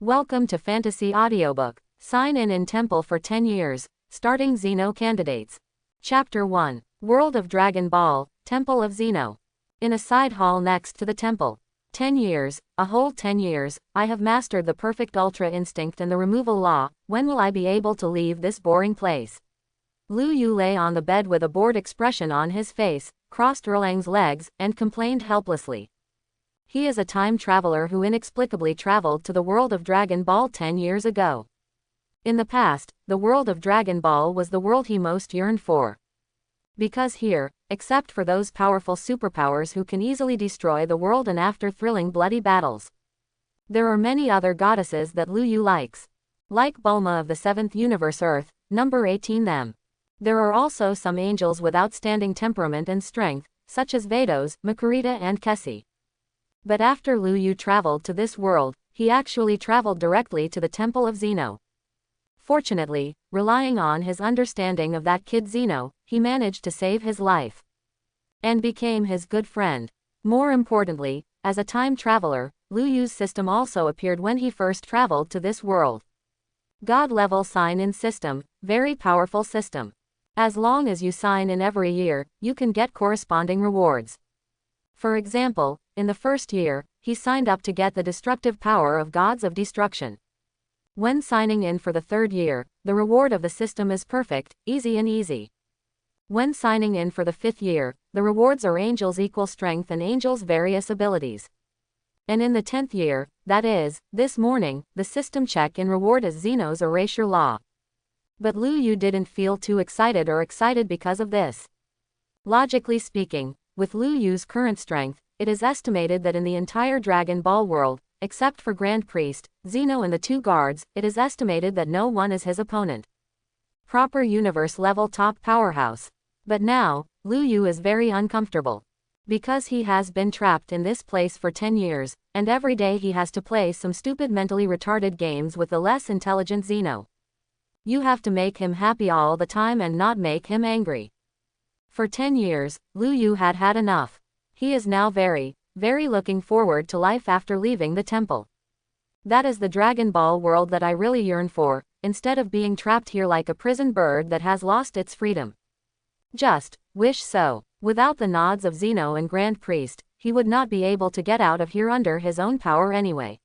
Welcome to Fantasy Audiobook. Sign in Temple for 10 years, starting Zeno candidates. Chapter 1. World of Dragon Ball, Temple of Zeno. In a side hall next to the temple. 10 years, a whole 10 years, I have mastered the perfect ultra instinct and the removal law. When will I be able to leave this boring place? Lu Yu lay on the bed with a bored expression on his face, crossed Erlang's legs, and complained helplessly. He is a time traveler who inexplicably traveled to the world of Dragon Ball 10 years ago. In the past, the world of Dragon Ball was the world he most yearned for. Because here, except for those powerful superpowers who can easily destroy the world and after thrilling bloody battles, there are many other goddesses that Lu Yu likes. Like Bulma of the 7th universe Earth, number 18 them. There are also some angels with outstanding temperament and strength, such as Vados, Makurita and Kessie. But after Lu Yu traveled to this world, he actually traveled directly to the Temple of Zeno. Fortunately, relying on his understanding of that kid Zeno, he managed to save his life and became his good friend. More importantly, as a time traveler, Lu Yu's system also appeared when he first traveled to this world. God-level sign-in system, very powerful system. As long as you sign in every year, you can get corresponding rewards. For example, in the first year, he signed up to get the destructive power of gods of destruction. When signing in for the third year, the reward of the system is perfect, easy. When signing in for the fifth year, the rewards are angels equal strength and angels various abilities. And in the 10th year, that is, this morning, the system check-in reward is Zeno's erasure law. But Lu Yu didn't feel too excited because of this. Logically speaking, with Lu Yu's current strength, it is estimated that in the entire Dragon Ball world, except for Grand Priest, Zeno and the two guards, it is estimated that no one is his opponent. Proper universe-level top powerhouse. But now, Lu Yu is very uncomfortable. Because he has been trapped in this place for 10 years, and every day he has to play some stupid mentally retarded games with the less intelligent Zeno. You have to make him happy all the time and not make him angry. For 10 years, Lu Yu had had enough. He is now very looking forward to life after leaving the temple. That is the Dragon Ball world that I really yearn for, instead of being trapped here like a prison bird that has lost its freedom. Just wish so. Without the nods of Zeno and Grand Priest, he would not be able to get out of here under his own power anyway.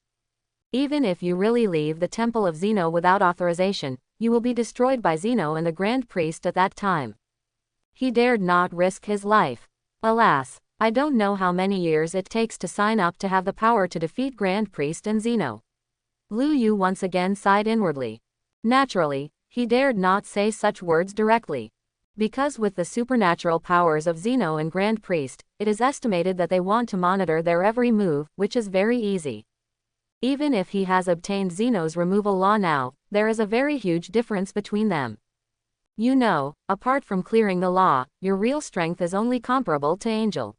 Even if you really leave the Temple of Zeno without authorization, you will be destroyed by Zeno and the Grand Priest at that time. He dared not risk his life. Alas, I don't know how many years it takes to sign up to have the power to defeat Grand Priest and Zeno. Lu Yu once again sighed inwardly. Naturally, he dared not say such words directly. Because with the supernatural powers of Zeno and Grand Priest, it is estimated that they want to monitor their every move, which is very easy. Even if he has obtained Zeno's removal law now, there is a very huge difference between them. You know, apart from clearing the law, your real strength is only comparable to Angel.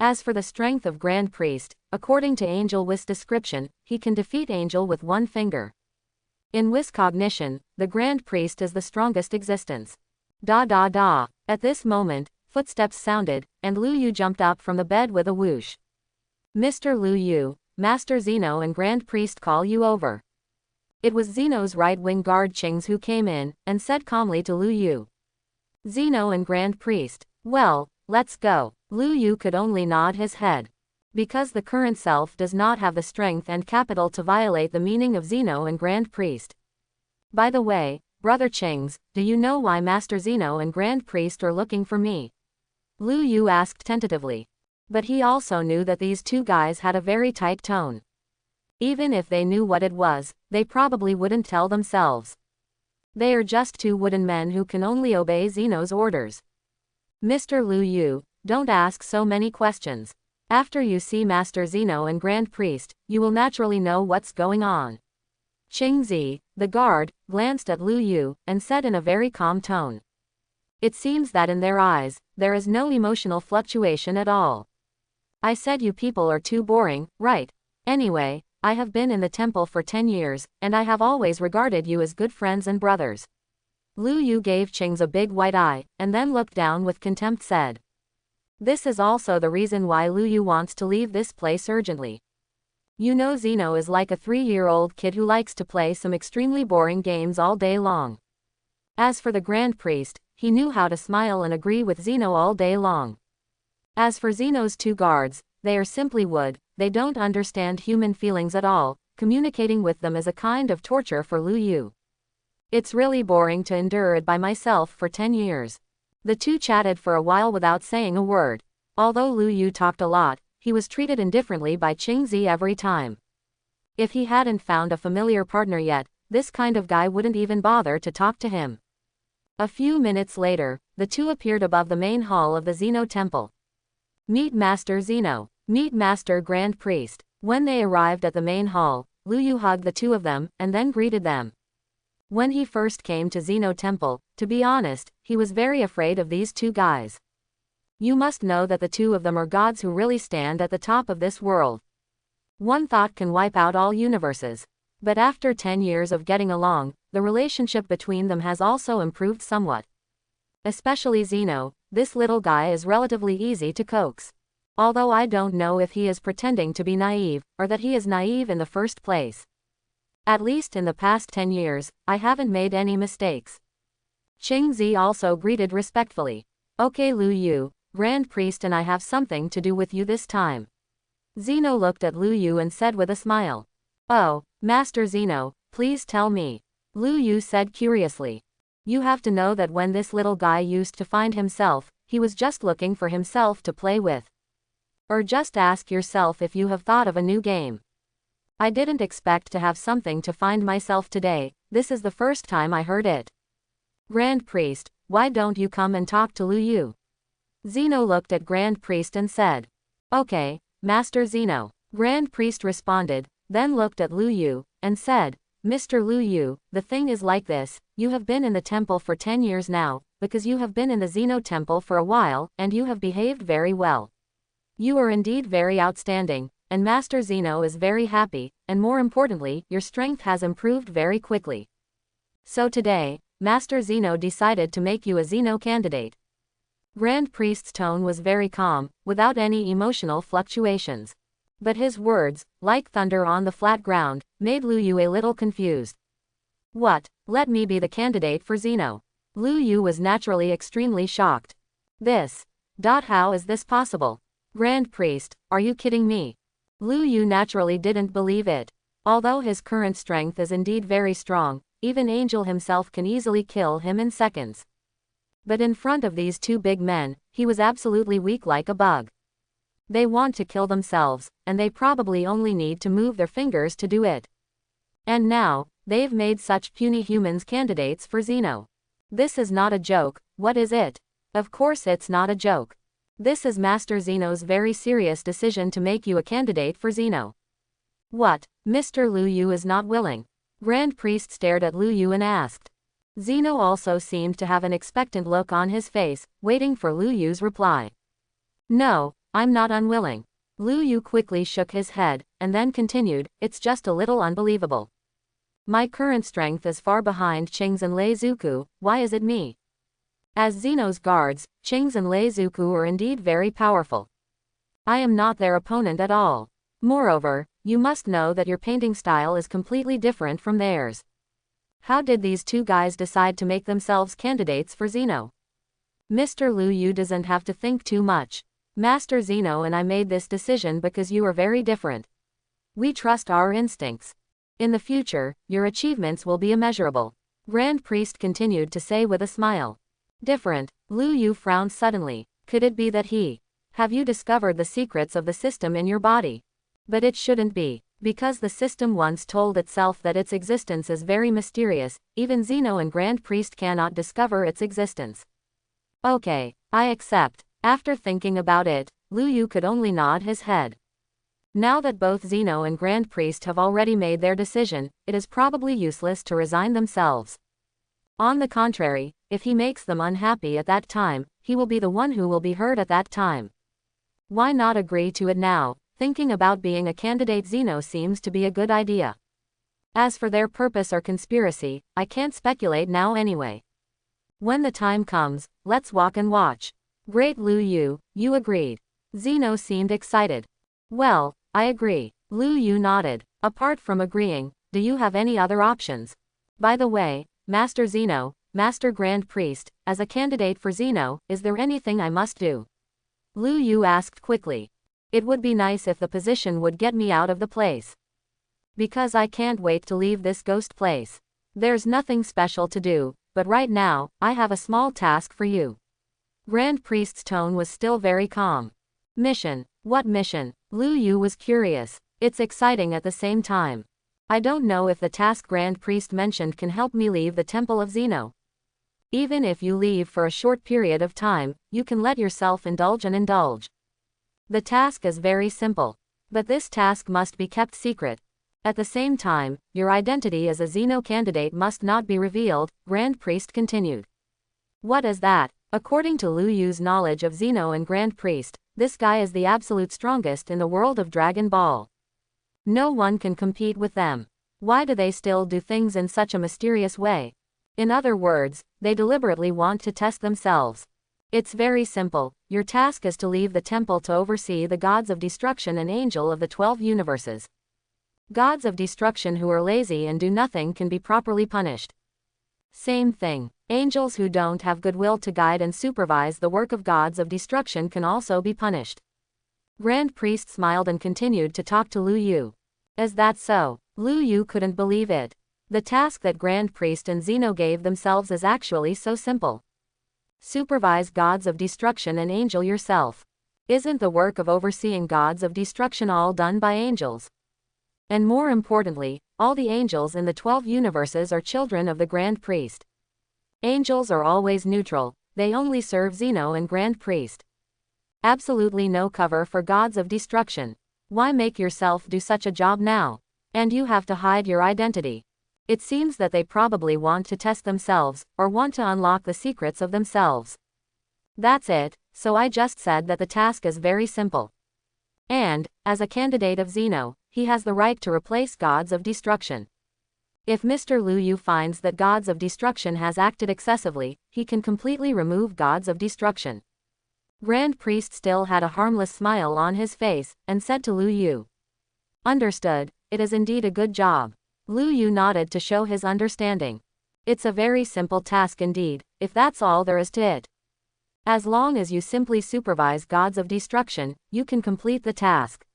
As for the strength of Grand Priest, according to Angel Wis's description, he can defeat Angel with one finger. In Wis cognition, the Grand Priest is the strongest existence. At this moment, footsteps sounded, and Lu Yu jumped up from the bed with a whoosh. Mr. Lu Yu, Master Zeno and Grand Priest call you over. It was Zeno's right-wing guard Chings who came in, and said calmly to Lu Yu. Zeno and Grand Priest, well, let's go. Lu Yu could only nod his head. Because the current self does not have the strength and capital to violate the meaning of Zeno and Grand Priest. By the way, Brother Chings, do you know why Master Zeno and Grand Priest are looking for me? Lu Yu asked tentatively. But he also knew that these two guys had a very tight tone. Even if they knew what it was, they probably wouldn't tell themselves. They are just two wooden men who can only obey Zeno's orders. Mr. Lu Yu, don't ask so many questions. After you see Master Zeno and Grand Priest, you will naturally know what's going on. Chingzi, the guard, glanced at Lu Yu, and said in a very calm tone. It seems that in their eyes, there is no emotional fluctuation at all. I said you people are too boring, right? Anyway, I have been in the temple for 10 years, and I have always regarded you as good friends and brothers. Lu Yu gave Chings a big white eye, and then looked down with contempt said. This is also the reason why Lu Yu wants to leave this place urgently. You know, Zeno is like a 3-year-old kid who likes to play some extremely boring games all day long. As for the Grand Priest, he knew how to smile and agree with Zeno all day long. As for Zeno's two guards, they are simply wood, they don't understand human feelings at all, communicating with them is a kind of torture for Lu Yu. It's really boring to endure it by myself for 10 years. The two chatted for a while without saying a word. Although Lu Yu talked a lot, he was treated indifferently by Qingzi every time. If he hadn't found a familiar partner yet, this kind of guy wouldn't even bother to talk to him. A few minutes later, the two appeared above the main hall of the Zeno temple. Meet Master Zeno. Meet Master Grand Priest. When they arrived at the main hall, Lu Yu hugged the two of them, and then greeted them. When he first came to Zeno temple, to be honest, he was very afraid of these two guys. You must know that the two of them are gods who really stand at the top of this world. One thought can wipe out all universes. But after 10 years of getting along, the relationship between them has also improved somewhat. Especially Zeno, this little guy is relatively easy to coax. Although I don't know if he is pretending to be naive, or that he is naive in the first place. At least in the past 10 years, I haven't made any mistakes. Qingzi also greeted respectfully. Okay, Lu Yu, Grand Priest and I have something to do with you this time. Zeno looked at Lu Yu and said with a smile. Oh, Master Zeno, please tell me. Lu Yu said curiously. You have to know that when this little guy used to find himself, he was just looking for himself to play with. Or just ask yourself if you have thought of a new game. I didn't expect to have something to find myself today, this is the first time I heard it. Grand Priest, why don't you come and talk to Lu Yu? Zeno looked at Grand Priest and said. Okay, Master Zeno. Grand Priest responded, then looked at Lu Yu, and said, Mr. Lu Yu, the thing is like this, you have been in the temple for 10 years now, because you have been in the Zeno temple for a while, and you have behaved very well. You are indeed very outstanding, and Master Zeno is very happy, and more importantly, your strength has improved very quickly. So today, Master Zeno decided to make you a Zeno candidate. Grand Priest's tone was very calm, without any emotional fluctuations. But his words, like thunder on the flat ground, made Lu Yu a little confused. What? Let me be the candidate for Zeno. Lu Yu was naturally extremely shocked. This. How is this possible? Grand Priest, are you kidding me? Lu Yu naturally didn't believe it. Although his current strength is indeed very strong, even Angel himself can easily kill him in seconds. But in front of these two big men, he was absolutely weak like a bug. They want to kill themselves, and they probably only need to move their fingers to do it. And now, they've made such puny humans candidates for Zeno. This is not a joke, what is it? Of course it's not a joke. This is Master Zeno's very serious decision to make you a candidate for Zeno. What, Mr. Lu Yu is not willing? Grand Priest stared at Lu Yu and asked. Zeno also seemed to have an expectant look on his face, waiting for Lu Yu's reply. No, I'm not unwilling. Lu Yu quickly shook his head, and then continued, it's just a little unbelievable. My current strength is far behind Qing's and Lei Zuku, why is it me? As Zeno's guards, Qing's and Lei Zuku are indeed very powerful. I am not their opponent at all. Moreover, you must know that your painting style is completely different from theirs. How did these two guys decide to make themselves candidates for Zeno? Mr. Lu Yu doesn't have to think too much. Master Zeno and I made this decision because you are very different. We trust our instincts. In the future, your achievements will be immeasurable. Grand Priest continued to say with a smile. Different. Lu Yu frowned suddenly. Could it be that he? Have you discovered the secrets of the system in your body? But it shouldn't be. Because the system once told itself that its existence is very mysterious, even Zeno and Grand Priest cannot discover its existence. Okay, I accept. After thinking about it, Lu Yu could only nod his head. Now that both Zeno and Grand Priest have already made their decision, it is probably useless to resign themselves. On the contrary, if he makes them unhappy at that time, he will be the one who will be hurt at that time. Why not agree to it now? Thinking about being a candidate Zeno seems to be a good idea. As for their purpose or conspiracy, I can't speculate now anyway. When the time comes, let's walk and watch. Great Lu Yu, you agreed. Zeno seemed excited. Well, I agree. Lu Yu nodded. Apart from agreeing, do you have any other options? By the way, Master Zeno, Master Grand Priest, as a candidate for Zeno, is there anything I must do? Lu Yu asked quickly. It would be nice if the position would get me out of the place. Because I can't wait to leave this ghost place. There's nothing special to do, but right now, I have a small task for you. Grand Priest's tone was still very calm. Mission? What mission? Lu Yu was curious. It's exciting at the same time. I don't know if the task Grand Priest mentioned can help me leave the Temple of Zeno. Even if you leave for a short period of time, you can let yourself indulge and indulge. The task is very simple. But this task must be kept secret. At the same time, your identity as a Zeno candidate must not be revealed, Grand Priest continued. What is that? According to Lu Yu's knowledge of Zeno and Grand Priest, this guy is the absolute strongest in the world of Dragon Ball. No one can compete with them. Why do they still do things in such a mysterious way? In other words, they deliberately want to test themselves. It's very simple. Your task is to leave the temple to oversee the gods of destruction and angel of the 12 universes. Gods of destruction who are lazy and do nothing can be properly punished. Same thing. Angels who don't have goodwill to guide and supervise the work of gods of destruction can also be punished. Grand Priest smiled and continued to talk to Lu Yu. Is that so? Lu Yu couldn't believe it. The task that Grand Priest and Zeno gave themselves is actually so simple. Supervise gods of destruction and angel yourself. Isn't the work of overseeing gods of destruction all done by angels? And more importantly, all the angels in the 12 universes are children of the Grand Priest. Angels are always neutral, they only serve Zeno and Grand Priest. Absolutely no cover for gods of destruction. Why make yourself do such a job now? And you have to hide your identity. It seems that they probably want to test themselves, or want to unlock the secrets of themselves. That's it, so I just said that the task is very simple. And, as a candidate of Zeno, he has the right to replace gods of destruction. If Mr. Lu Yu finds that gods of destruction has acted excessively, he can completely remove gods of destruction. Grand Priest still had a harmless smile on his face, and said to Lu Yu. Understood, it is indeed a good job. Lu Yu nodded to show his understanding. It's a very simple task indeed, if that's all there is to it. As long as you simply supervise gods of destruction, you can complete the task.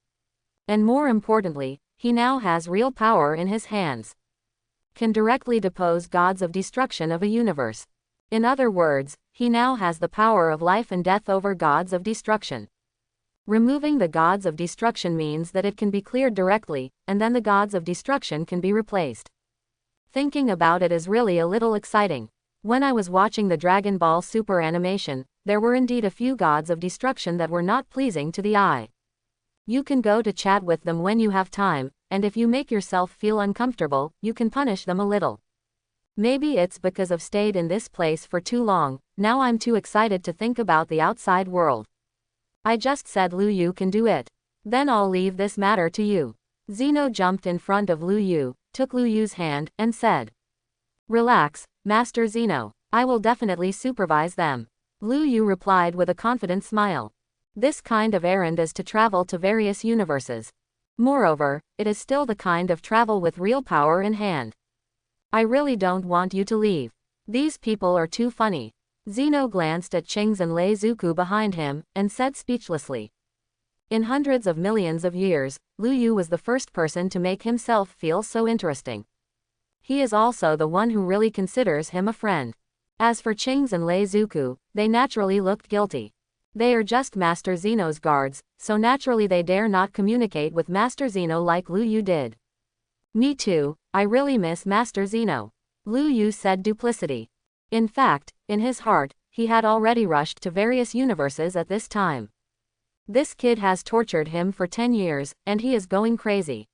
And more importantly, he now has real power in his hands. Can directly depose gods of destruction of a universe. In other words, he now has the power of life and death over gods of destruction. Removing the gods of destruction means that it can be cleared directly, and then the gods of destruction can be replaced. Thinking about it is really a little exciting. When I was watching the Dragon Ball Super animation, there were indeed a few gods of destruction that were not pleasing to the eye. You can go to chat with them when you have time, and if you make yourself feel uncomfortable, you can punish them a little. Maybe it's because I've stayed in this place for too long, now I'm too excited to think about the outside world. I just said Lu Yu can do it. Then I'll leave this matter to you. Zeno jumped in front of Lu Yu, took Lu Yu's hand, and said. Relax, Master Zeno. I will definitely supervise them. Lu Yu replied with a confident smile. This kind of errand is to travel to various universes. Moreover, it is still the kind of travel with real power in hand. I really don't want you to leave. These people are too funny. Zeno glanced at Ching's and Lei Zuku behind him, and said speechlessly. In hundreds of millions of years, Lu Yu was the first person to make himself feel so interesting. He is also the one who really considers him a friend. As for Ching's and Lei Zuku, they naturally looked guilty. They are just Master Zeno's guards, so naturally they dare not communicate with Master Zeno like Lu Yu did. Me too, I really miss Master Zeno. Lu Yu said duplicity. In fact, in his heart, he had already rushed to various universes at this time. This kid has tortured him for 10 years, and he is going crazy.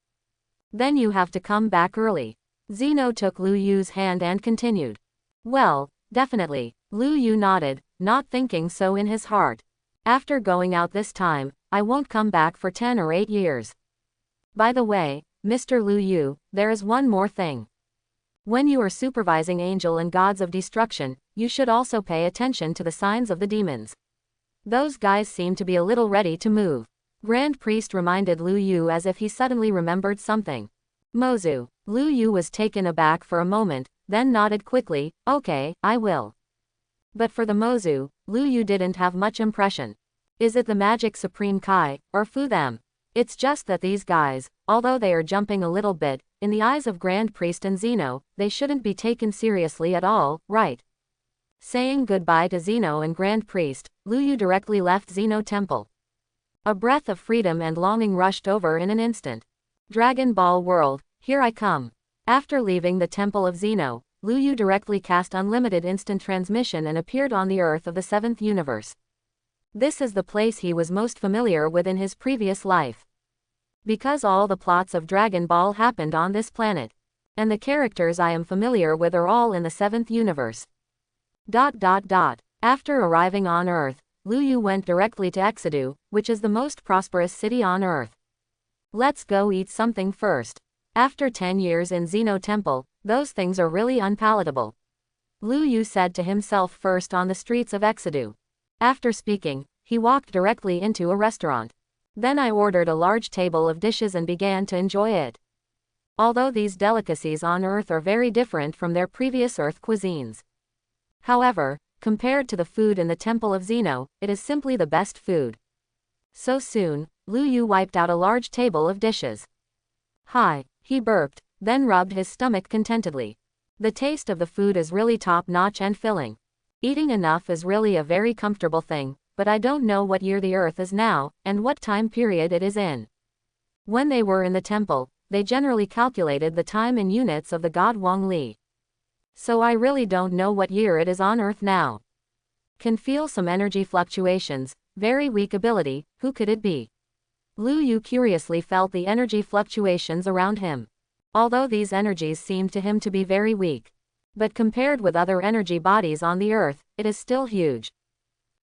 Then you have to come back early. Zeno took Lu Yu's hand and continued. Well, definitely. Lu Yu nodded, not thinking so in his heart. After going out this time, I won't come back for 10 or 8 years. By the way, Mr. Lu Yu, there is one more thing. When you are supervising angel and gods of destruction, you should also pay attention to the signs of the demons. Those guys seem to be a little ready to move. Grand Priest reminded Lu Yu as if he suddenly remembered something. Mozu. Lu Yu was taken aback for a moment, then nodded quickly, okay, I will. But for the Mozu, Lu Yu didn't have much impression. Is it the magic Supreme Kai, or Fu them? It's just that these guys, although they are jumping a little bit, in the eyes of Grand Priest and Zeno, they shouldn't be taken seriously at all, right? Saying goodbye to Zeno and Grand Priest, Lu Yu directly left Zeno Temple. A breath of freedom and longing rushed over in an instant. Dragon Ball World, here I come. After leaving the Temple of Zeno, Lu Yu directly cast unlimited instant transmission and appeared on the Earth of the 7th universe. This is the place he was most familiar with in his previous life. Because all the plots of Dragon Ball happened on this planet. And the characters I am familiar with are all in the 7th universe. After arriving on Earth, Lu Yu went directly to Exedu, which is the most prosperous city on Earth. Let's go eat something first. After 10 years in Zeno Temple, those things are really unpalatable. Lu Yu said to himself first on the streets of Exedu. After speaking, he walked directly into a restaurant. Then I ordered a large table of dishes and began to enjoy it. Although these delicacies on Earth are very different from their previous Earth cuisines. However, compared to the food in the Temple of Zeno, it is simply the best food. So soon, Lu Yu wiped out a large table of dishes. Hi, he burped, then rubbed his stomach contentedly. The taste of the food is really top-notch and filling. Eating enough is really a very comfortable thing, but I don't know what year the Earth is now, and what time period it is in. When they were in the temple, they generally calculated the time in units of the god Wang Li. So I really don't know what year it is on Earth now. Can feel some energy fluctuations, very weak ability, who could it be? Lu Yu curiously felt the energy fluctuations around him. Although these energies seemed to him to be very weak. But compared with other energy bodies on the Earth, it is still huge.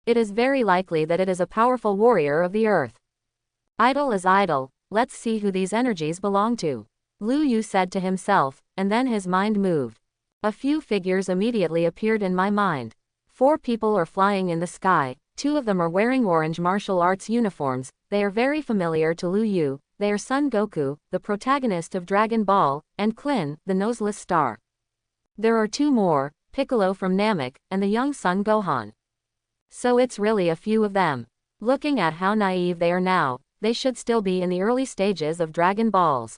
It is very likely that it is a powerful warrior of the Earth. Idle is idle, let's see who these energies belong to. Lu Yu said to himself, and then his mind moved. A few figures immediately appeared in my mind. 4 people are flying in the sky, 2 of them are wearing orange martial arts uniforms, they are very familiar to Lu Yu, they are Son Goku, the protagonist of Dragon Ball, and Klin, the noseless star. There are 2 more, Piccolo from Namek, and the young Son Gohan. So it's really a few of them. Looking at how naive they are now, they should still be in the early stages of Dragon Balls.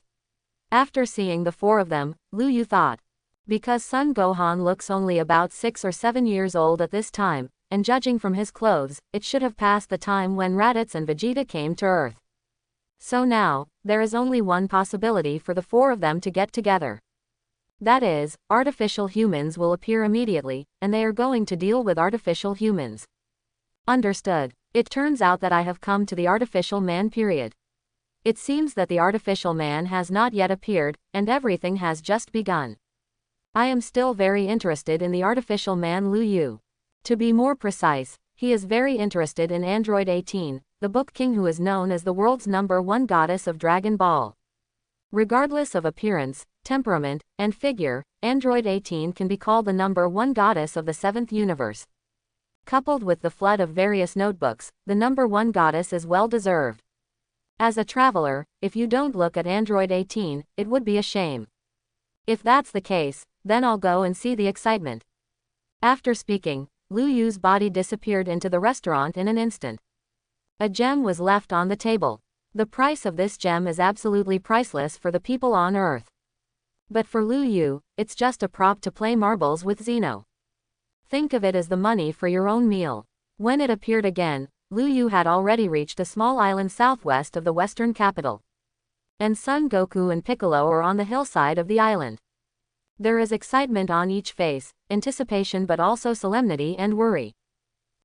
After seeing the 4 of them, Lu Yu thought. Because Son Gohan looks only about 6 or 7 years old at this time, and judging from his clothes, it should have passed the time when Raditz and Vegeta came to Earth. So now, there is only one possibility for the 4 of them to get together. That is, artificial humans will appear immediately, and they are going to deal with artificial humans. Understood. It turns out that I have come to the artificial man period. It seems that the artificial man has not yet appeared, and everything has just begun. I am still very interested in the artificial man Lu Yu. To be more precise, he is very interested in Android 18, the Book King who is known as the world's #1 goddess of Dragon Ball. Regardless of appearance, temperament, and figure, Android 18 can be called the #1 goddess of the 7th universe. Coupled with the flood of various notebooks, the #1 goddess is well deserved. As a traveler, if you don't look at Android 18, it would be a shame. If that's the case, then I'll go and see the excitement. After speaking, Lu Yu's body disappeared into the restaurant in an instant. A gem was left on the table. The price of this gem is absolutely priceless for the people on Earth. But for Lu Yu, it's just a prop to play marbles with Zeno. Think of it as the money for your own meal. When it appeared again, Lu Yu had already reached a small island southwest of the western capital. And Son Goku and Piccolo are on the hillside of the island. There is excitement on each face, anticipation but also solemnity and worry.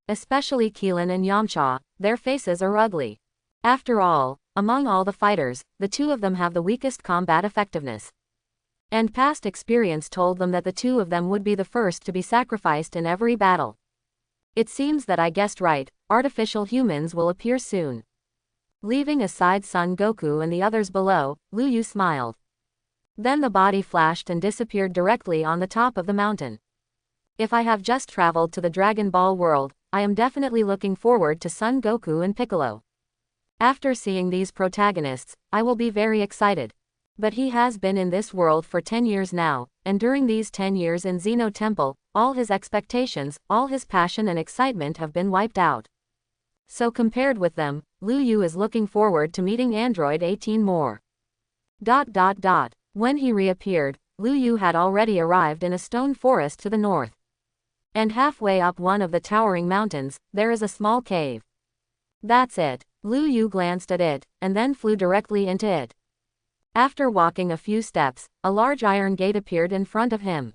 Especially Keelan and Yamcha, their faces are ugly. After all, among all the fighters, the 2 of them have the weakest combat effectiveness. And past experience told them that the 2 of them would be the first to be sacrificed in every battle. It seems that I guessed right, artificial humans will appear soon. Leaving aside Son Goku and the others below, Lu Yu smiled. Then the body flashed and disappeared directly on the top of the mountain. If I have just traveled to the Dragon Ball world, I am definitely looking forward to Son Goku and Piccolo. After seeing these protagonists, I will be very excited. But he has been in this world for 10 years now, and during these 10 years in Zeno Temple, all his expectations, all his passion and excitement have been wiped out. So compared with them, Lu Yu is looking forward to meeting Android 18 more. When he reappeared, Lu Yu had already arrived in a stone forest to the north. And halfway up one of the towering mountains, there is a small cave. That's it. Lu Yu glanced at it, and then flew directly into it. After walking a few steps, a large iron gate appeared in front of him.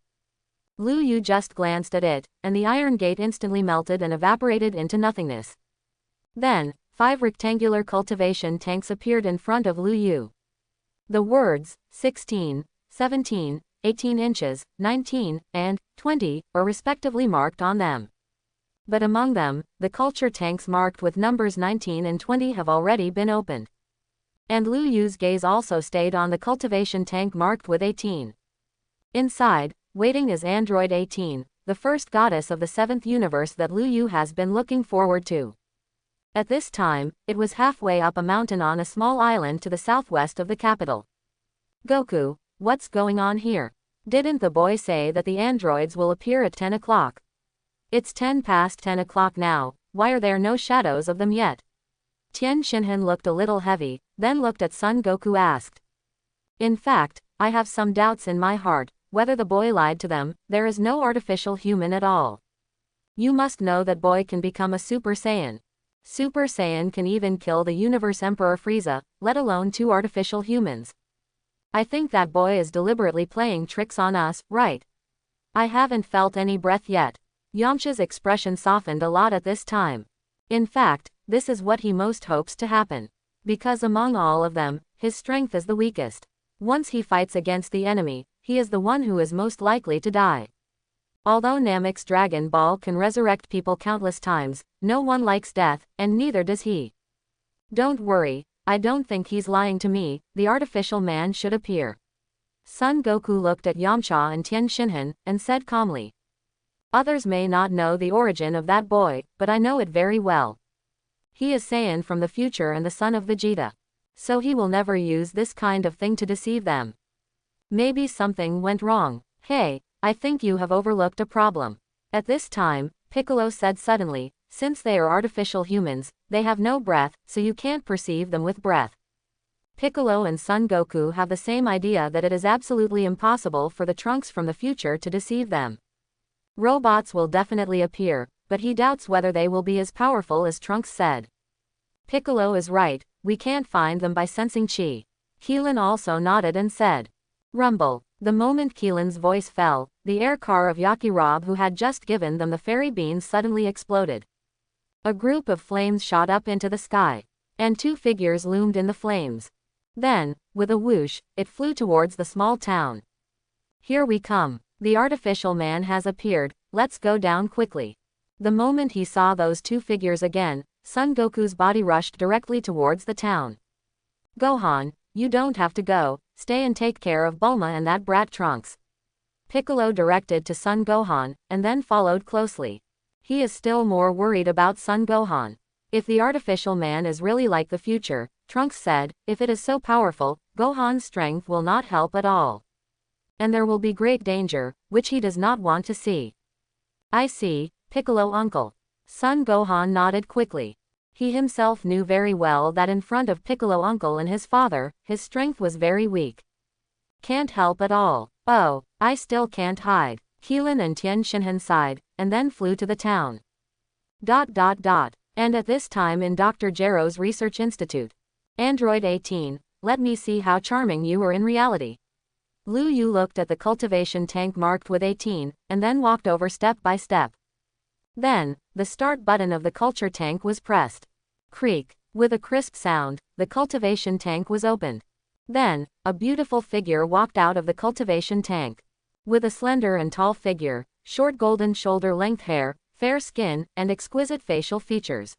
Lu Yu just glanced at it, and the iron gate instantly melted and evaporated into nothingness. Then, 5 rectangular cultivation tanks appeared in front of Lu Yu. The words, 16, 17, 18 inches, 19, and 20, are respectively marked on them. But among them, the culture tanks marked with numbers 19 and 20 have already been opened. And Lu Yu's gaze also stayed on the cultivation tank marked with 18. Inside, waiting is Android 18, the first goddess of the 7th universe that Lu Yu has been looking forward to. At this time, it was halfway up a mountain on a small island to the southwest of the capital. Goku, what's going on here? Didn't the boy say that the androids will appear at 10 o'clock? It's 10 past 10 o'clock now, why are there no shadows of them yet? Tien Shinhan looked a little heavy, then looked at Son Goku asked. In fact, I have some doubts in my heart, whether the boy lied to them. There is no artificial human at all. You must know that boy can become a Super Saiyan. Super Saiyan can even kill the Universe Emperor Frieza, let alone 2 artificial humans. I think that boy is deliberately playing tricks on us, right? I haven't felt any breath yet. Yamcha's expression softened a lot at this time. In fact, this is what he most hopes to happen. Because among all of them, his strength is the weakest. Once he fights against the enemy, he is the one who is most likely to die. Although Namek's Dragon Ball can resurrect people countless times, no one likes death, and neither does he. Don't worry, I don't think he's lying to me. The artificial man should appear. Son Goku looked at Yamcha and Tien Shinhan, and said calmly. Others may not know the origin of that boy, but I know it very well. He is Saiyan from the future and the son of Vegeta. So he will never use this kind of thing to deceive them. Maybe something went wrong. Hey, I think you have overlooked a problem. At this time, Piccolo said suddenly, since they are artificial humans, they have no breath, so you can't perceive them with breath. Piccolo and Son Goku have the same idea that it is absolutely impossible for the Trunks from the future to deceive them. Robots will definitely appear, but he doubts whether they will be as powerful as Trunks said. Piccolo is right, we can't find them by sensing chi. Keelan also nodded and said. Rumble. The moment Keelan's voice fell, the air car of Yakirob who had just given them the fairy beans suddenly exploded. A group of flames shot up into the sky, and 2 figures loomed in the flames. Then, with a whoosh, it flew towards the small town. Here we come. The artificial man has appeared, let's go down quickly. The moment he saw those 2 figures again, Son Goku's body rushed directly towards the town. Gohan, you don't have to go, stay and take care of Bulma and that brat Trunks. Piccolo directed to Son Gohan, and then followed closely. He is still more worried about Son Gohan. If the artificial man is really like the future, Trunks said, if it is so powerful, Gohan's strength will not help at all. And there will be great danger, which he does not want to see. I see, Piccolo uncle. Son Gohan nodded quickly. He himself knew very well that in front of Piccolo uncle and his father, his strength was very weak. Can't help at all. Oh, I still can't hide. Keelan and Tien Shinhan sighed, and then flew to the town. And at this time in Dr. Gero's Research Institute. Android 18, let me see how charming you are in reality. Lu Yu looked at the cultivation tank marked with 18, and then walked over step by step. Then, the start button of the culture tank was pressed. Creak. With a crisp sound, the cultivation tank was opened. Then, a beautiful figure walked out of the cultivation tank. With a slender and tall figure, short golden shoulder-length hair, fair skin, and exquisite facial features.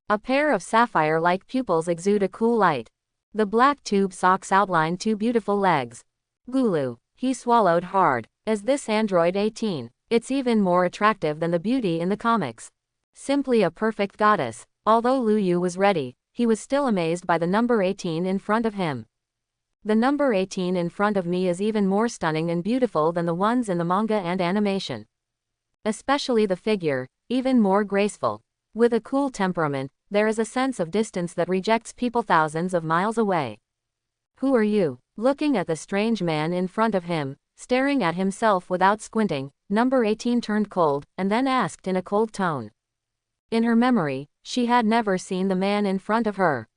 A pair of sapphire-like pupils exude a cool light. The black tube socks outline 2 beautiful legs. Gulu. He swallowed hard. Is this Android 18? It's even more attractive than the beauty in the comics. Simply a perfect goddess. Although Lu Yu was ready, he was still amazed by the number 18 in front of him. The number 18 in front of me is even more stunning and beautiful than the ones in the manga and animation. Especially the figure, even more graceful. With a cool temperament, there is a sense of distance that rejects people thousands of miles away. Who are you? Looking at the strange man in front of him, staring at himself without squinting, number 18 turned cold, and then asked in a cold tone. In her memory, she had never seen the man in front of her.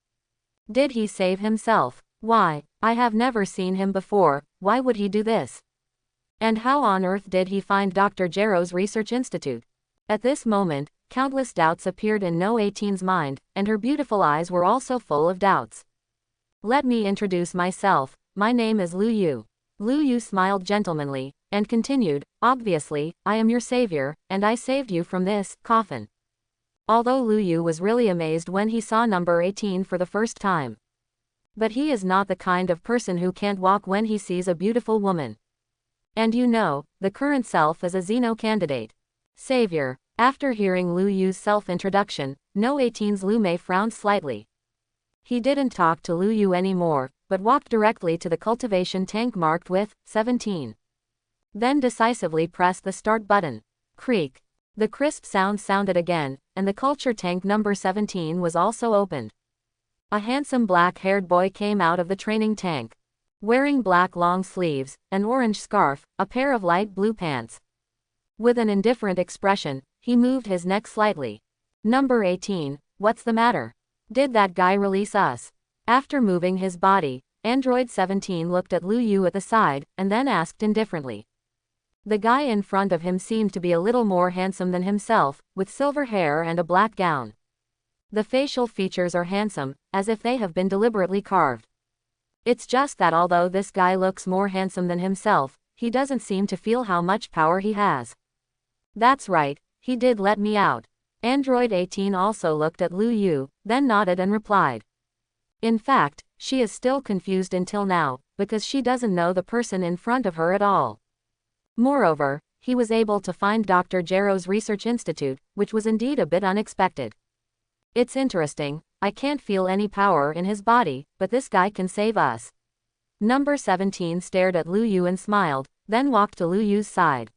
Did he save himself? Why, I have never seen him before, why would he do this? And how on earth did he find Dr. Gero's research institute? At this moment, countless doubts appeared in No 18's mind, and her beautiful eyes were also full of doubts. Let me introduce myself, my name is Lu Yu. Lu Yu smiled gentlemanly, and continued, obviously, I am your savior, and I saved you from this coffin. Although Lu Yu was really amazed when he saw number 18 for the first time. But he is not the kind of person who can't walk when he sees a beautiful woman. And you know, the current self is a Zeno candidate. Savior. After hearing Lu Yu's self-introduction, No 18's Lu Mei frowned slightly. He didn't talk to Lu Yu anymore, but walked directly to the cultivation tank marked with 17. Then decisively pressed the start button. Creak. The crisp sound sounded again, and the culture tank number 17 was also opened. A handsome black-haired boy came out of the training tank. Wearing black long sleeves, an orange scarf, a pair of light blue pants. With an indifferent expression, he moved his neck slightly. Number 18, what's the matter? Did that guy release us? After moving his body, Android 17 looked at Lu Yu at the side, and then asked indifferently. The guy in front of him seemed to be a little more handsome than himself, with silver hair and a black gown. The facial features are handsome, as if they have been deliberately carved. It's just that although this guy looks more handsome than himself, he doesn't seem to feel how much power he has. That's right, he did let me out. Android 18 also looked at Lu Yu, then nodded and replied. In fact, she is still confused until now, because she doesn't know the person in front of her at all. Moreover, he was able to find Dr. Gero's research institute, which was indeed a bit unexpected. It's interesting, I can't feel any power in his body, but this guy can save us. Number 17 stared at Lu Yu and smiled, then walked to Lu Yu's side.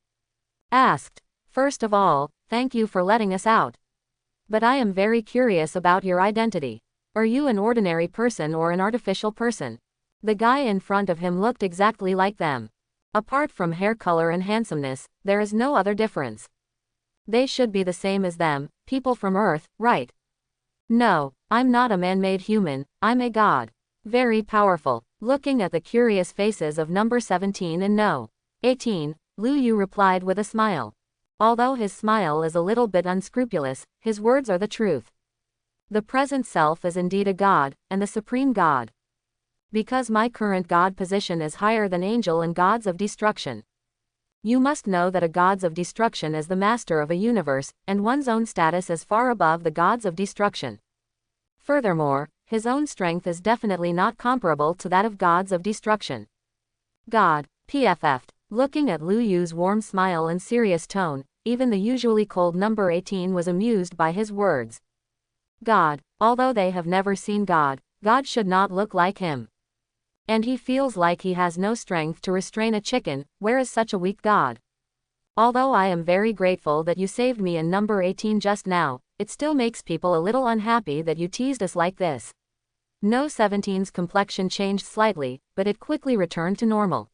Asked, first of all, thank you for letting us out. But I am very curious about your identity. Are you an ordinary person or an artificial person? The guy in front of him looked exactly like them. Apart from hair color and handsomeness, there is no other difference. They should be the same as them, people from Earth, right? No, I'm not a man-made human, I'm a god. Very powerful. Looking at the curious faces of number 17 and No. 18, Lu Yu replied with a smile. Although his smile is a little bit unscrupulous, his words are the truth. The present self is indeed a god, and the supreme god. Because my current god position is higher than angel and gods of destruction. You must know that a gods of destruction is the master of a universe, and one's own status is far above the gods of destruction. Furthermore, his own strength is definitely not comparable to that of gods of destruction. God, PFF'd. Looking at Lu Yu's warm smile and serious tone, even the usually cold number 18 was amused by his words. God, although they have never seen God, God should not look like him. And he feels like he has no strength to restrain a chicken, where is such a weak god? Although I am very grateful that you saved me in number 18 just now, it still makes people a little unhappy that you teased us like this. No 17's complexion changed slightly, but it quickly returned to normal.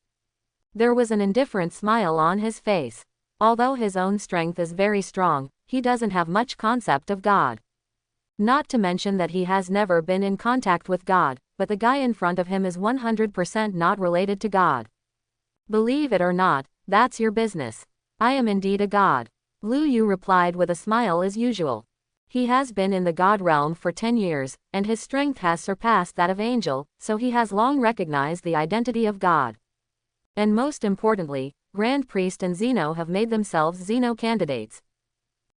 There was an indifferent smile on his face. Although his own strength is very strong, he doesn't have much concept of God. Not to mention that he has never been in contact with God, but the guy in front of him is 100% not related to God. Believe it or not, that's your business. I am indeed a god. Lu Yu replied with a smile as usual. He has been in the god realm for 10 years, and his strength has surpassed that of angel, so he has long recognized the identity of God. And most importantly, Grand Priest and Zeno have made themselves Zeno candidates.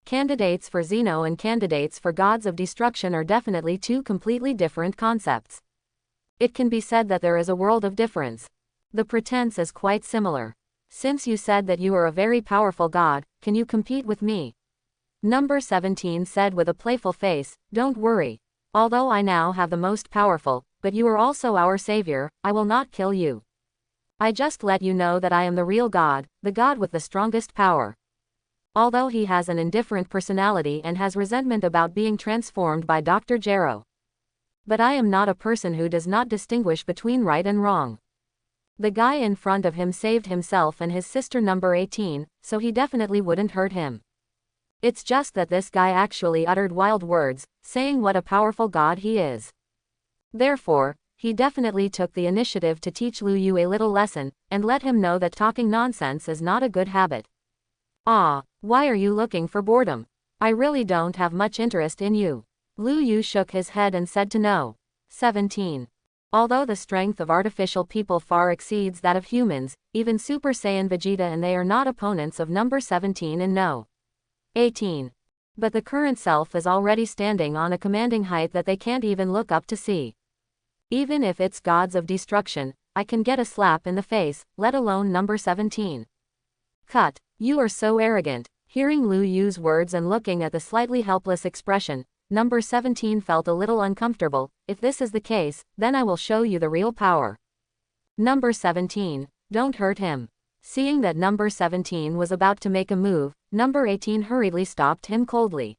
Candidates for Zeno and candidates for gods of destruction are definitely two completely different concepts. It can be said that there is a world of difference. The pretense is quite similar. Since you said that you are a very powerful god, can you compete with me? Number 17 said with a playful face, don't worry. Although I now have the most powerful, but you are also our savior, I will not kill you. I just let you know that I am the real God, the God with the strongest power. Although he has an indifferent personality and has resentment about being transformed by Dr. Gero. But I am not a person who does not distinguish between right and wrong. The guy in front of him saved himself and his sister number 18, so he definitely wouldn't hurt him. It's just that this guy actually uttered wild words, saying what a powerful god he is. Therefore, he definitely took the initiative to teach Lu Yu a little lesson, and let him know that talking nonsense is not a good habit. Ah, why are you looking for boredom? I really don't have much interest in you. Lu Yu shook his head and said to no. 17. Although the strength of artificial people far exceeds that of humans, even Super Saiyan Vegeta and they are not opponents of number 17 in no. 18. But the current self is already standing on a commanding height that they can't even look up to see. Even if it's gods of destruction, I can get a slap in the face, let alone number 17. Cut. You are so arrogant. Hearing Lu Yu's words and looking at the slightly helpless expression, number 17 felt a little uncomfortable. If this is the case, then I will show you the real power. Number 17, don't hurt him. Seeing that number 17 was about to make a move, number 18 hurriedly stopped him coldly.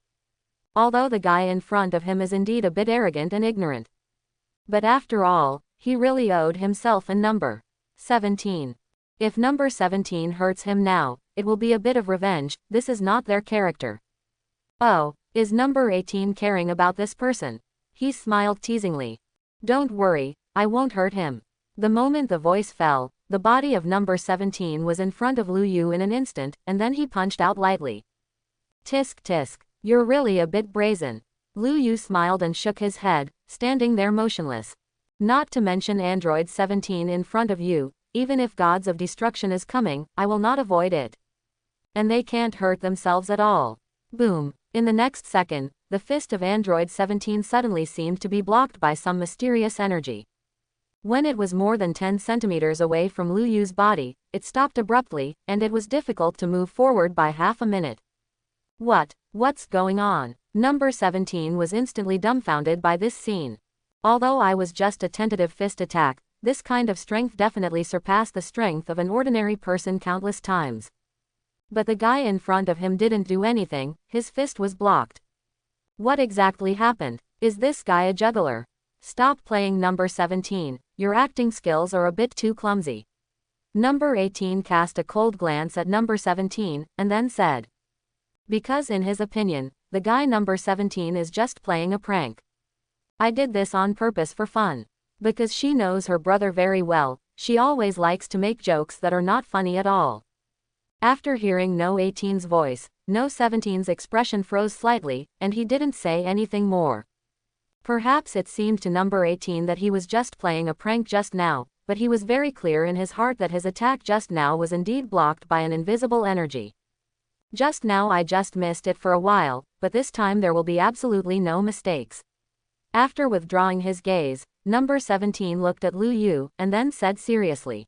Although the guy in front of him is indeed a bit arrogant and ignorant. But after all, he really owed himself and number 17. If number 17 hurts him now, it will be a bit of revenge. This is not their character. Oh, is number 18 caring about this person? He smiled teasingly. Don't worry, I won't hurt him. The moment the voice fell, the body of number 17 was in front of Lu Yu in an instant, and then he punched out lightly. Tisk tisk, you're really a bit brazen. Lu Yu smiled and shook his head, standing there motionless. Not to mention Android 17 in front of you, even if Gods of Destruction is coming, I will not avoid it. And they can't hurt themselves at all. Boom. In the next second, the fist of Android 17 suddenly seemed to be blocked by some mysterious energy. When it was more than 10 centimeters away from Lu Yu's body, it stopped abruptly, and it was difficult to move forward by half a minute. What's going on? Number 17 was instantly dumbfounded by this scene. Although I was just a tentative fist attack, this kind of strength definitely surpassed the strength of an ordinary person countless times. But the guy in front of him didn't do anything, his fist was blocked. What exactly happened? Is this guy a juggler? Stop playing number 17, your acting skills are a bit too clumsy. Number 18 cast a cold glance at number 17, and then said. Because in his opinion, the guy number 17 is just playing a prank. I did this on purpose for fun. Because she knows her brother very well, she always likes to make jokes that are not funny at all. After hearing No 18's voice, No 17's expression froze slightly, and he didn't say anything more. Perhaps it seemed to number 18 that he was just playing a prank just now, but he was very clear in his heart that his attack just now was indeed blocked by an invisible energy. Just now I just missed it for a while, but this time there will be absolutely no mistakes. After withdrawing his gaze, number 17 looked at Lu Yu, and then said seriously.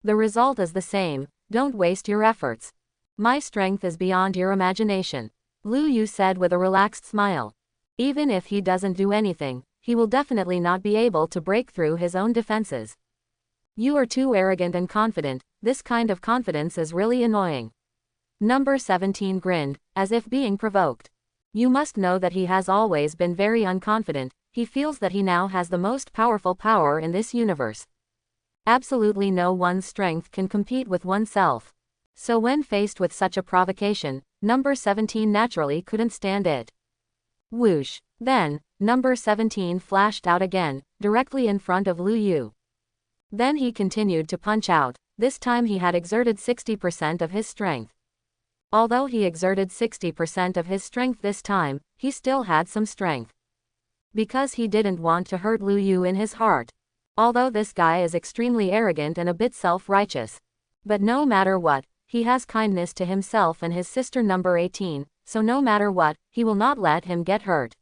The result is the same, don't waste your efforts. My strength is beyond your imagination. Lu Yu said with a relaxed smile. Even if he doesn't do anything, he will definitely not be able to break through his own defenses. You are too arrogant and confident, this kind of confidence is really annoying. Number 17 grinned, as if being provoked. You must know that he has always been very unconfident, he feels that he now has the most powerful power in this universe. Absolutely no one's strength can compete with oneself. So when faced with such a provocation, number 17 naturally couldn't stand it. Whoosh. Then, number 17 flashed out again, directly in front of Lu Yu. Then he continued to punch out, this time he had exerted 60% of his strength. Although he exerted 60% of his strength this time, he still had some strength. Because he didn't want to hurt Lu Yu in his heart. Although this guy is extremely arrogant and a bit self-righteous. But no matter what, he has kindness to himself and his sister number 18, so no matter what, he will not let him get hurt.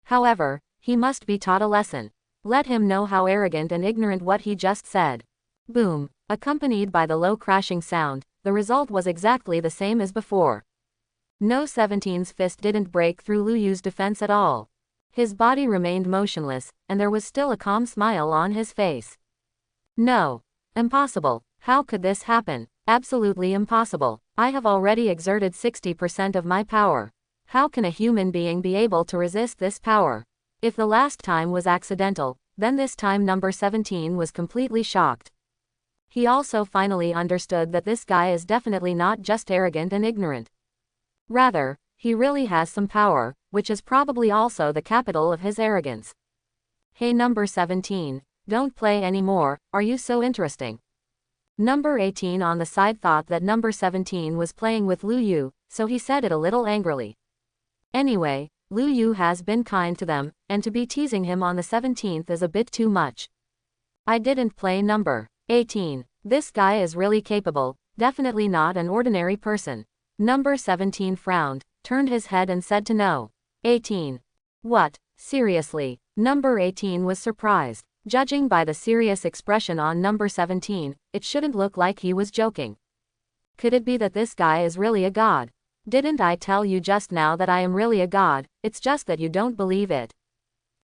However, he must be taught a lesson. Let him know how arrogant and ignorant what he just said. Boom, accompanied by the low crashing sound, the result was exactly the same as before. No 17's fist didn't break through Lu Yu's defense at all. His body remained motionless, and there was still a calm smile on his face. No. Impossible. How could this happen? Absolutely impossible. I have already exerted 60% of my power. How can a human being be able to resist this power? If the last time was accidental, then this time number 17 was completely shocked. He also finally understood that this guy is definitely not just arrogant and ignorant. Rather, he really has some power, which is probably also the capital of his arrogance. Hey number 17, don't play anymore, are you so interesting? Number 18 on the side thought that number 17 was playing with Lu Yu, so he said it a little angrily. Anyway, Lu Yu has been kind to them, and to be teasing him on the 17th is a bit too much. I didn't play number 18. This guy is really capable, definitely not an ordinary person. Number 17 frowned, turned his head and said to no. 18. What? Seriously? Number 18 was surprised. Judging by the serious expression on number 17, it shouldn't look like he was joking. Could it be that this guy is really a god? Didn't I tell you just now that I am really a god? It's just that you don't believe it.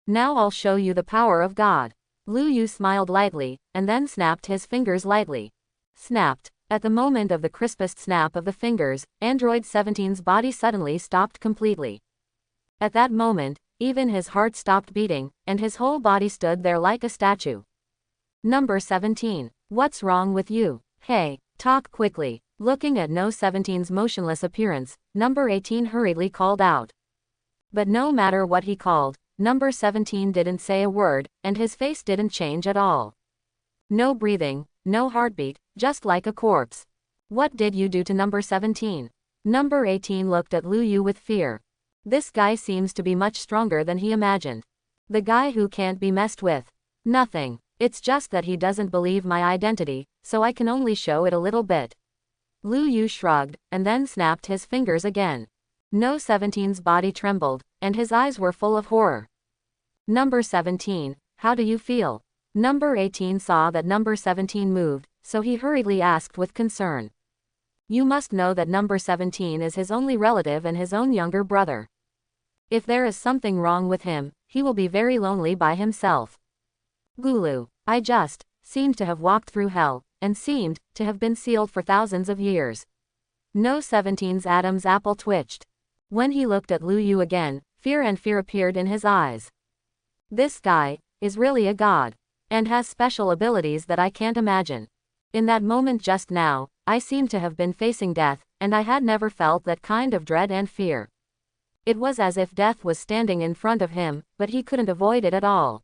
Now I'll show you the power of God. Lu Yu smiled lightly, and then snapped his fingers lightly. Snapped. At the moment of the crispest snap of the fingers, Android 17's body suddenly stopped completely. At that moment, even his heart stopped beating, and his whole body stood there like a statue. Number 17. What's wrong with you? Hey, talk quickly. Looking at No 17's motionless appearance, number 18 hurriedly called out. But no matter what he called, number 17 didn't say a word, and his face didn't change at all. No breathing, no heartbeat, just like a corpse. What did you do to number 17? Number 18 looked at Lu Yu with fear. This guy seems to be much stronger than he imagined. The guy who can't be messed with. Nothing. It's just that he doesn't believe my identity, so I can only show it a little bit. Lu Yu shrugged, and then snapped his fingers again. No 17's body trembled, and his eyes were full of horror. Number 17, how do you feel? Number 18 saw that number 17 moved, so he hurriedly asked with concern. You must know that number 17 is his only relative and his own younger brother. If there is something wrong with him, he will be very lonely by himself. Gulu, I just seemed to have walked through hell, and seemed to have been sealed for thousands of years. No 17's Adam's apple twitched. When he looked at Lu Yu again, fear appeared in his eyes. This guy is really a god, and has special abilities that I can't imagine. In that moment just now, I seemed to have been facing death, and I had never felt that kind of dread and fear. It was as if death was standing in front of him, but he couldn't avoid it at all.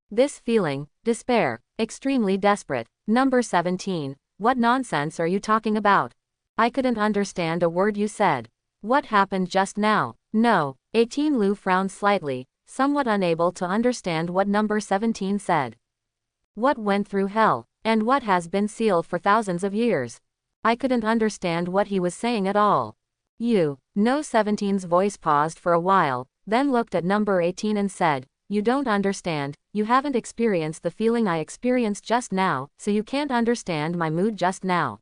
This feeling, despair, extremely desperate. Number 17, what nonsense are you talking about? I couldn't understand a word you said. What happened just now? No. 18 Lu frowned slightly, somewhat unable to understand what number 17 said. What went through hell, and what has been sealed for thousands of years? I couldn't understand what he was saying at all. You. No 17's voice paused for a while, then looked at number 18 and said, you don't understand, you haven't experienced the feeling I experienced just now, so you can't understand my mood just now.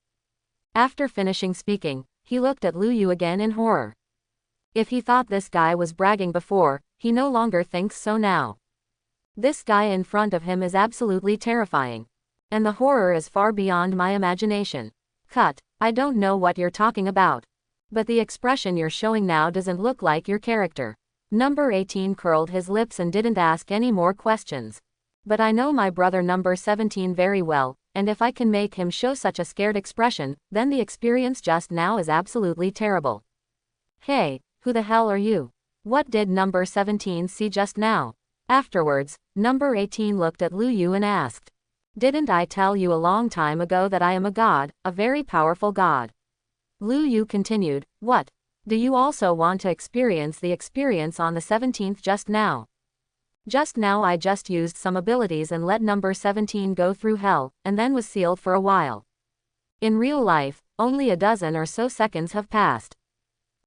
After finishing speaking, he looked at Lu Yu again in horror. If he thought this guy was bragging before, he no longer thinks so now. This guy in front of him is absolutely terrifying. And the horror is far beyond my imagination. Cut, I don't know what you're talking about. But the expression you're showing now doesn't look like your character. Number 18 curled his lips and didn't ask any more questions. But I know my brother number 17 very well, and if I can make him show such a scared expression, then the experience just now is absolutely terrible. Hey, who the hell are you? What did number 17 see just now? Afterwards, number 18 looked at Lu Yu and asked. Didn't I tell you a long time ago that I am a god, a very powerful god? Lu Yu continued, what? Do you also want to experience the experience on the 17th just now? Just now I just used some abilities and let number 17 go through hell, and then was sealed for a while. In real life, only a dozen or so seconds have passed.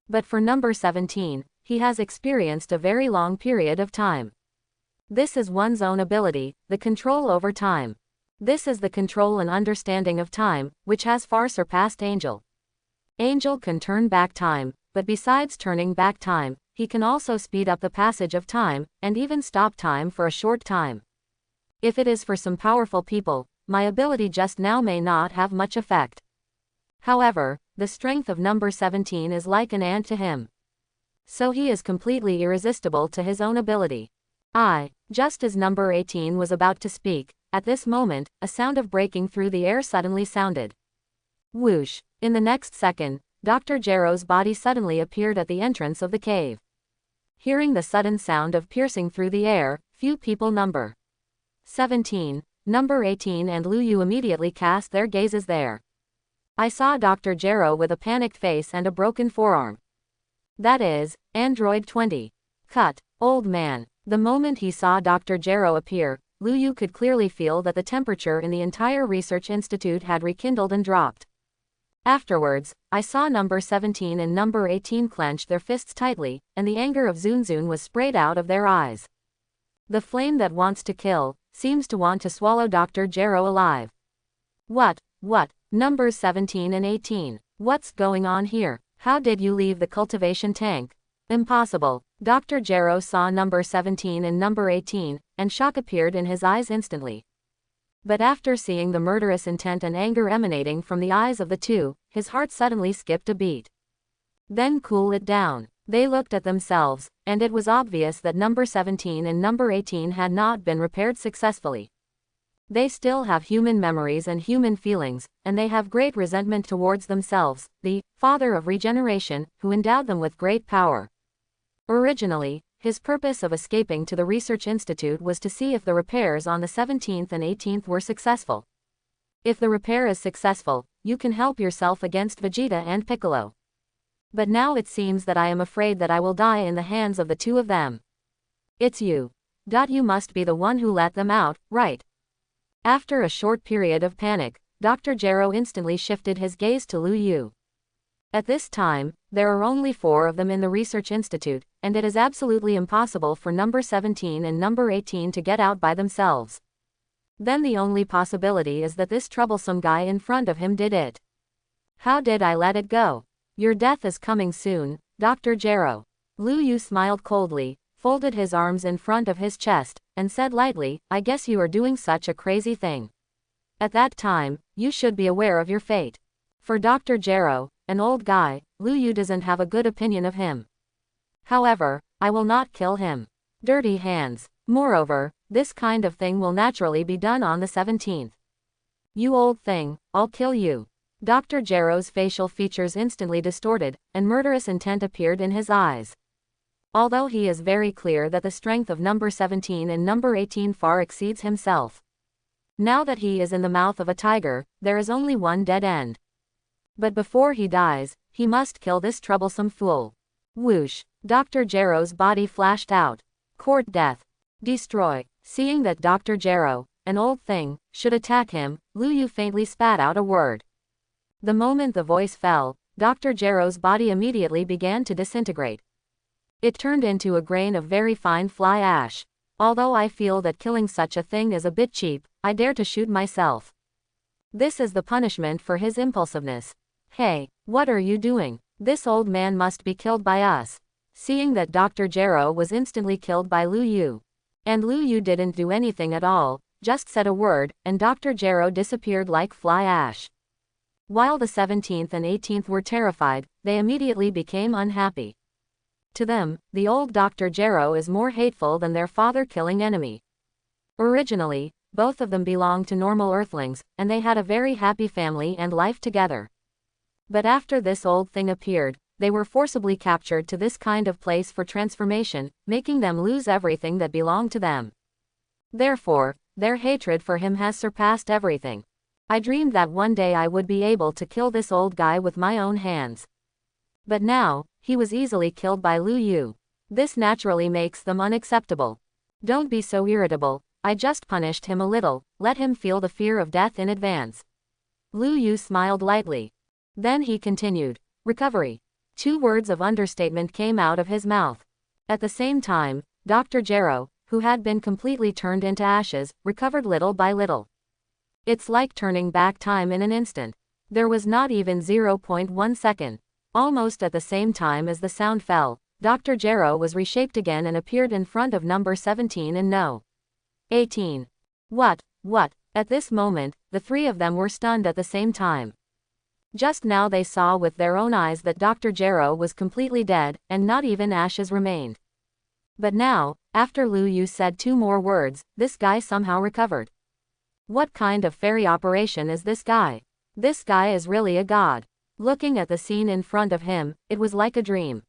But for number 17, he has experienced a very long period of time. This is one's own ability, the control over time. This is the control and understanding of time, which has far surpassed Angel. Angel can turn back time, but besides turning back time, he can also speed up the passage of time, and even stop time for a short time. If it is for some powerful people, my ability just now may not have much effect. However, the strength of number 17 is like an ant to him. So he is completely irresistible to his own ability. Just as number 18 was about to speak, at this moment, a sound of breaking through the air suddenly sounded. Whoosh! In the next second, Dr. Gero's body suddenly appeared at the entrance of the cave. Hearing the sudden sound of piercing through the air, few people number 17, number 18 and Lu Yu immediately cast their gazes there. I saw Dr. Gero with a panicked face and a broken forearm. That is, Android 20. Cut, old man. The moment he saw Dr. Gero appear, Lu Yu could clearly feel that the temperature in the entire research institute had rekindled and dropped. Afterwards, I saw number 17 and number 18 clench their fists tightly, and the anger of Zunzun was sprayed out of their eyes. The flame that wants to kill, seems to want to swallow Dr. Gero alive. What, numbers 17 and 18, what's going on here? How did you leave the cultivation tank? Impossible. Dr. Gero saw number 17 and number 18, and shock appeared in his eyes instantly. But after seeing the murderous intent and anger emanating from the eyes of the two, his heart suddenly skipped a beat. Then cool it down. They looked at themselves, and it was obvious that number 17 and number 18 had not been repaired successfully. They still have human memories and human feelings, and they have great resentment towards themselves, the Father of Regeneration, who endowed them with great power. Originally, his purpose of escaping to the research institute was to see if the repairs on the 17th and 18th were successful. If the repair is successful, you can help yourself against Vegeta and Piccolo. But now it seems that I am afraid that I will die in the hands of the two of them. It's you. You must be the one who let them out, right? After a short period of panic, Dr. Gero instantly shifted his gaze to Lu Yu. At this time, there are only 4 of them in the research institute, and it is absolutely impossible for number 17 and number 18 to get out by themselves. Then the only possibility is that this troublesome guy in front of him did it. How did I let it go? Your death is coming soon, Dr. Gero. Lu Yu smiled coldly, folded his arms in front of his chest, and said lightly, I guess you are doing such a crazy thing. At that time, you should be aware of your fate. For Dr. Gero, an old guy, Lu Yu doesn't have a good opinion of him. However, I will not kill him. Dirty hands. Moreover, this kind of thing will naturally be done on the 17th. You old thing, I'll kill you. Dr. Gero's facial features instantly distorted, and murderous intent appeared in his eyes. Although he is very clear that the strength of number 17 and number 18 far exceeds himself. Now that he is in the mouth of a tiger, there is only one dead end. But before he dies, he must kill this troublesome fool. Whoosh! Dr. Gero's body flashed out. Court death. Destroy. Seeing that Dr. Gero, an old thing, should attack him, Lu Yu faintly spat out a word. The moment the voice fell, Dr. Gero's body immediately began to disintegrate. It turned into a grain of very fine fly ash. Although I feel that killing such a thing is a bit cheap, I dare to shoot myself. This is the punishment for his impulsiveness. Hey, what are you doing? This old man must be killed by us. Seeing that Dr. Gero was instantly killed by Lu Yu. And Lu Yu didn't do anything at all, just said a word, and Dr. Gero disappeared like fly ash. While the 17th and 18th were terrified, they immediately became unhappy. To them, the old Dr. Gero is more hateful than their father-killing enemy. Originally, both of them belonged to normal Earthlings, and they had a very happy family and life together. But after this old thing appeared, they were forcibly captured to this kind of place for transformation, making them lose everything that belonged to them. Therefore, their hatred for him has surpassed everything. I dreamed that one day I would be able to kill this old guy with my own hands. But now, he was easily killed by Lu Yu. This naturally makes them unacceptable. Don't be so irritable, I just punished him a little, let him feel the fear of death in advance. Lu Yu smiled lightly. Then he continued, recovery. 2 words of understatement came out of his mouth. At the same time, Dr. Gero, who had been completely turned into ashes, recovered little by little. It's like turning back time in an instant. There was not even 0.1 second. Almost at the same time as the sound fell, Dr. Gero was reshaped again and appeared in front of number 17 and no. 18. What? At this moment, the three of them were stunned at the same time. Just now they saw with their own eyes that Dr. Gero was completely dead, and not even ashes remained. But now, after Lu Yu said two more words, this guy somehow recovered. What kind of fairy operation is this guy? This guy is really a god. Looking at the scene in front of him, it was like a dream.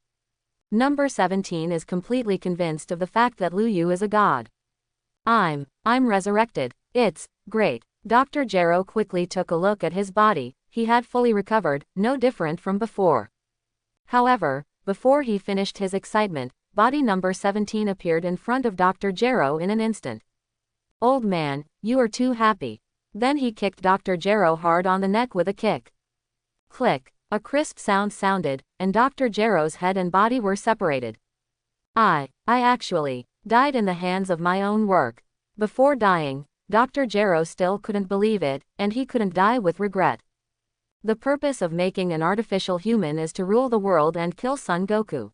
Number 17 is completely convinced of the fact that Lu Yu is a god. I'm resurrected. It's great. Dr. Gero quickly took a look at his body. He had fully recovered, no different from before. However, before he finished his excitement, body number 17 appeared in front of Dr. Gero in an instant. Old man, you are too happy. Then he kicked Dr. Gero hard on the neck with a kick. Click. A crisp sound sounded, and Dr. Gero's head and body were separated. I actually died in the hands of my own work. Before dying, Dr. Gero still couldn't believe it, and he couldn't die with regret. The purpose of making an artificial human is to rule the world and kill Son Goku.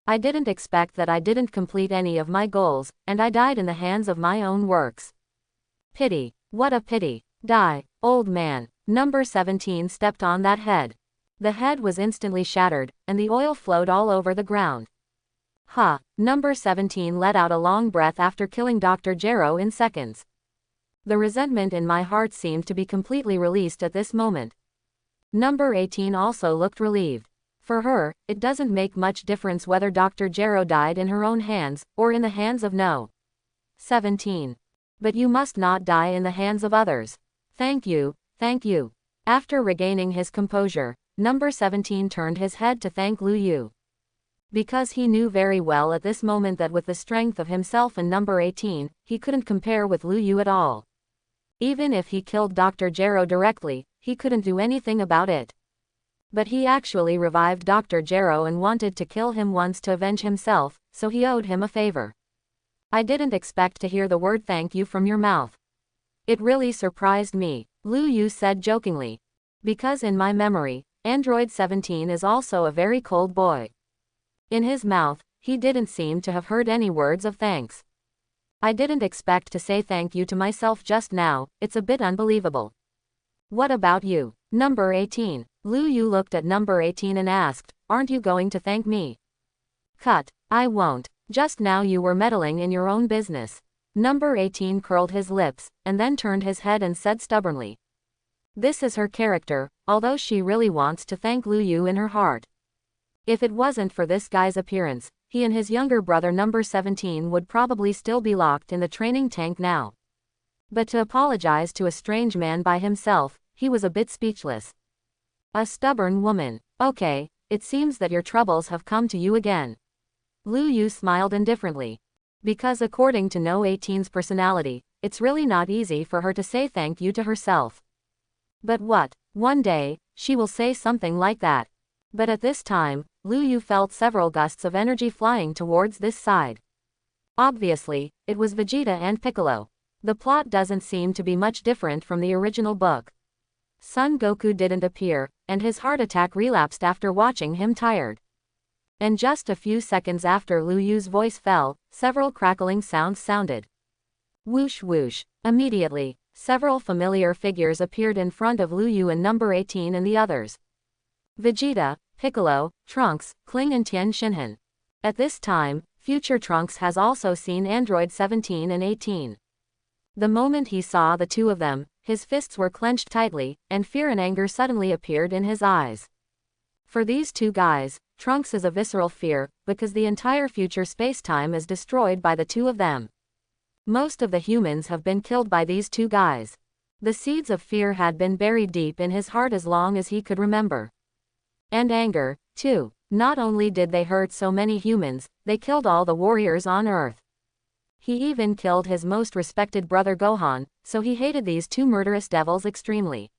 I didn't expect that I didn't complete any of my goals, and I died in the hands of my own works. Pity. What a pity. Die, old man. Number 17 stepped on that head. The head was instantly shattered, and the oil flowed all over the ground. Number 17 let out a long breath after killing Dr. Gero in seconds. The resentment in my heart seemed to be completely released at this moment. Number 18 also looked relieved. For her, it doesn't make much difference whether Dr. Gero died in her own hands, or in the hands of no. 17. But you must not die in the hands of others. Thank you. After regaining his composure, number 17 turned his head to thank Lu Yu. Because he knew very well at this moment that with the strength of himself and number 18, he couldn't compare with Lu Yu at all. Even if he killed Dr. Gero directly, he couldn't do anything about it. But he actually revived Dr. Gero and wanted to kill him once to avenge himself, so he owed him a favor. I didn't expect to hear the word thank you from your mouth. It really surprised me, Lu Yu said jokingly. Because in my memory, Android 17 is also a very cold boy. In his mouth, he didn't seem to have heard any words of thanks. I didn't expect to say thank you to myself just now, it's a bit unbelievable. What about you? Number 18. Lu Yu looked at number 18 and asked, aren't you going to thank me? Cut. I won't. Just now you were meddling in your own business. Number 18 curled his lips, and then turned his head and said stubbornly. This is her character, although she really wants to thank Lu Yu in her heart. If it wasn't for this guy's appearance, he and his younger brother number 17 would probably still be locked in the training tank now. But to apologize to a strange man by himself, he was a bit speechless. A stubborn woman. Okay, it seems that your troubles have come to you again. Lu Yu smiled indifferently. Because according to No 18's personality, it's really not easy for her to say thank you to herself. But what? One day, she will say something like that. But at this time, Lu Yu felt several gusts of energy flying towards this side. Obviously, it was Vegeta and Piccolo. The plot doesn't seem to be much different from the original book. Son Goku didn't appear, and his heart attack relapsed after watching him tired. And just a few seconds after Lu Yu's voice fell, several crackling sounds sounded. Whoosh whoosh. Immediately, several familiar figures appeared in front of Lu Yu and number 18 and the others. Vegeta, Piccolo, Trunks, Kling and Tien Shinhan. At this time, future Trunks has also seen Android 17 and 18. The moment he saw the two of them, his fists were clenched tightly, and fear and anger suddenly appeared in his eyes. For these two guys, Trunks is a visceral fear, because the entire future space-time is destroyed by the two of them. Most of the humans have been killed by these two guys. The seeds of fear had been buried deep in his heart as long as he could remember. And anger, too. Not only did they hurt so many humans, they killed all the warriors on Earth. He even killed his most respected brother Gohan, so he hated these two murderous devils extremely.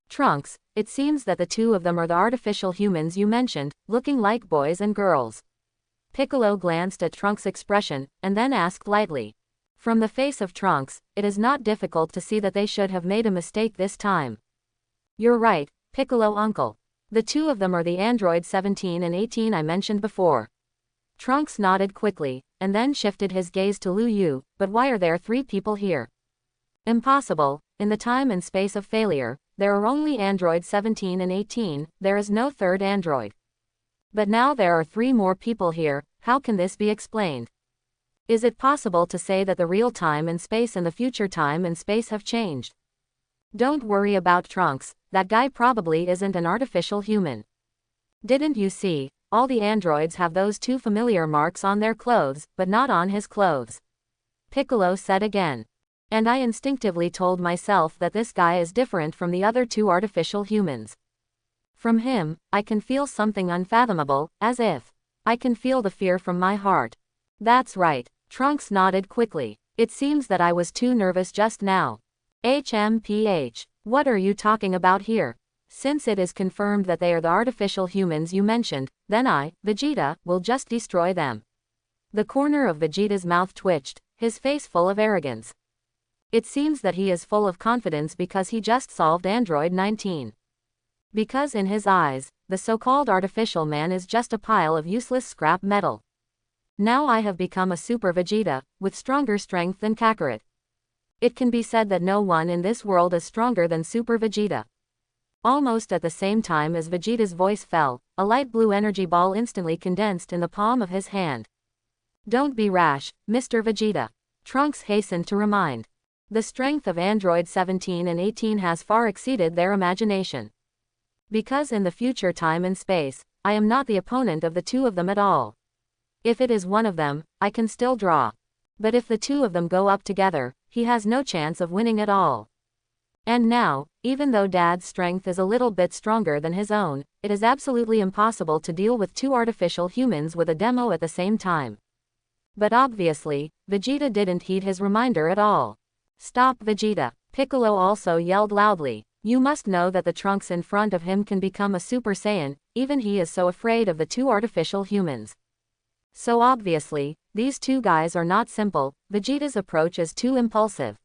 Trunks, it seems that the two of them are the artificial humans you mentioned, looking like boys and girls. Piccolo glanced at Trunks' expression, and then asked lightly. From the face of Trunks, it is not difficult to see that they should have made a mistake this time. You're right, Piccolo uncle. The two of them are the Android 17 and 18 I mentioned before. Trunks nodded quickly, and then shifted his gaze to Lu Yu. But why are there 3 people here? Impossible. In the time and space of failure, there are only androids 17 and 18, there is no third android. But now there are 3 more people here, how can this be explained? Is it possible to say that the real time and space and the future time and space have changed? Don't worry about Trunks, that guy probably isn't an artificial human. Didn't you see, all the androids have those 2 familiar marks on their clothes, but not on his clothes. Piccolo said again. And I instinctively told myself that this guy is different from the other 2 artificial humans. From him, I can feel something unfathomable, as if I can feel the fear from my heart. That's right, Trunks nodded quickly. It seems that I was too nervous just now. HMPH, what are you talking about here? Since it is confirmed that they are the artificial humans you mentioned, then I, Vegeta, will just destroy them. The corner of Vegeta's mouth twitched, his face full of arrogance. It seems that he is full of confidence because he just solved Android 19. Because in his eyes, the so-called artificial man is just a pile of useless scrap metal. Now I have become a Super Vegeta, with stronger strength than Kakarot. It can be said that no one in this world is stronger than Super Vegeta. Almost at the same time as Vegeta's voice fell, a light blue energy ball instantly condensed in the palm of his hand. Don't be rash, Mr. Vegeta. Trunks hastened to remind. The strength of Android 17 and 18 has far exceeded their imagination. Because in the future time and space, I am not the opponent of the 2 of them at all. If it is one of them, I can still draw. But if the 2 of them go up together, he has no chance of winning at all. And now, even though Dad's strength is a little bit stronger than his own, it is absolutely impossible to deal with 2 artificial humans with a demo at the same time. But obviously, Vegeta didn't heed his reminder at all. Stop Vegeta, Piccolo also yelled loudly. You must know that the Trunks in front of him can become a Super Saiyan, even he is so afraid of the 2 artificial humans. So obviously, these 2 guys are not simple, Vegeta's approach is too impulsive.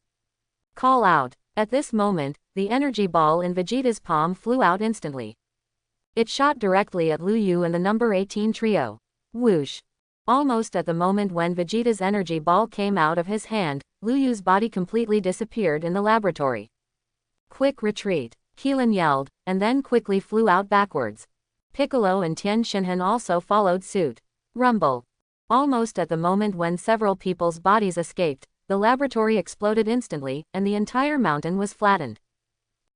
Call out. At this moment, the energy ball in Vegeta's palm flew out instantly. It shot directly at Lu Yu and the number 18 trio. Whoosh. Almost at the moment when Vegeta's energy ball came out of his hand, Lu Yu's body completely disappeared in the laboratory. Quick retreat, Keelan yelled, and then quickly flew out backwards. Piccolo and Tien Shinhan also followed suit. Rumble. Almost at the moment when several people's bodies escaped, the laboratory exploded instantly, and the entire mountain was flattened.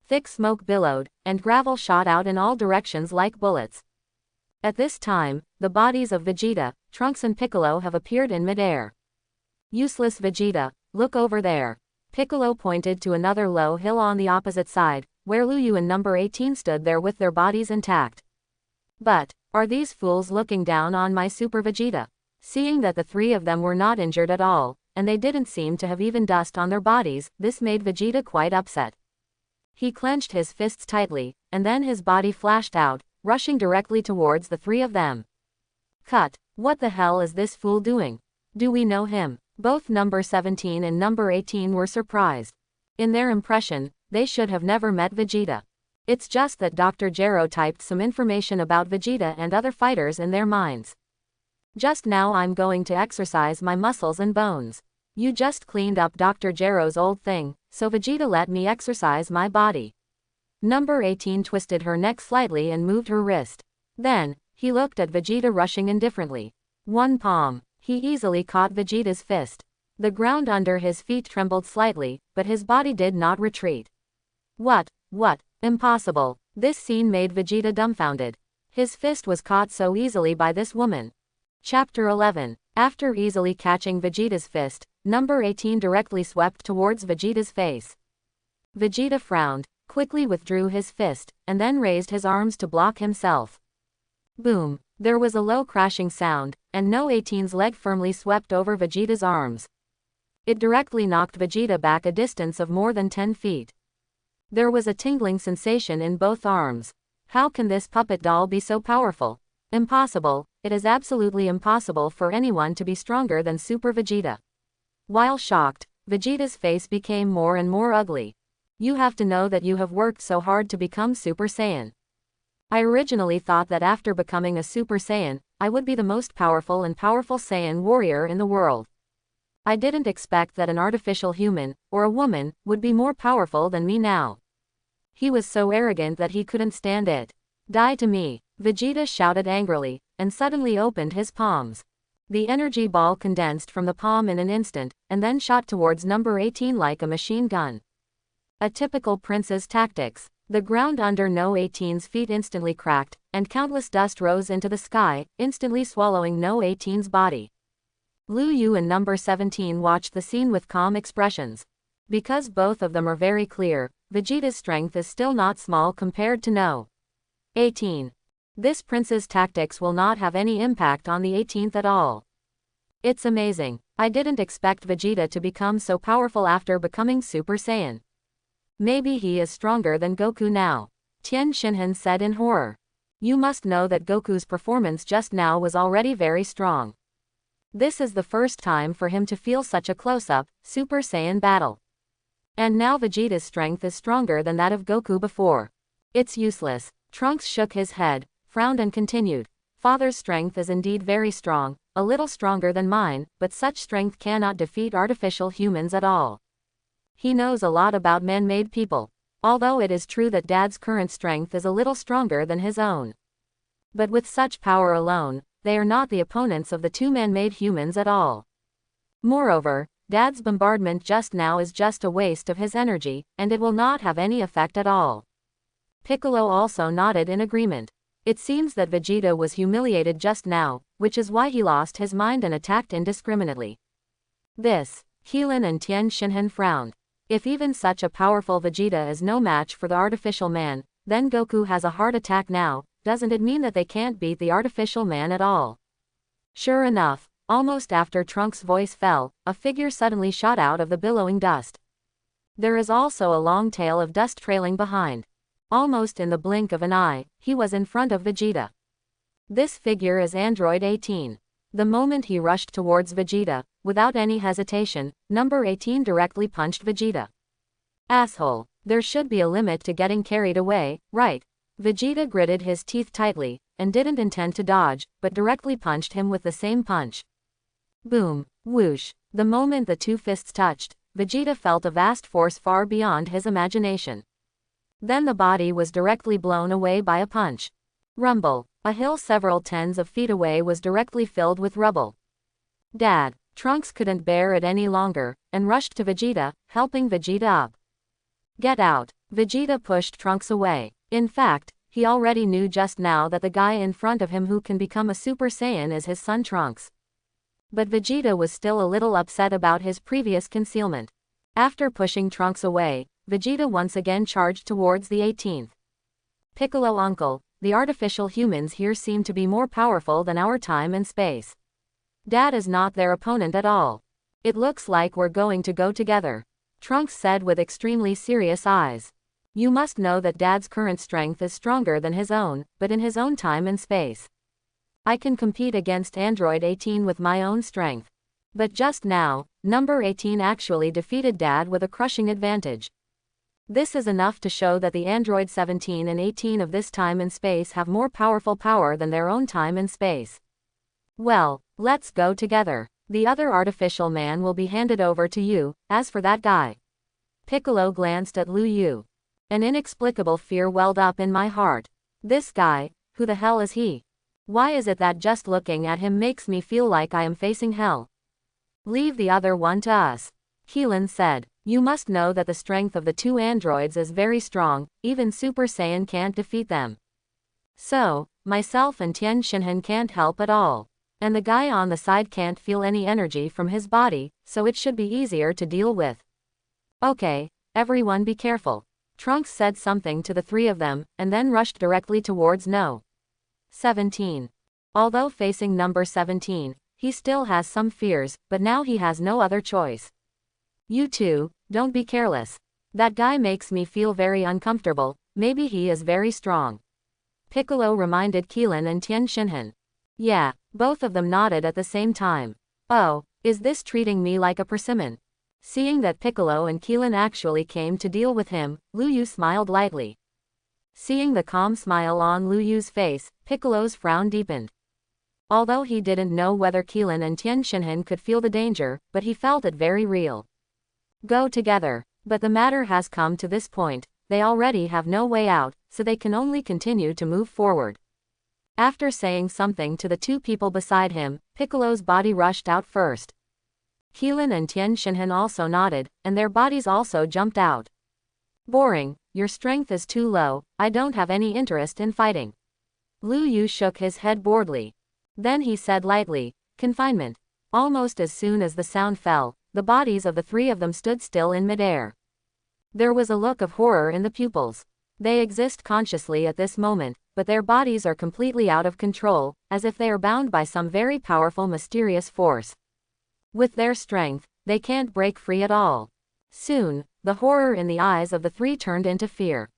Thick smoke billowed, and gravel shot out in all directions like bullets. At this time, the bodies of Vegeta, Trunks and Piccolo have appeared in midair. Useless Vegeta, look over there. Piccolo pointed to another low hill on the opposite side, where Lu Yu and number 18 stood there with their bodies intact. But, are these fools looking down on my Super Vegeta? Seeing that the 3 of them were not injured at all, and they didn't seem to have even dust on their bodies, this made Vegeta quite upset. He clenched his fists tightly, and then his body flashed out, rushing directly towards the 3 of them. Cut, what the hell is this fool doing? Do we know him? Both number 17 and number 18 were surprised. In their impression, they should have never met Vegeta. It's just that Dr. Gero typed some information about Vegeta and other fighters in their minds. Just now I'm going to exercise my muscles and bones. You just cleaned up Dr. Gero's old thing, so Vegeta let me exercise my body. Number 18 twisted her neck slightly and moved her wrist. Then, he looked at Vegeta rushing indifferently. One palm. He easily caught Vegeta's fist. The ground under his feet trembled slightly, but his body did not retreat. What? Impossible. This scene made Vegeta dumbfounded. His fist was caught so easily by this woman. Chapter 11. After easily catching Vegeta's fist, number 18 directly swept towards Vegeta's face. Vegeta frowned, quickly withdrew his fist, and then raised his arms to block himself. Boom. There was a low crashing sound, and No 18's leg firmly swept over Vegeta's arms. It directly knocked Vegeta back a distance of more than 10 feet. There was a tingling sensation in both arms. How can this puppet doll be so powerful? Impossible, it is absolutely impossible for anyone to be stronger than Super Vegeta. While shocked, Vegeta's face became more and more ugly. You have to know that you have worked so hard to become Super Saiyan. I originally thought that after becoming a Super Saiyan, I would be the most powerful Saiyan warrior in the world. I didn't expect that an artificial human, or a woman, would be more powerful than me now. He was so arrogant that he couldn't stand it. Die to me, Vegeta shouted angrily, and suddenly opened his palms. The energy ball condensed from the palm in an instant, and then shot towards number 18 like a machine gun. A typical prince's tactics. The ground under No 18's feet instantly cracked, and countless dust rose into the sky, instantly swallowing No 18's body. Lu Yu and number 17 watched the scene with calm expressions. Because both of them are very clear, Vegeta's strength is still not small compared to No 18. This prince's tactics will not have any impact on the 18th at all. It's amazing. I didn't expect Vegeta to become so powerful after becoming Super Saiyan. Maybe he is stronger than Goku now, Tien Shinhan said in horror. You must know that Goku's performance just now was already very strong. This is the first time for him to feel such a close-up, Super Saiyan battle. And now Vegeta's strength is stronger than that of Goku before. It's useless. Trunks shook his head, frowned and continued. Father's strength is indeed very strong, a little stronger than mine, but such strength cannot defeat artificial humans at all. He knows a lot about man-made people. Although it is true that Dad's current strength is a little stronger than his own. But with such power alone, they are not the opponents of the two man-made humans at all. Moreover, Dad's bombardment just now is just a waste of his energy, and it will not have any effect at all. Piccolo also nodded in agreement. It seems that Vegeta was humiliated just now, which is why he lost his mind and attacked indiscriminately. Keelan and Tien Shinhan frowned. If even such a powerful Vegeta is no match for the artificial man, then Goku has a heart attack now. Doesn't it mean that they can't beat the artificial man at all? Sure enough, almost after Trunks' voice fell, a figure suddenly shot out of the billowing dust. There is also a long tail of dust trailing behind. Almost in the blink of an eye, he was in front of Vegeta. This figure is Android 18. The moment he rushed towards Vegeta, without any hesitation, number 18 directly punched Vegeta. Asshole, there should be a limit to getting carried away, right? Vegeta gritted his teeth tightly, and didn't intend to dodge, but directly punched him with the same punch. Boom, whoosh. The moment the two fists touched, Vegeta felt a vast force far beyond his imagination. Then the body was directly blown away by a punch. Rumble. A hill several tens of feet away was directly filled with rubble. Dad. Trunks couldn't bear it any longer, and rushed to Vegeta, helping Vegeta up. Get out. Vegeta pushed Trunks away. In fact, he already knew just now that the guy in front of him who can become a Super Saiyan is his son Trunks. But Vegeta was still a little upset about his previous concealment. After pushing Trunks away, Vegeta once again charged towards the 18th. Piccolo uncle, the artificial humans here seem to be more powerful than our time and space. Dad is not their opponent at all. It looks like we're going to go together, Trunks said with extremely serious eyes. You must know that Dad's current strength is stronger than his own, but in his own time and space. I can compete against Android 18 with my own strength. But just now, number 18 actually defeated Dad with a crushing advantage. This is enough to show that the Android 17 and 18 of this time and space have more powerful power than their own time and space. Well, let's go together. The other artificial man will be handed over to you. As for that guy. Piccolo glanced at Lu Yu. An inexplicable fear welled up in my heart. This guy, who the hell is he? Why is it that just looking at him makes me feel like I am facing hell? Leave the other one to us, Keelan said. You must know that the strength of the two androids is very strong, even Super Saiyan can't defeat them. So, myself and Tien Shinhan can't help at all. And the guy on the side can't feel any energy from his body, so it should be easier to deal with. Okay, everyone be careful. Trunks said something to the three of them, and then rushed directly towards No. 17. Although facing number 17, he still has some fears, but now he has no other choice. You two, don't be careless. That guy makes me feel very uncomfortable, maybe he is very strong. Piccolo reminded Keelan and Tien Shinhan. Yeah, both of them nodded at the same time. Oh, is this treating me like a persimmon? Seeing that Piccolo and Keelan actually came to deal with him, Lu Yu smiled lightly. Seeing the calm smile on Lu Yu's face, Piccolo's frown deepened. Although he didn't know whether Keelan and Tien Shinhan could feel the danger, but he felt it very real. Go together. But the matter has come to this point, they already have no way out, so they can only continue to move forward. After saying something to the two people beside him, Piccolo's body rushed out first. Keelan and Tien Shinhan also nodded, and their bodies also jumped out. Boring, your strength is too low, I don't have any interest in fighting. Lu Yu shook his head boredly. Then he said lightly, confinement. Almost as soon as the sound fell, the bodies of the three of them stood still in midair. There was a look of horror in the pupils. They exist consciously at this moment, but their bodies are completely out of control, as if they are bound by some very powerful mysterious force. With their strength, they can't break free at all. Soon, the horror in the eyes of the three turned into fear.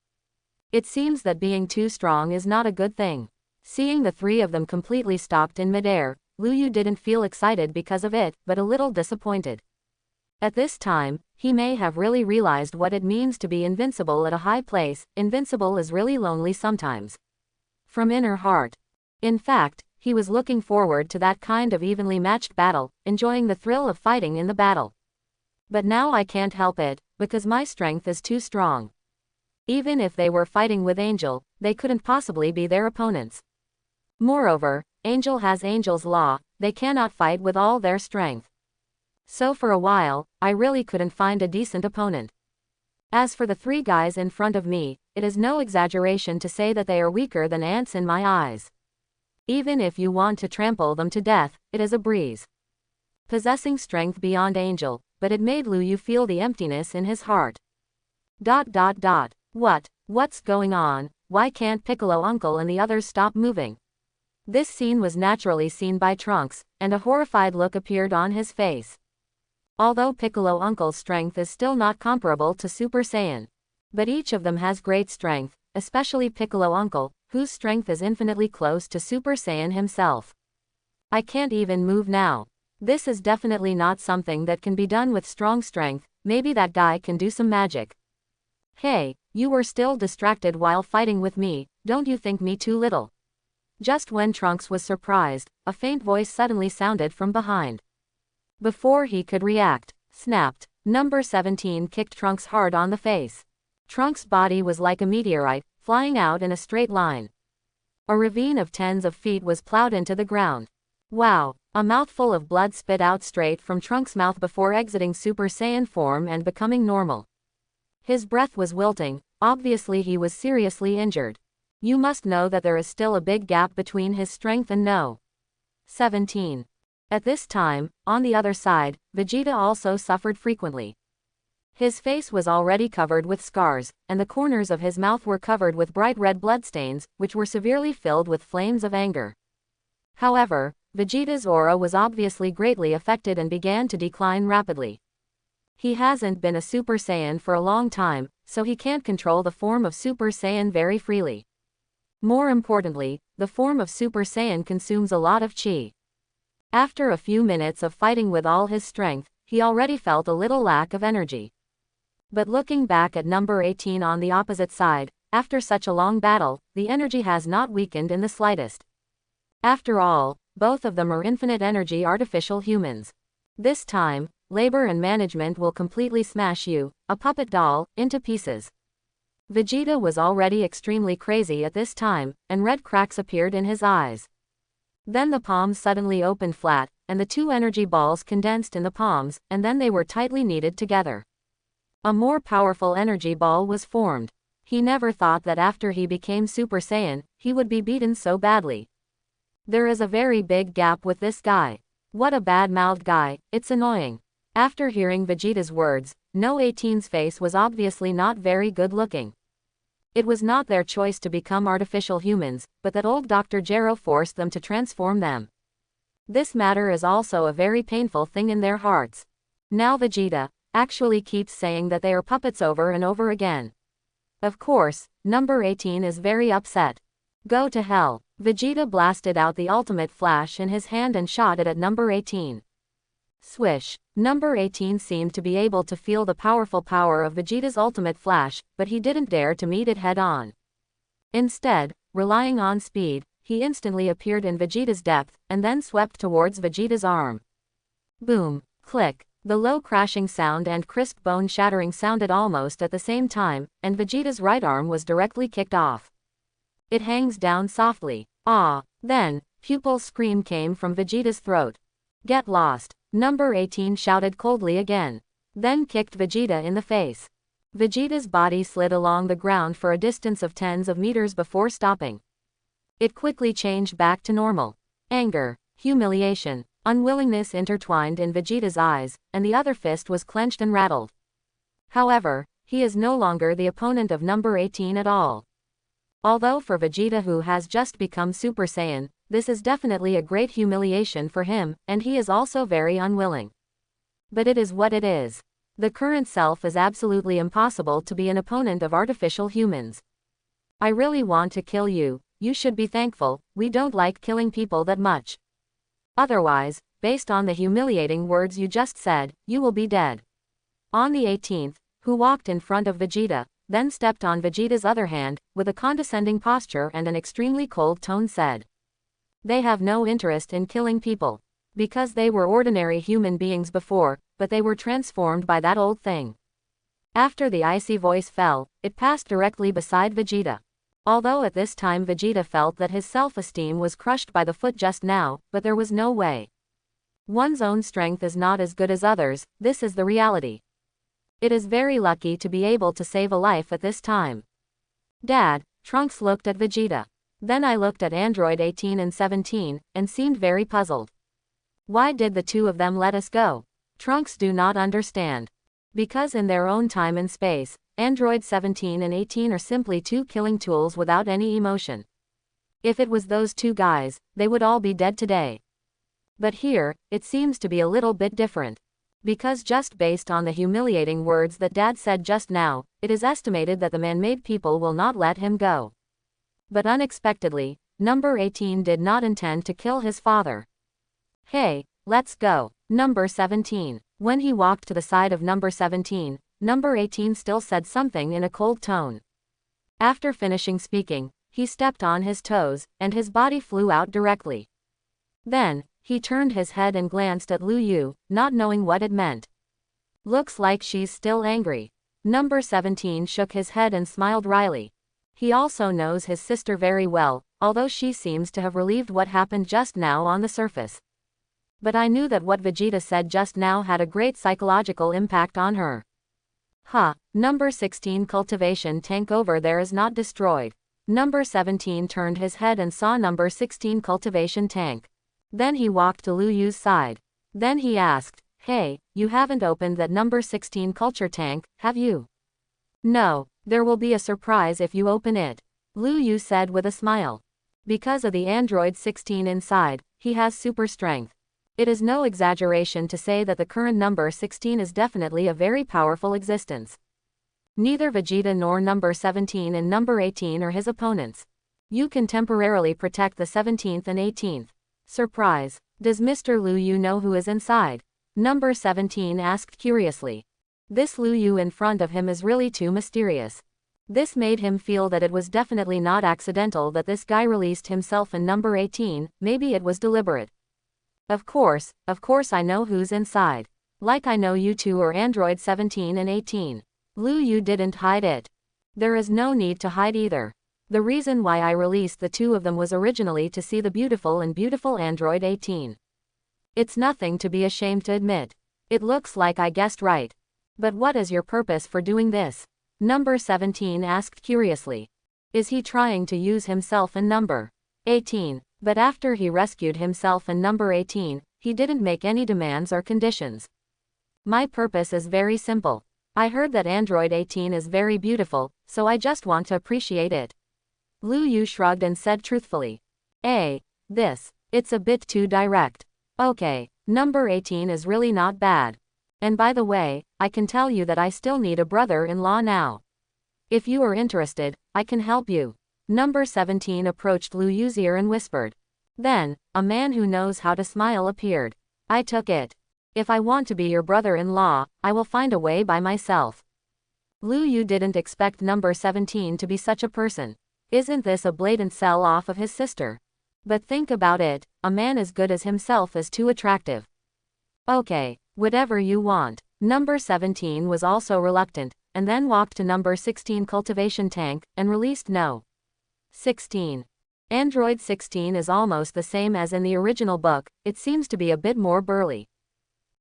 It seems that being too strong is not a good thing. Seeing the three of them completely stopped in midair, Lu Yu didn't feel excited because of it, but a little disappointed. At this time, he may have really realized what it means to be invincible at a high place. Invincible is really lonely sometimes. From inner heart. In fact, he was looking forward to that kind of evenly matched battle, enjoying the thrill of fighting in the battle. But now I can't help it, because my strength is too strong. Even if they were fighting with Angel, they couldn't possibly be their opponents. Moreover, Angel has Angel's law, they cannot fight with all their strength. So for a while, I really couldn't find a decent opponent. As for the three guys in front of me, it is no exaggeration to say that they are weaker than ants in my eyes. Even if you want to trample them to death, it is a breeze. Possessing strength beyond Angel, but it made Lu Yu feel the emptiness in his heart. What's going on? Why can't Piccolo Uncle and the others stop moving? This scene was naturally seen by Trunks, and a horrified look appeared on his face. Although Piccolo Uncle's strength is still not comparable to Super Saiyan. But each of them has great strength, especially Piccolo Uncle, whose strength is infinitely close to Super Saiyan himself. I can't even move now. This is definitely not something that can be done with strong strength, maybe that guy can do some magic. Hey, you were still distracted while fighting with me, don't you think me too little? Just when Trunks was surprised, a faint voice suddenly sounded from behind. Before he could react, snapped, number 17 kicked Trunks hard on the face. Trunks' body was like a meteorite, flying out in a straight line. A ravine of tens of feet was plowed into the ground. Wow, a mouthful of blood spit out straight from Trunks' mouth before exiting Super Saiyan form and becoming normal. His breath was wilting, obviously he was seriously injured. You must know that there is still a big gap between his strength and No. 17. At this time, on the other side, Vegeta also suffered frequently. His face was already covered with scars, and the corners of his mouth were covered with bright red bloodstains, which were severely filled with flames of anger. However, Vegeta's aura was obviously greatly affected and began to decline rapidly. He hasn't been a Super Saiyan for a long time, so he can't control the form of Super Saiyan very freely. More importantly, the form of Super Saiyan consumes a lot of chi. After a few minutes of fighting with all his strength, he already felt a little lack of energy. But looking back at number 18 on the opposite side, after such a long battle, the energy has not weakened in the slightest. After all, both of them are infinite energy artificial humans. This time, labor and management will completely smash you, a puppet doll, into pieces. Vegeta was already extremely crazy at this time, and red cracks appeared in his eyes. Then the palms suddenly opened flat, and the two energy balls condensed in the palms, and then they were tightly kneaded together. A more powerful energy ball was formed. He never thought that after he became Super Saiyan, he would be beaten so badly. There is a very big gap with this guy. What a bad-mouthed guy, it's annoying. After hearing Vegeta's words, No 18's face was obviously not very good looking. It was not their choice to become artificial humans, but that old Dr. Gero forced them to transform them. This matter is also a very painful thing in their hearts. Now Vegeta actually keeps saying that they are puppets over and over again. Of course, number 18 is very upset. Go to hell. Vegeta blasted out the ultimate flash in his hand and shot it at number 18. Swish. Number 18 seemed to be able to feel the powerful power of Vegeta's ultimate flash, but he didn't dare to meet it head-on. Instead, relying on speed, he instantly appeared in Vegeta's depth, and then swept towards Vegeta's arm. Boom! Click! The low crashing sound and crisp bone-shattering sounded almost at the same time, and Vegeta's right arm was directly kicked off. It hangs down softly. Ah! Then, pupil's scream came from Vegeta's throat. Get lost! Number 18 shouted coldly again. Then kicked Vegeta in the face. Vegeta's body slid along the ground for a distance of tens of meters before stopping. It quickly changed back to normal. Anger, humiliation, unwillingness intertwined in Vegeta's eyes, and the other fist was clenched and rattled. However, he is no longer the opponent of number 18 at all. Although for Vegeta, who has just become Super Saiyan, this is definitely a great humiliation for him, and he is also very unwilling. But it is what it is. The current self is absolutely impossible to be an opponent of artificial humans. I really want to kill you. You should be thankful, we don't like killing people that much. Otherwise, based on the humiliating words you just said, you will be dead. On the 18th, who walked in front of Vegeta, then stepped on Vegeta's other hand, with a condescending posture and an extremely cold tone said. They have no interest in killing people. Because they were ordinary human beings before, but they were transformed by that old thing. After the icy voice fell, it passed directly beside Vegeta. Although at this time Vegeta felt that his self-esteem was crushed by the foot just now, but there was no way. One's own strength is not as good as others, this is the reality. It is very lucky to be able to save a life at this time. Dad, Trunks looked at Vegeta. Then I looked at Android 18 and 17, and seemed very puzzled. Why did the two of them let us go? Trunks do not understand. Because in their own time and space, Android 17 and 18 are simply two killing tools without any emotion. If it was those two guys, they would all be dead today. But here, it seems to be a little bit different. Because just based on the humiliating words that Dad said just now, it is estimated that the man-made people will not let him go. But unexpectedly, number 18 did not intend to kill his father. Hey, let's go. Number 17. When he walked to the side of number 17, number 18 still said something in a cold tone. After finishing speaking, he stepped on his toes, and his body flew out directly. Then, he turned his head and glanced at Lu Yu, not knowing what it meant. Looks like she's still angry. Number 17 shook his head and smiled wryly. He also knows his sister very well, although she seems to have relieved what happened just now on the surface. But I knew that what Vegeta said just now had a great psychological impact on her. Number 16 cultivation tank over there is not destroyed. Number 17 turned his head and saw number 16 cultivation tank. Then he walked to Lu Yu's side. Then he asked, hey, you haven't opened that number 16 culture tank, have you? No, there will be a surprise if you open it, Lu Yu said with a smile. Because of the Android 16 inside, he has super strength. It is no exaggeration to say that the current number 16 is definitely a very powerful existence. Neither Vegeta nor number 17 and number 18 are his opponents. You can temporarily protect the 17th and 18th. Surprise. Does Mr. Lu Yu know who is inside? Number 17 asked curiously. This Lu Yu in front of him is really too mysterious. This made him feel that it was definitely not accidental that this guy released himself in number 18, maybe it was deliberate. Of course I know who's inside. Like I know you two are Android 17 and 18. Lu Yu didn't hide it. There is no need to hide either. The reason why I released the two of them was originally to see the beautiful Android 18. It's nothing to be ashamed to admit. It looks like I guessed right. But what is your purpose for doing this? Number 17 asked curiously. Is he trying to use himself in number 18? But after he rescued himself in number 18, he didn't make any demands or conditions. My purpose is very simple. I heard that Android 18 is very beautiful, so I just want to appreciate it. Lu Yu shrugged and said truthfully. It's a bit too direct. Okay, number 18 is really not bad. And by the way, I can tell you that I still need a brother-in-law now. If you are interested, I can help you. Number 17 approached Lu Yu's ear and whispered. Then, a man who knows how to smile appeared. I took it. If I want to be your brother-in-law, I will find a way by myself. Lu Yu didn't expect number 17 to be such a person. Isn't this a blatant sell-off of his sister? But think about it, a man as good as himself is too attractive. Okay, whatever you want. Number 17 was also reluctant, and then walked to number 16 cultivation tank, and released no. 16. Android 16 is almost the same as in the original book, it seems to be a bit more burly.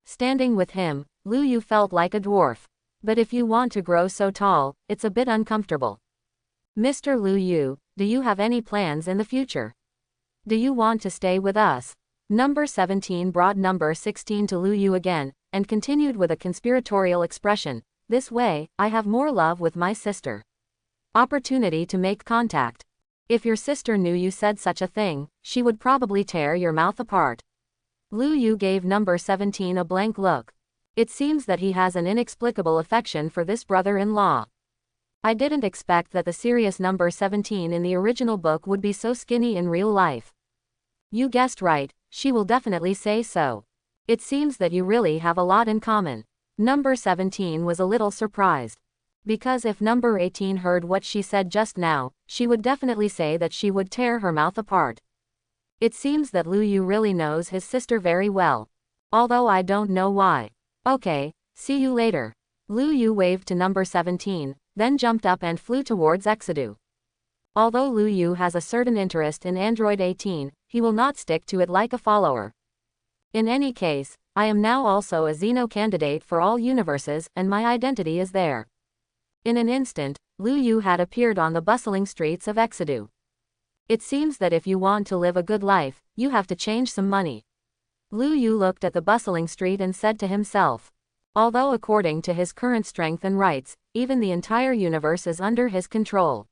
Standing with him, Lu Yu felt like a dwarf. But if you want to grow so tall, it's a bit uncomfortable. Mr. Lu Yu, do you have any plans in the future? Do you want to stay with us? Number 17 brought number 16 to Lu Yu again, and continued with a conspiratorial expression. This way, I have more love with my sister. Opportunity to make contact. If your sister knew you said such a thing, she would probably tear your mouth apart. Lu Yu gave number 17 a blank look. It seems that he has an inexplicable affection for this brother-in-law. I didn't expect that the serious number 17 in the original book would be so skinny in real life. You guessed right, she will definitely say so. It seems that you really have a lot in common. Number 17 was a little surprised. Because if number 18 heard what she said just now, she would definitely say that she would tear her mouth apart. It seems that Lu Yu really knows his sister very well. Although I don't know why. Okay, see you later. Lu Yu waved to number 17, then jumped up and flew towards Exedu. Although Lu Yu has a certain interest in Android 18, he will not stick to it like a follower. In any case, I am now also a Zeno candidate for all universes, and my identity is there. In an instant, Lu Yu had appeared on the bustling streets of Exedu. It seems that if you want to live a good life, you have to change some money. Lu Yu looked at the bustling street and said to himself. Although according to his current strength and rights, even the entire universe is under his control.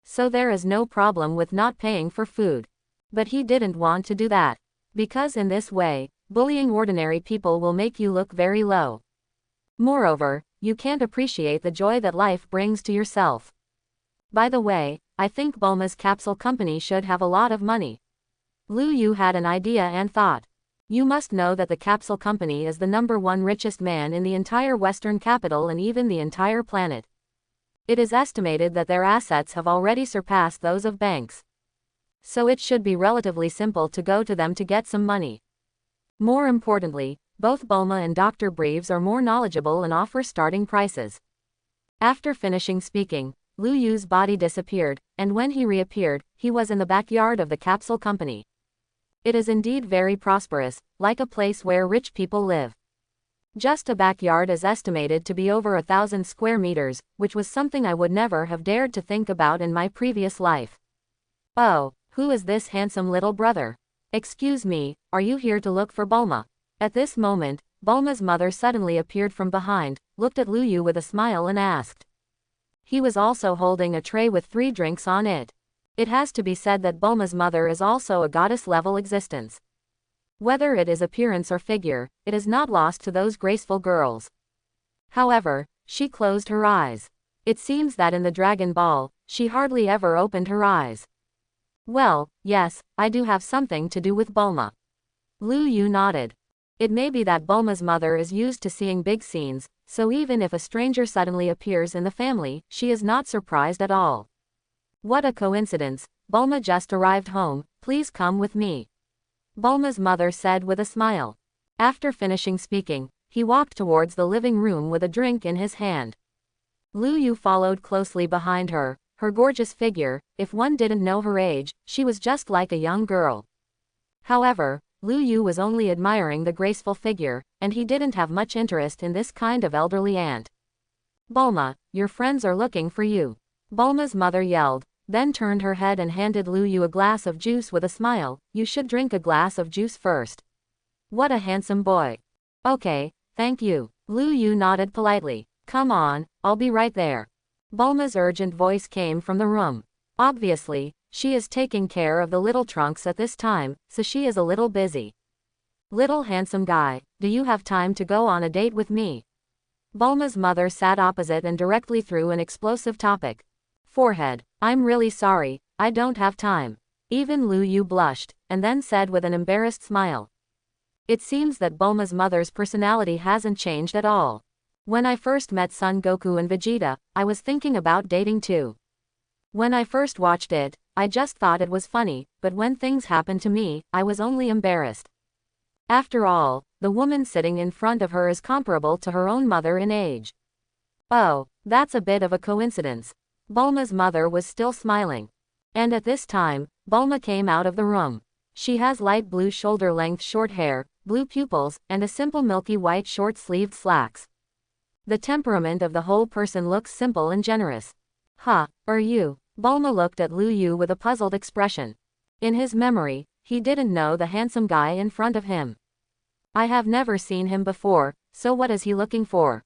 So there is no problem with not paying for food. But he didn't want to do that. Because in this way, bullying ordinary people will make you look very low. Moreover, you can't appreciate the joy that life brings to yourself. By the way, I think Bulma's capsule company should have a lot of money. Lu Yu had an idea and thought. You must know that the capsule company is the #1 richest man in the entire Western capital and even the entire planet. It is estimated that their assets have already surpassed those of banks. So it should be relatively simple to go to them to get some money. More importantly, both Bulma and Dr. Breves are more knowledgeable and offer starting prices. After finishing speaking, Lu Yu's body disappeared, and when he reappeared, he was in the backyard of the capsule company. It is indeed very prosperous, like a place where rich people live. Just a backyard is estimated to be over 1,000 square meters, which was something I would never have dared to think about in my previous life. Oh, who is this handsome little brother? Excuse me, are you here to look for Bulma? At this moment, Bulma's mother suddenly appeared from behind, looked at Lu Yu with a smile and asked. He was also holding a tray with 3 drinks on it. It has to be said that Bulma's mother is also a goddess-level existence. Whether it is appearance or figure, it is not lost to those graceful girls. However, she closed her eyes. It seems that in the Dragon Ball, she hardly ever opened her eyes. Well, yes, I do have something to do with Bulma. Lu Yu nodded. It may be that Bulma's mother is used to seeing big scenes, so even if a stranger suddenly appears in the family, she is not surprised at all. What a coincidence, Bulma just arrived home, please come with me. Bulma's mother said with a smile. After finishing speaking, he walked towards the living room with a drink in his hand. Lu Yu followed closely behind her, her gorgeous figure, if one didn't know her age, she was just like a young girl. However, Lu Yu was only admiring the graceful figure, and he didn't have much interest in this kind of elderly aunt. Bulma, your friends are looking for you. Bulma's mother yelled, then turned her head and handed Lu Yu a glass of juice with a smile. You should drink a glass of juice first. What a handsome boy. Okay, thank you. Lu Yu nodded politely. Come on, I'll be right there. Bulma's urgent voice came from the room. Obviously, she is taking care of the little Trunks at this time, so she is a little busy. Little handsome guy, do you have time to go on a date with me? Bulma's mother sat opposite and directly threw an explosive topic. Forehead. I'm really sorry, I don't have time. Even Lu Yu blushed, and then said with an embarrassed smile. It seems that Bulma's mother's personality hasn't changed at all. When I first met Son Goku and Vegeta, I was thinking about dating too. When I first watched it, I just thought it was funny, but when things happened to me, I was only embarrassed. After all, the woman sitting in front of her is comparable to her own mother in age. Oh, that's a bit of a coincidence. Bulma's mother was still smiling. And at this time, Bulma came out of the room. She has light blue shoulder-length short hair, blue pupils, and a simple milky white short-sleeved slacks. The temperament of the whole person looks simple and generous. You? Bulma looked at Lu Yu with a puzzled expression. In his memory, he didn't know the handsome guy in front of him. I have never seen him before, so what is he looking for?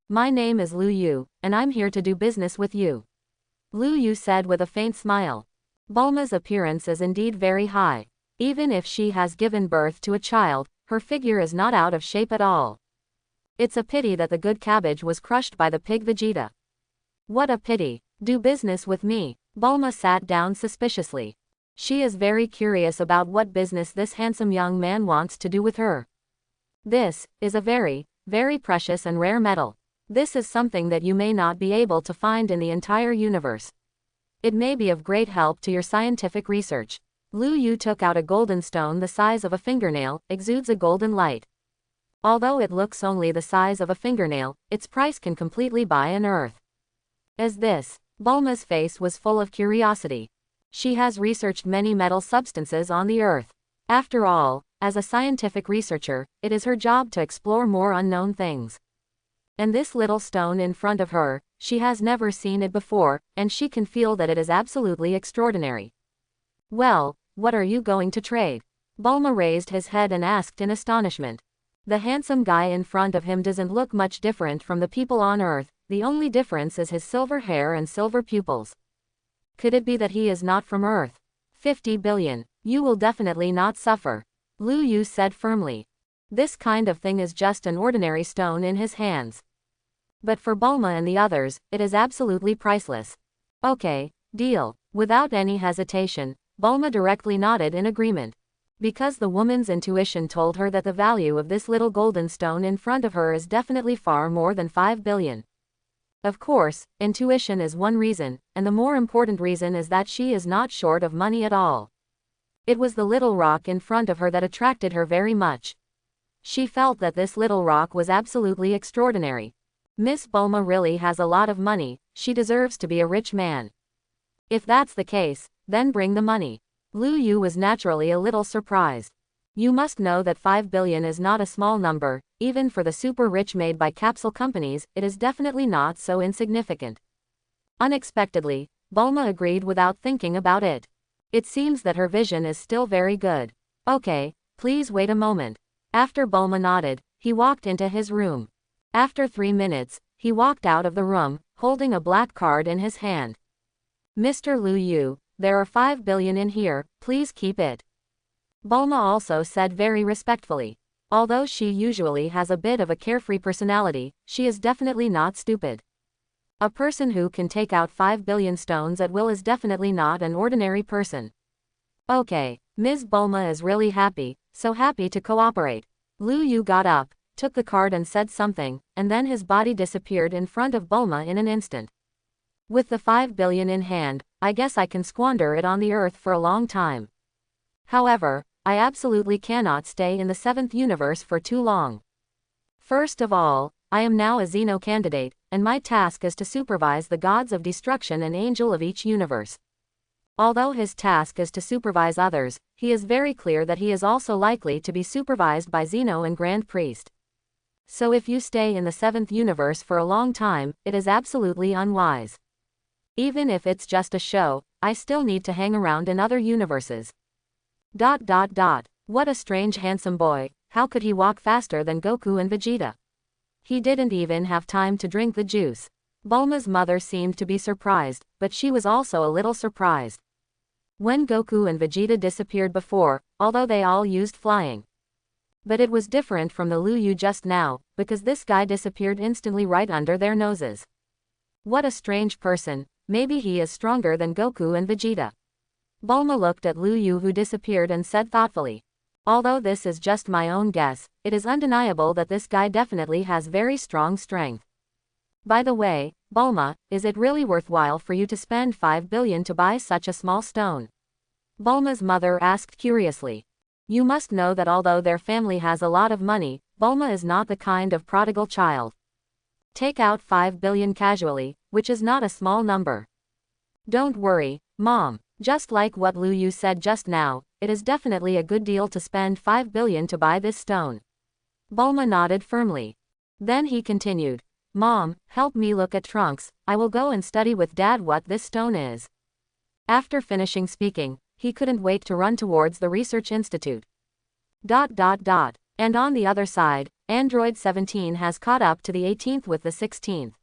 My name is Lu Yu, and I'm here to do business with you. Lu Yu said with a faint smile. Bulma's appearance is indeed very high. Even if she has given birth to a child, her figure is not out of shape at all. It's a pity that the good cabbage was crushed by the pig Vegeta. What a pity. Do business with me. Bulma sat down suspiciously. She is very curious about what business this handsome young man wants to do with her. This is a very, very precious and rare metal. This is something that you may not be able to find in the entire universe. It may be of great help to your scientific research. Lu Yu took out a golden stone the size of a fingernail, exudes a golden light. Although it looks only the size of a fingernail, its price can completely buy an earth. As this, Bulma's face was full of curiosity. She has researched many metal substances on the earth. After all, as a scientific researcher, it is her job to explore more unknown things. And this little stone in front of her, she has never seen it before, and she can feel that it is absolutely extraordinary. Well, what are you going to trade? Bulma raised his head and asked in astonishment. The handsome guy in front of him doesn't look much different from the people on Earth, the only difference is his silver hair and silver pupils. Could it be that he is not from Earth? 50 billion. You will definitely not suffer. Lu Yu said firmly. This kind of thing is just an ordinary stone in his hands. But for Bulma and the others, it is absolutely priceless. Okay, deal. Without any hesitation, Bulma directly nodded in agreement. Because the woman's intuition told her that the value of this little golden stone in front of her is definitely far more than 5 billion. Of course, intuition is one reason, and the more important reason is that she is not short of money at all. It was the little rock in front of her that attracted her very much. She felt that this little rock was absolutely extraordinary. Miss Bulma really has a lot of money, she deserves to be a rich man. If that's the case, then bring the money. Lu Yu was naturally a little surprised. You must know that 5 billion is not a small number, even for the super rich made by capsule companies, it is definitely not so insignificant. Unexpectedly, Bulma agreed without thinking about it. It seems that her vision is still very good. Okay, please wait a moment. After Bulma nodded, he walked into his room. After 3 minutes, he walked out of the room, holding a black card in his hand. Mr. Lu Yu, there are 5 billion in here, please keep it. Bulma also said very respectfully. Although she usually has a bit of a carefree personality, she is definitely not stupid. A person who can take out 5 billion stones at will is definitely not an ordinary person. Okay, Ms. Bulma is really happy, so happy to cooperate. Lu Yu got up, took the card and said something, and then his body disappeared in front of Bulma in an instant. With the 5 billion in hand, I guess I can squander it on the earth for a long time. However, I absolutely cannot stay in the 7th universe for too long. First of all, I am now a Zeno candidate, and my task is to supervise the gods of destruction and angel of each universe. Although his task is to supervise others, he is very clear that he is also likely to be supervised by Zeno and Grand Priest. So if you stay in the 7th universe for a long time, it is absolutely unwise. Even if it's just a show, I still need to hang around in other universes. ... What a strange handsome boy, how could he walk faster than Goku and Vegeta? He didn't even have time to drink the juice. Bulma's mother seemed to be surprised, but she was also a little surprised. When Goku and Vegeta disappeared before, although they all used flying. But it was different from the Lu Yu just now, because this guy disappeared instantly right under their noses. What a strange person, maybe he is stronger than Goku and Vegeta. Bulma looked at Lu Yu who disappeared and said thoughtfully. Although this is just my own guess, it is undeniable that this guy definitely has very strong strength. By the way, Bulma, is it really worthwhile for you to spend 5 billion to buy such a small stone? Bulma's mother asked curiously. You must know that although their family has a lot of money, Bulma is not the kind of prodigal child. Take out 5 billion casually, which is not a small number. Don't worry, Mom. Just like what Lu Yu said just now, it is definitely a good deal to spend 5 billion to buy this stone. Bulma nodded firmly. Then he continued. Mom, help me look at Trunks, I will go and study with Dad what this stone is. After finishing speaking, he couldn't wait to run towards the research institute. And on the other side, Android 17 has caught up to the 18th with the 16th.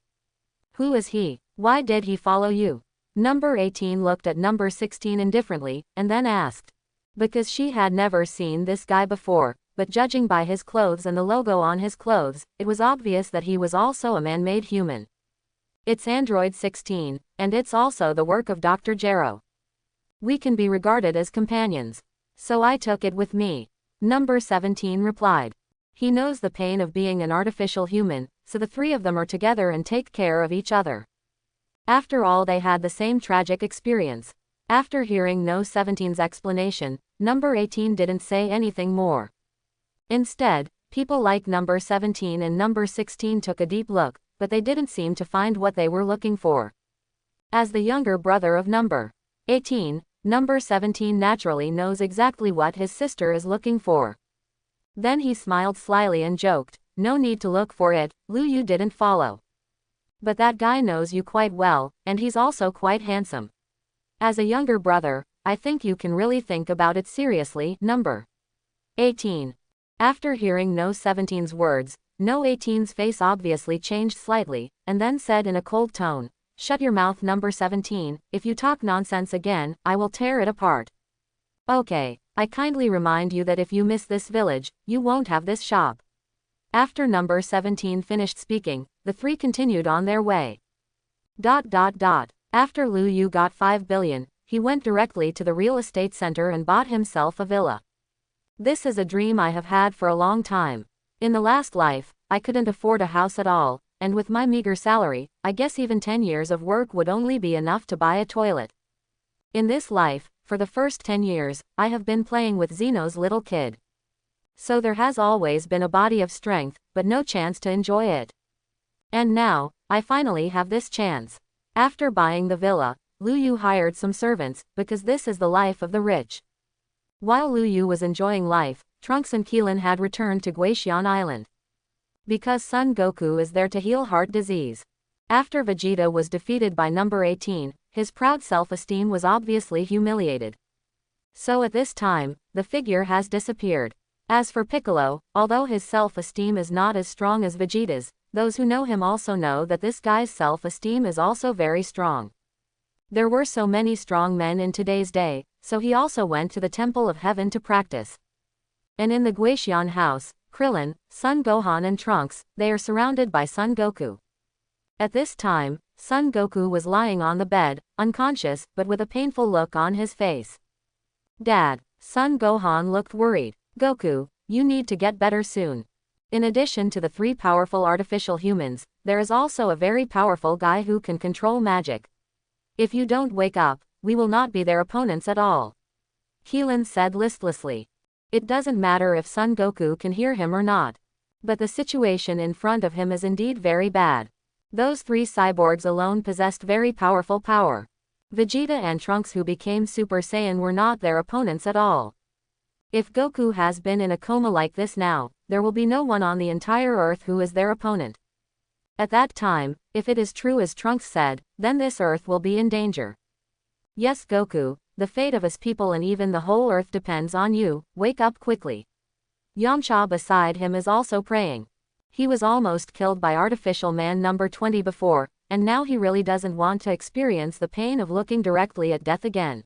Who is he? Why did he follow you? Number 18 looked at number 16 indifferently, and then asked. Because she had never seen this guy before, but judging by his clothes and the logo on his clothes, it was obvious that he was also a man-made human. It's Android 16, and it's also the work of Dr. Gero. We can be regarded as companions. So I took it with me. Number 17 replied. He knows the pain of being an artificial human, so the three of them are together and take care of each other. After all, they had the same tragic experience. After hearing No 17's explanation, number 18 didn't say anything more. Instead, people like number 17 and number 16 took a deep look, but they didn't seem to find what they were looking for. As the younger brother of number 18, number 17 naturally knows exactly what his sister is looking for. Then he smiled slyly and joked, no need to look for it, Lu Yu didn't follow. But that guy knows you quite well, and he's also quite handsome. As a younger brother, I think you can really think about it seriously, number 18. After hearing No 17's words, No 18's face obviously changed slightly, and then said in a cold tone, shut your mouth number 17, if you talk nonsense again, I will tear it apart. Okay, I kindly remind you that if you miss this village, you won't have this shop. After number 17 finished speaking, the three continued on their way. After Lu Yu got 5 billion, he went directly to the real estate center and bought himself a villa. This is a dream I have had for a long time. In the last life, I couldn't afford a house at all, and with my meager salary, I guess even 10 years of work would only be enough to buy a toilet. In this life, for the first 10 years, I have been playing with Zeno's little kid. So there has always been a body of strength, but no chance to enjoy it. And now, I finally have this chance. After buying the villa, Lu Yu hired some servants, because this is the life of the rich. While Lu Yu was enjoying life, Trunks and Keelan had returned to Guaxian Island. Because Son Goku is there to heal heart disease. After Vegeta was defeated by number 18, his proud self-esteem was obviously humiliated. So at this time, the figure has disappeared. As for Piccolo, although his self-esteem is not as strong as Vegeta's, those who know him also know that this guy's self-esteem is also very strong. There were so many strong men in today's day, so he also went to the Temple of Heaven to practice. And in the Guaxian house, Krillin, Son Gohan and Trunks, they are surrounded by Son Goku. At this time, Son Goku was lying on the bed, unconscious, but with a painful look on his face. Dad, Son Gohan looked worried. Goku, you need to get better soon. In addition to the three powerful artificial humans, there is also a very powerful guy who can control magic. If you don't wake up, we will not be their opponents at all. Keelan said listlessly. It doesn't matter if Son Goku can hear him or not. But the situation in front of him is indeed very bad. Those three cyborgs alone possessed very powerful power. Vegeta and Trunks, who became Super Saiyan, were not their opponents at all. If Goku has been in a coma like this now, there will be no one on the entire Earth who is their opponent. At that time, if it is true as Trunks said, then this Earth will be in danger. Yes, Goku, the fate of us people and even the whole Earth depends on you, wake up quickly. Yamcha beside him is also praying. He was almost killed by artificial man number 20 before, and now he really doesn't want to experience the pain of looking directly at death again.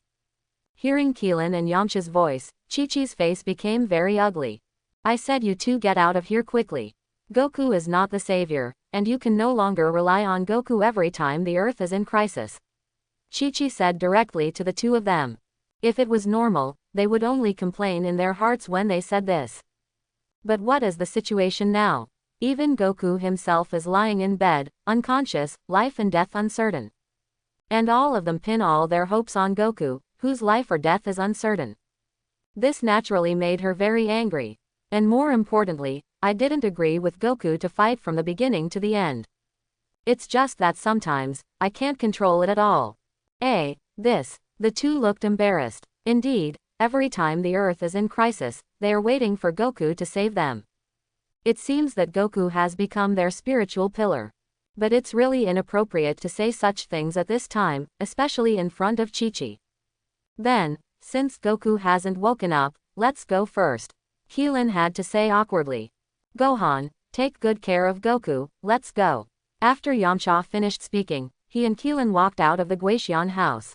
Hearing Keelan and Yamcha's voice, Chi-Chi's face became very ugly. I said you two get out of here quickly. Goku is not the savior, and you can no longer rely on Goku every time the Earth is in crisis. Chi-Chi said directly to the two of them. If it was normal, they would only complain in their hearts when they said this. But what is the situation now? Even Goku himself is lying in bed, unconscious, life and death uncertain. And all of them pin all their hopes on Goku, whose life or death is uncertain. This naturally made her very angry. And more importantly, I didn't agree with Goku to fight from the beginning to the end. It's just that sometimes, I can't control it at all. The two looked embarrassed. Indeed, every time the Earth is in crisis, they are waiting for Goku to save them. It seems that Goku has become their spiritual pillar. But it's really inappropriate to say such things at this time, especially in front of Chi-Chi. Then, since Goku hasn't woken up, let's go first. Keelan had to say awkwardly. Gohan, take good care of Goku, let's go. After Yamcha finished speaking, he and Keelan walked out of the Guaxian house.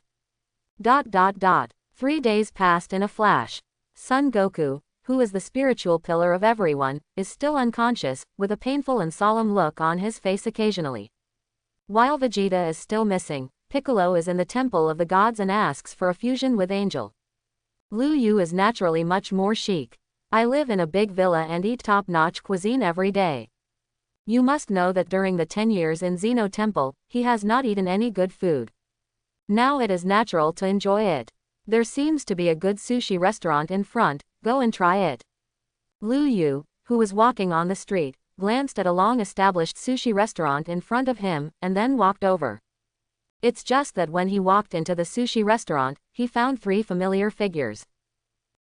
3 days passed in a flash. Son Goku, who is the spiritual pillar of everyone, is still unconscious, with a painful and solemn look on his face occasionally. While Vegeta is still missing, Piccolo is in the temple of the gods and asks for a fusion with Angel. Lu Yu is naturally much more chic. I live in a big villa and eat top-notch cuisine every day. You must know that during the 10 years in Zeno Temple, he has not eaten any good food. Now it is natural to enjoy it. There seems to be a good sushi restaurant in front, go and try it. Lu Yu, who was walking on the street, glanced at a long-established sushi restaurant in front of him, and then walked over. It's just that when he walked into the sushi restaurant, he found 3 familiar figures.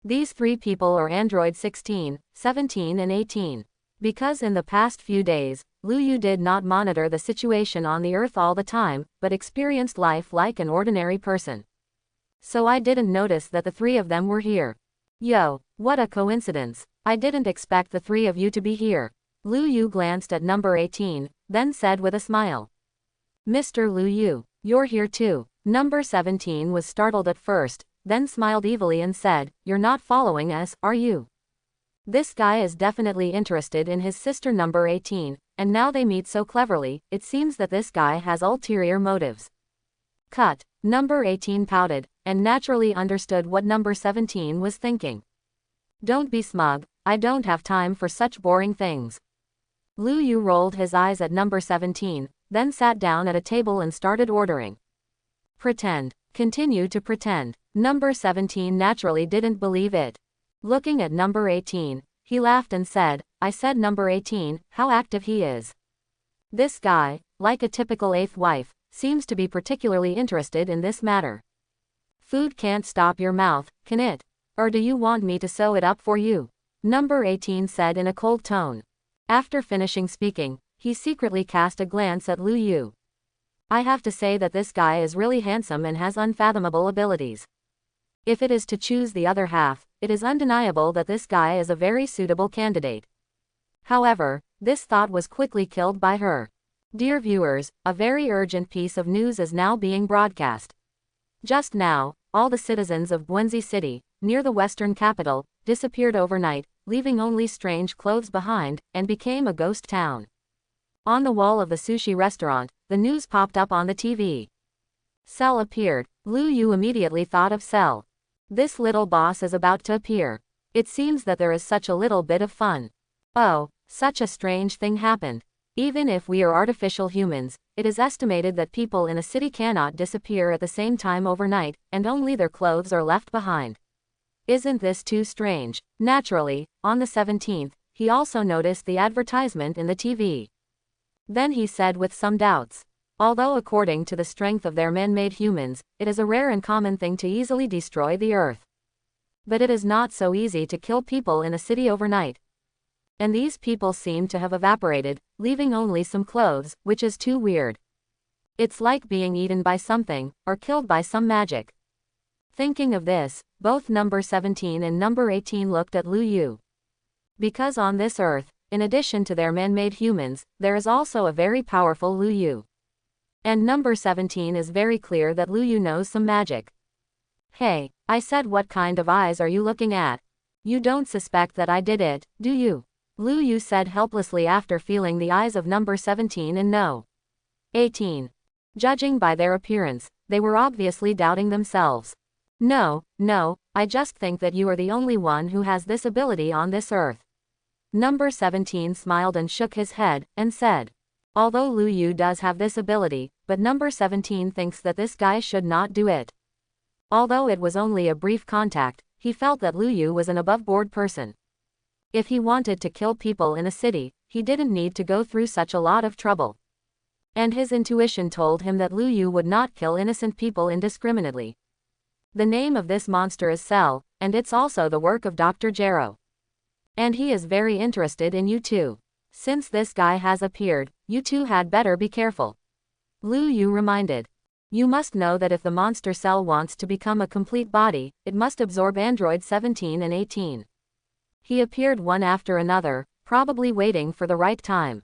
These 3 people are Android 16, 17 and 18. Because in the past few days, Lu Yu did not monitor the situation on the Earth all the time, but experienced life like an ordinary person. So I didn't notice that the 3 of them were here. Yo, what a coincidence. I didn't expect the 3 of you to be here. Lu Yu glanced at number 18, then said with a smile. Mr. Lu Yu, you're here too. Number 17 was startled at first, then smiled evilly and said, you're not following us, are you? This guy is definitely interested in his sister number 18, and now they meet so cleverly, it seems that this guy has ulterior motives. Cut. Number 18 pouted, and naturally understood what number 17 was thinking. Don't be smug, I don't have time for such boring things. Lu Yu rolled his eyes at number 17, then sat down at a table and started ordering. Pretend. Continue to pretend. Number 17 naturally didn't believe it. Looking at number 18, he laughed and said, I said number 18, how active he is. This guy, like a typical 8th wife, seems to be particularly interested in this matter. Food can't stop your mouth, can it? Or do you want me to sew it up for you? Number 18 said in a cold tone. After finishing speaking, he secretly cast a glance at Lu Yu. I have to say that this guy is really handsome and has unfathomable abilities. If it is to choose the other half, it is undeniable that this guy is a very suitable candidate. However, this thought was quickly killed by her. Dear viewers, a very urgent piece of news is now being broadcast. Just now, all the citizens of Buenzi City, near the western capital, disappeared overnight, leaving only strange clothes behind, and became a ghost town. On the wall of the sushi restaurant, the news popped up on the TV. Cell appeared. Lu Yu immediately thought of Cell. This little boss is about to appear. It seems that there is such a little bit of fun. Oh, such a strange thing happened. Even if we are artificial humans, it is estimated that people in a city cannot disappear at the same time overnight, and only their clothes are left behind. Isn't this too strange? Naturally, on the 17th, he also noticed the advertisement in the TV. Then he said with some doubts. Although according to the strength of their man-made humans, it is a rare and common thing to easily destroy the Earth. But it is not so easy to kill people in a city overnight. And these people seem to have evaporated, leaving only some clothes, which is too weird. It's like being eaten by something, or killed by some magic. Thinking of this, both number 17 and number 18 looked at Lu Yu. Because on this Earth, in addition to their man-made humans, there is also a very powerful Lu Yu. And number 17 is very clear that Lu Yu knows some magic. Hey, I said what kind of eyes are you looking at? You don't suspect that I did it, do you? Lu Yu said helplessly after feeling the eyes of number 17 and no. 18. Judging by their appearance, they were obviously doubting themselves. No, I just think that you are the only one who has this ability on this Earth. Number 17 smiled and shook his head, and said. Although Lu Yu does have this ability, but number 17 thinks that this guy should not do it. Although it was only a brief contact, he felt that Lu Yu was an above-board person. If he wanted to kill people in a city, he didn't need to go through such a lot of trouble. And his intuition told him that Lu Yu would not kill innocent people indiscriminately. The name of this monster is Cell, and it's also the work of Dr. Jero. And he is very interested in you too. Since this guy has appeared, you two had better be careful. Lu Yu reminded. You must know that if the monster Cell wants to become a complete body, it must absorb androids 17 and 18. He appeared one after another, probably waiting for the right time.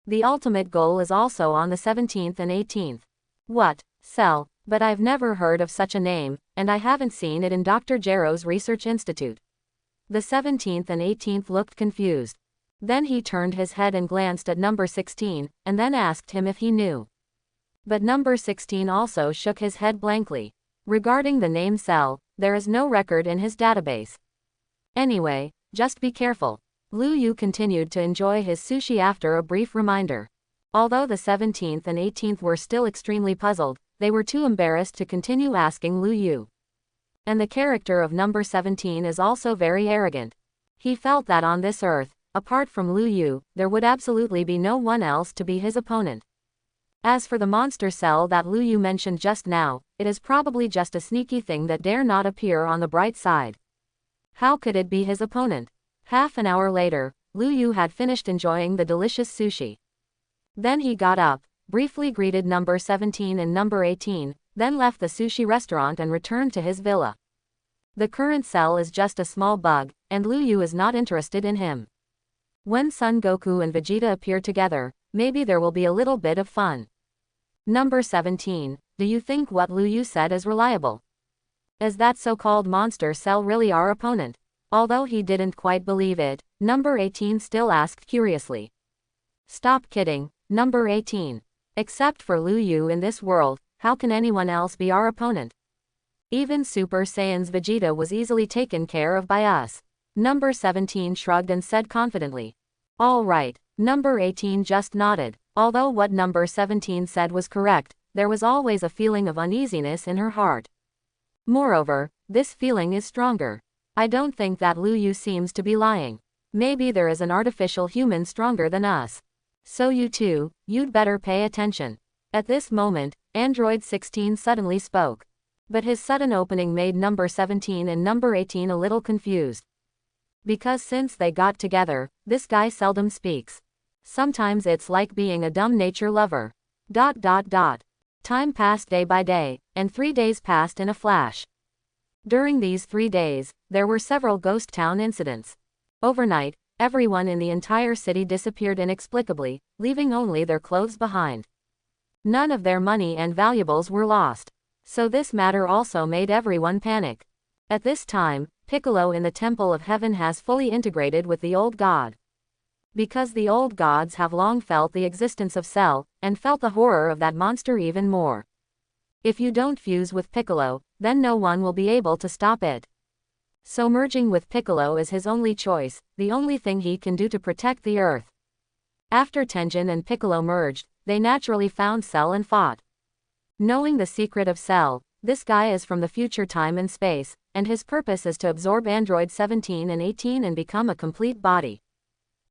The ultimate goal is also on the 17th and 18th. What? Cell? But I've never heard of such a name, and I haven't seen it in Dr. Jero's Research Institute. The 17th and 18th looked confused. Then he turned his head and glanced at number 16, and then asked him if he knew. But number 16 also shook his head blankly. Regarding the name Cell, there is no record in his database. Anyway, just be careful. Lu Yu continued to enjoy his sushi after a brief reminder. Although the 17th and 18th were still extremely puzzled, they were too embarrassed to continue asking Lu Yu. And the character of number 17 is also very arrogant. He felt that on this earth, apart from Lu Yu, there would absolutely be no one else to be his opponent. As for the monster Cell that Lu Yu mentioned just now, it is probably just a sneaky thing that dare not appear on the bright side. How could it be his opponent? Half an hour later, Lu Yu had finished enjoying the delicious sushi. Then he got up, briefly greeted number 17 and number 18, then left the sushi restaurant and returned to his villa. The current Cell is just a small bug, and Lu Yu is not interested in him. When Son Goku and Vegeta appear together, maybe there will be a little bit of fun. Number 17, do you think what Lu Yu said is reliable? Is that so-called monster Cell really our opponent? Although he didn't quite believe it, number 18 still asked curiously. Stop kidding, number 18. Except for Lu Yu in this world, how can anyone else be our opponent? Even Super Saiyan's Vegeta was easily taken care of by us. Number 17 shrugged and said confidently. All right, number 18 just nodded. Although what number 17 said was correct, there was always a feeling of uneasiness in her heart. Moreover, this feeling is stronger. I don't think that Lu Yu seems to be lying. Maybe there is an artificial human stronger than us. So you two, you'd better pay attention. At this moment, Android 16 suddenly spoke. But his sudden opening made number 17 and number 18 a little confused. Because since they got together, this guy seldom speaks. Sometimes it's like being a dumb nature lover. ... Time passed day by day, and 3 days passed in a flash. During these 3 days, there were several ghost town incidents. Overnight, everyone in the entire city disappeared inexplicably, leaving only their clothes behind. None of their money and valuables were lost. So this matter also made everyone panic. At this time, Piccolo in the Temple of Heaven has fully integrated with the old god. Because the old gods have long felt the existence of Cell, and felt the horror of that monster even more. If you don't fuse with Piccolo, then no one will be able to stop it. So merging with Piccolo is his only choice, the only thing he can do to protect the Earth. After Tenjin and Piccolo merged, they naturally found Cell and fought. Knowing the secret of Cell, this guy is from the future time and space, and his purpose is to absorb Android 17 and 18 and become a complete body.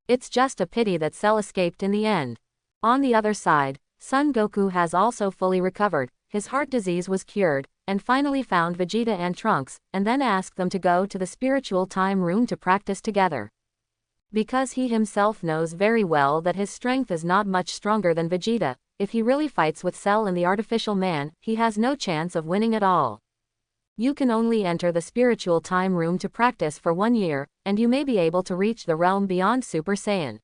It's just a pity that Cell escaped in the end. On the other side, Son Goku has also fully recovered, his heart disease was cured, and finally found Vegeta and Trunks, and then asked them to go to the spiritual time room to practice together. Because he himself knows very well that his strength is not much stronger than Vegeta, if he really fights with Cell and the artificial man, he has no chance of winning at all. You can only enter the spiritual time room to practice for 1 year, and you may be able to reach the realm beyond Super Saiyan.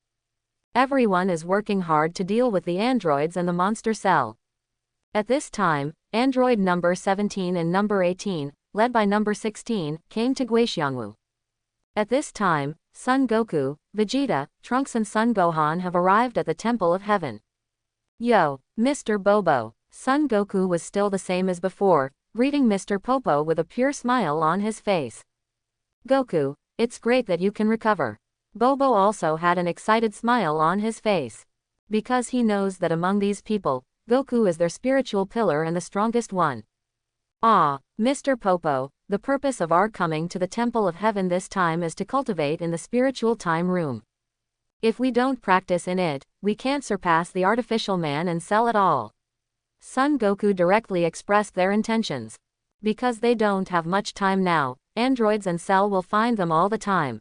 Everyone is working hard to deal with the androids and the monster Cell. At this time, android number 17 and number 18, led by number 16, came to Guixiangwu. At this time, Son Goku, Vegeta, Trunks and Son Gohan have arrived at the Temple of Heaven. Yo, Mr. Bobo. Son Goku was still the same as before, greeting Mr. Popo with a pure smile on his face. Goku, it's great that you can recover. Bobo also had an excited smile on his face. Because he knows that among these people, Goku is their spiritual pillar and the strongest one. Ah, Mr. Popo, the purpose of our coming to the Temple of Heaven this time is to cultivate in the spiritual time room. If we don't practice in it, we can't surpass the artificial man and Cell at all. Son Goku directly expressed their intentions. Because they don't have much time now, androids and Cell will find them all the time.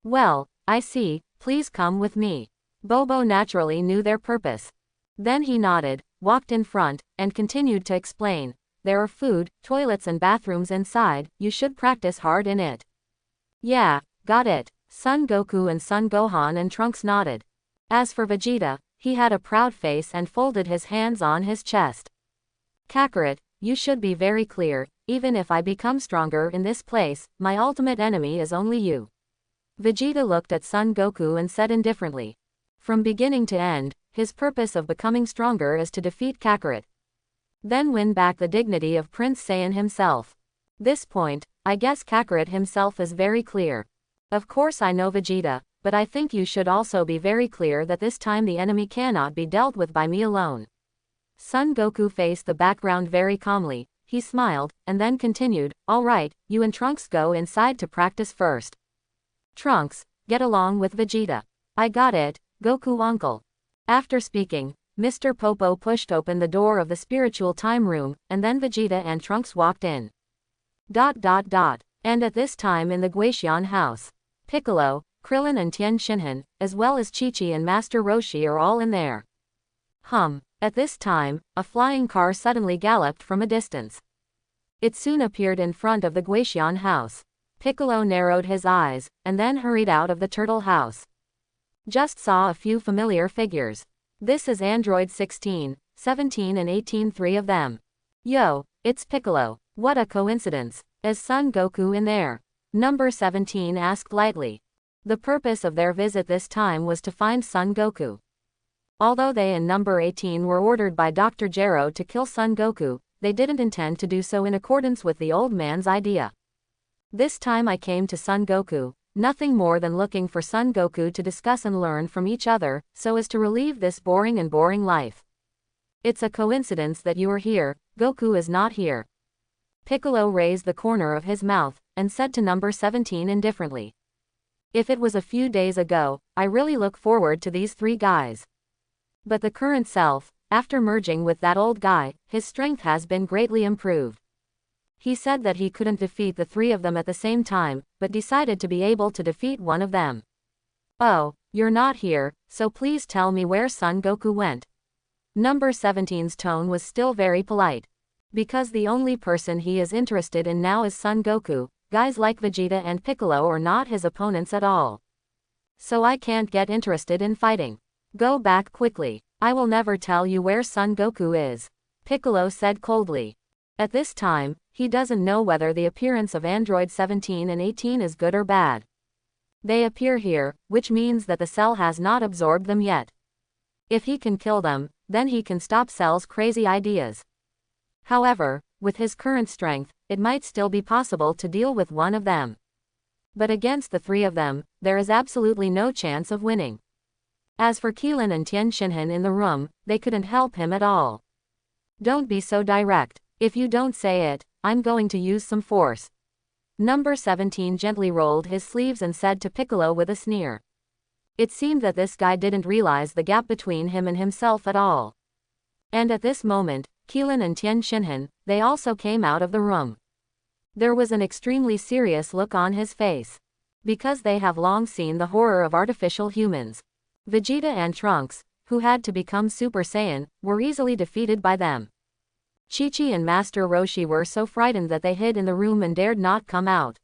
Well, I see, please come with me. Bobo naturally knew their purpose. Then he nodded, walked in front, and continued to explain. There are food, toilets and bathrooms inside, you should practice hard in it. Yeah, got it. Son Goku and Son Gohan and Trunks nodded. As for Vegeta, he had a proud face and folded his hands on his chest. Kakarot, you should be very clear, even if I become stronger in this place, my ultimate enemy is only you. Vegeta looked at Son Goku and said indifferently. From beginning to end, his purpose of becoming stronger is to defeat Kakarot. Then win back the dignity of Prince Saiyan himself. This point, I guess Kakarot himself is very clear. Of course I know Vegeta, but I think you should also be very clear that this time the enemy cannot be dealt with by me alone. Son Goku faced the background very calmly, he smiled, and then continued, alright, you and Trunks go inside to practice first. Trunks, get along with Vegeta. I got it, Goku uncle. After speaking, Mr. Popo pushed open the door of the spiritual time room, and then Vegeta and Trunks walked in. And at this time in the Guaxian house, Piccolo, Krillin and Tien Shinhan, as well as Chi-Chi and Master Roshi are all in there. At this time, a flying car suddenly galloped from a distance. It soon appeared in front of the Guaxian house. Piccolo narrowed his eyes, and then hurried out of the turtle house. Just saw a few familiar figures. This is Android 16, 17 and 18, three of them. Yo, it's Piccolo, what a coincidence. Is Son Goku in there? Number 17 asked lightly. The purpose of their visit this time was to find Son Goku. Although they and number 18 were ordered by Dr. Gero to kill Son Goku, they didn't intend to do so in accordance with the old man's idea. This time I came to Son Goku, nothing more than looking for Son Goku to discuss and learn from each other, so as to relieve this boring life. It's a coincidence that you are here, Goku is not here. Piccolo raised the corner of his mouth, and said to number 17 indifferently. If it was a few days ago, I really look forward to these three guys. But the current self, after merging with that old guy, his strength has been greatly improved. He said that he couldn't defeat the three of them at the same time, but decided to be able to defeat one of them. Oh, you're not here, so please tell me where Son Goku went. Number 17's tone was still very polite. Because the only person he is interested in now is Son Goku, guys like Vegeta and Piccolo are not his opponents at all. So I can't get interested in fighting. Go back quickly. I will never tell you where Son Goku is. Piccolo said coldly. At this time, he doesn't know whether the appearance of Android 17 and 18 is good or bad. They appear here, which means that the Cell has not absorbed them yet. If he can kill them, then he can stop Cell's crazy ideas. However, with his current strength, it might still be possible to deal with one of them. But against the three of them, there is absolutely no chance of winning. As for Keelan and Tien Shinhan in the room, they couldn't help him at all. Don't be so direct. If you don't say it, I'm going to use some force. Number 17 gently rolled his sleeves and said to Piccolo with a sneer. It seemed that this guy didn't realize the gap between him and himself at all. And at this moment, Keelan and Tien Shinhan, they also came out of the room. There was an extremely serious look on his face. Because they have long seen the horror of artificial humans. Vegeta and Trunks, who had to become Super Saiyan, were easily defeated by them. Chi-Chi and Master Roshi were so frightened that they hid in the room and dared not come out.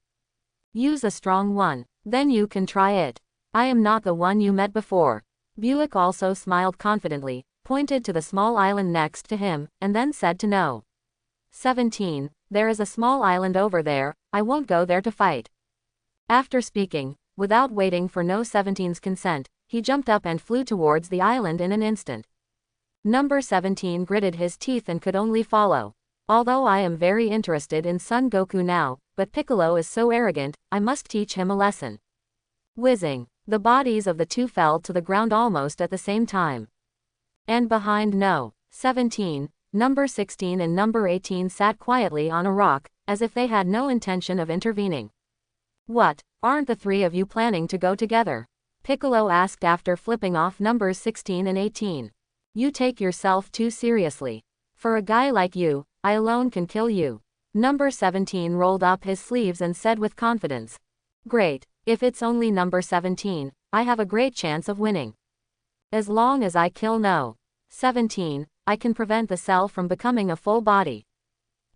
Use a strong one. Then you can try it. I am not the one you met before. Buick also smiled confidently, pointed to the small island next to him, and then said to No. 17, there is a small island over there, I won't go there to fight. After speaking, without waiting for No 17's consent, he jumped up and flew towards the island in an instant. Number 17 gritted his teeth and could only follow. Although I am very interested in Son Goku now, but Piccolo is so arrogant, I must teach him a lesson. Whizzing. The bodies of the two fell to the ground almost at the same time. And behind No. 17, number 16 and number 18 sat quietly on a rock, as if they had no intention of intervening. What, aren't the three of you planning to go together? Piccolo asked after flipping off numbers 16 and 18. You take yourself too seriously. For a guy like you, I alone can kill you. Number 17 rolled up his sleeves and said with confidence. Great, if it's only number 17, I have a great chance of winning. As long as I kill No. 17, I can prevent the cell from becoming a full body.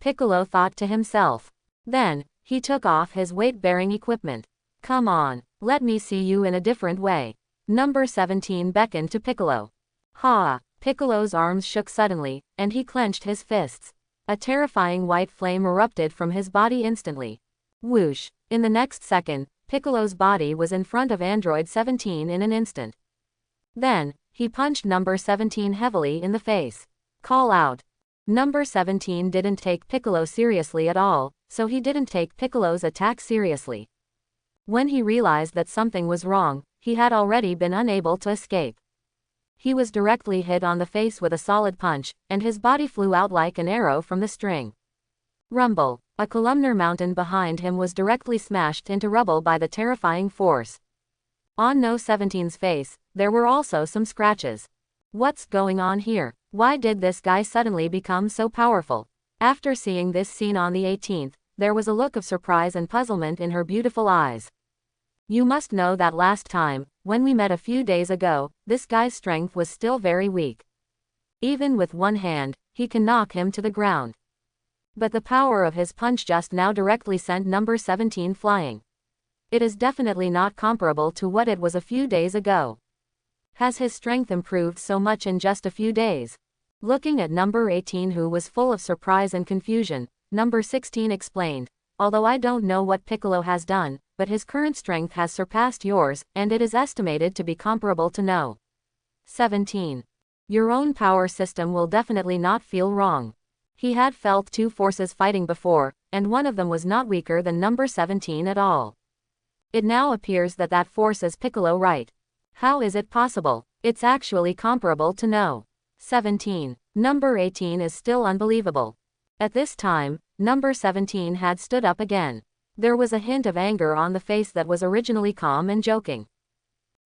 Piccolo thought to himself. Then, he took off his weight-bearing equipment. Come on, let me see you in a different way. Number 17 beckoned to Piccolo. Ha! Piccolo's arms shook suddenly, and he clenched his fists. A terrifying white flame erupted from his body instantly. Whoosh! In the next second, Piccolo's body was in front of Android 17 in an instant. Then, he punched number 17 heavily in the face. Call out. Number 17 didn't take Piccolo seriously at all, so he didn't take Piccolo's attack seriously. When he realized that something was wrong, he had already been unable to escape. He was directly hit on the face with a solid punch, and his body flew out like an arrow from the string. Rumble! A columnar mountain behind him was directly smashed into rubble by the terrifying force. On No 17's face, there were also some scratches. What's going on here? Why did this guy suddenly become so powerful? After seeing this scene on the 18th, there was a look of surprise and puzzlement in her beautiful eyes. You must know that last time, when we met a few days ago, this guy's strength was still very weak. Even with one hand, he can knock him to the ground. But the power of his punch just now directly sent number 17 flying. It is definitely not comparable to what it was a few days ago. Has his strength improved so much in just a few days? Looking at number 18, who was full of surprise and confusion, number 16 explained, although I don't know what Piccolo has done, but his current strength has surpassed yours, and it is estimated to be comparable to No. 17. Your own power system will definitely not feel wrong. He had felt two forces fighting before, and one of them was not weaker than number 17 at all. It now appears that that force is Piccolo, right? How is it possible? It's actually comparable to No. 17. Number 18 is still unbelievable. At this time, number 17 had stood up again. There was a hint of anger on the face that was originally calm and joking.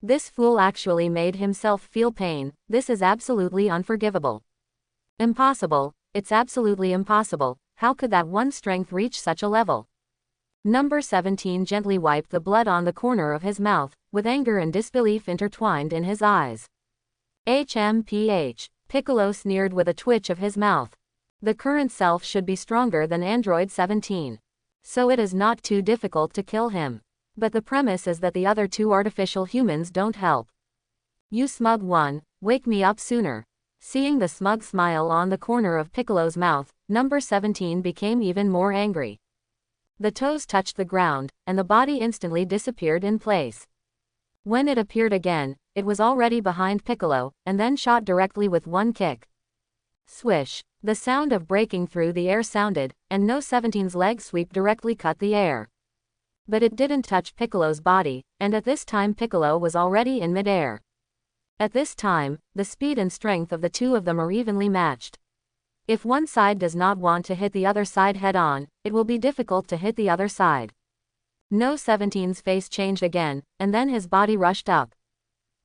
This fool actually made himself feel pain. This is absolutely unforgivable. Impossible, it's absolutely impossible. How could that one strength reach such a level? Number 17 gently wiped the blood on the corner of his mouth, with anger and disbelief intertwined in his eyes. HMPH. Piccolo sneered with a twitch of his mouth. The current self should be stronger than Android 17. So it is not too difficult to kill him. But the premise is that the other two artificial humans don't help. You smug one, wake me up sooner. Seeing the smug smile on the corner of Piccolo's mouth, number 17 became even more angry. The toes touched the ground, and the body instantly disappeared in place. When it appeared again, it was already behind Piccolo, and then shot directly with one kick. Swish! The sound of breaking through the air sounded, and No 17's leg sweep directly cut the air. But it didn't touch Piccolo's body, and at this time Piccolo was already in midair. At this time, the speed and strength of the two of them are evenly matched. If one side does not want to hit the other side head-on, it will be difficult to hit the other side. No 17's face changed again, and then his body rushed up.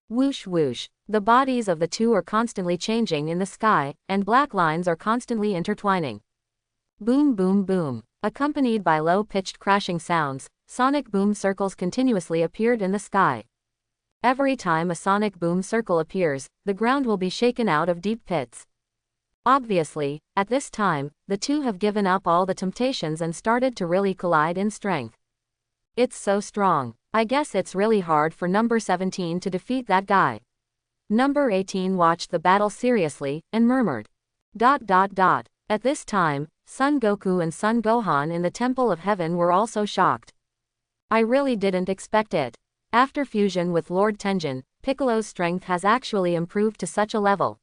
Whoosh whoosh. The bodies of the two are constantly changing in the sky, and black lines are constantly intertwining. Boom boom boom. Accompanied by low-pitched crashing sounds, sonic boom circles continuously appeared in the sky. Every time a sonic boom circle appears, the ground will be shaken out of deep pits. Obviously, at this time, the two have given up all the temptations and started to really collide in strength. It's so strong. I guess it's really hard for number 17 to defeat that guy. Number 18 watched the battle seriously, and murmured. ... At this time, Son Goku and Son Gohan in the Temple of Heaven were also shocked. I really didn't expect it. After fusion with Lord Tenjin, Piccolo's strength has actually improved to such a level.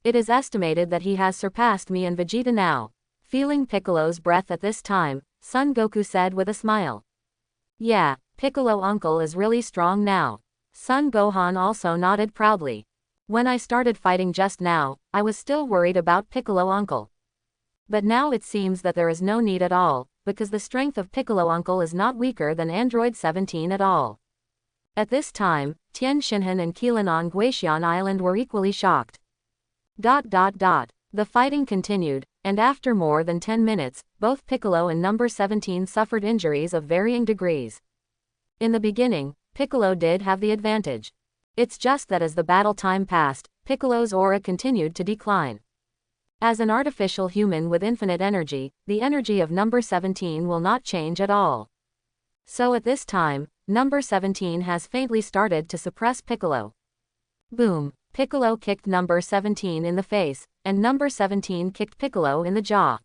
It is estimated that he has surpassed me and Vegeta now. Feeling Piccolo's breath at this time, Son Goku said with a smile. Yeah, Piccolo uncle is really strong now. Son Gohan also nodded proudly. When I started fighting just now, I was still worried about Piccolo Uncle. But now it seems that there is no need at all, because the strength of Piccolo Uncle is not weaker than Android 17 at all. At this time, Tien Shinhan and Keelan on Guatian Island were equally shocked. The fighting continued, and after more than 10 minutes, both Piccolo and number 17 suffered injuries of varying degrees. In the beginning, Piccolo did have the advantage. It's just that as the battle time passed, Piccolo's aura continued to decline. As an artificial human with infinite energy, the energy of number 17 will not change at all. So at this time, number 17 has faintly started to suppress Piccolo. Boom! Piccolo kicked number 17 in the face, and number 17 kicked Piccolo in the jaw.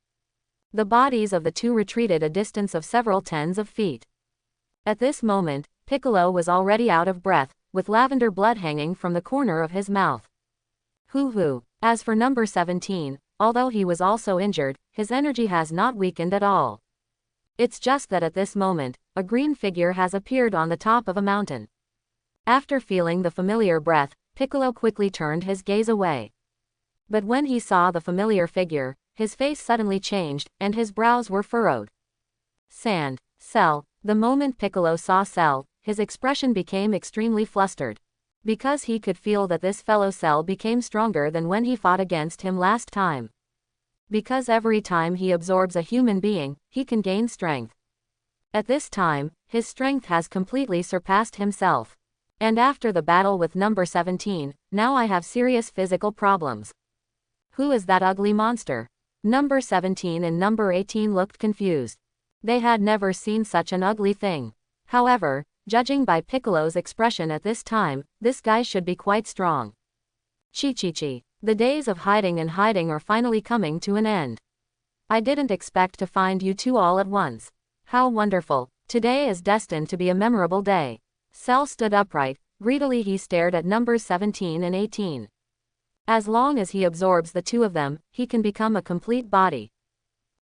The bodies of the two retreated a distance of several tens of feet. At this moment, Piccolo was already out of breath, with lavender blood hanging from the corner of his mouth. Hoo-hoo. As for number 17, although he was also injured, his energy has not weakened at all. It's just that at this moment, a green figure has appeared on the top of a mountain. After feeling the familiar breath, Piccolo quickly turned his gaze away. But when he saw the familiar figure, his face suddenly changed, and his brows were furrowed. Sand. Cell. The moment Piccolo saw Cell, his expression became extremely flustered. Because he could feel that this fellow Cell became stronger than when he fought against him last time. Because every time he absorbs a human being, he can gain strength. At this time, his strength has completely surpassed himself. And after the battle with number 17, now I have serious physical problems. Who is that ugly monster? Number 17 and number 18 looked confused. They had never seen such an ugly thing. However, judging by Piccolo's expression at this time, this guy should be quite strong. Chi-chi-chi. The days of hiding and hiding are finally coming to an end. I didn't expect to find you two all at once. How wonderful. Today is destined to be a memorable day. Cell stood upright. Greedily he stared at numbers 17 and 18. As long as he absorbs the two of them, he can become a complete body.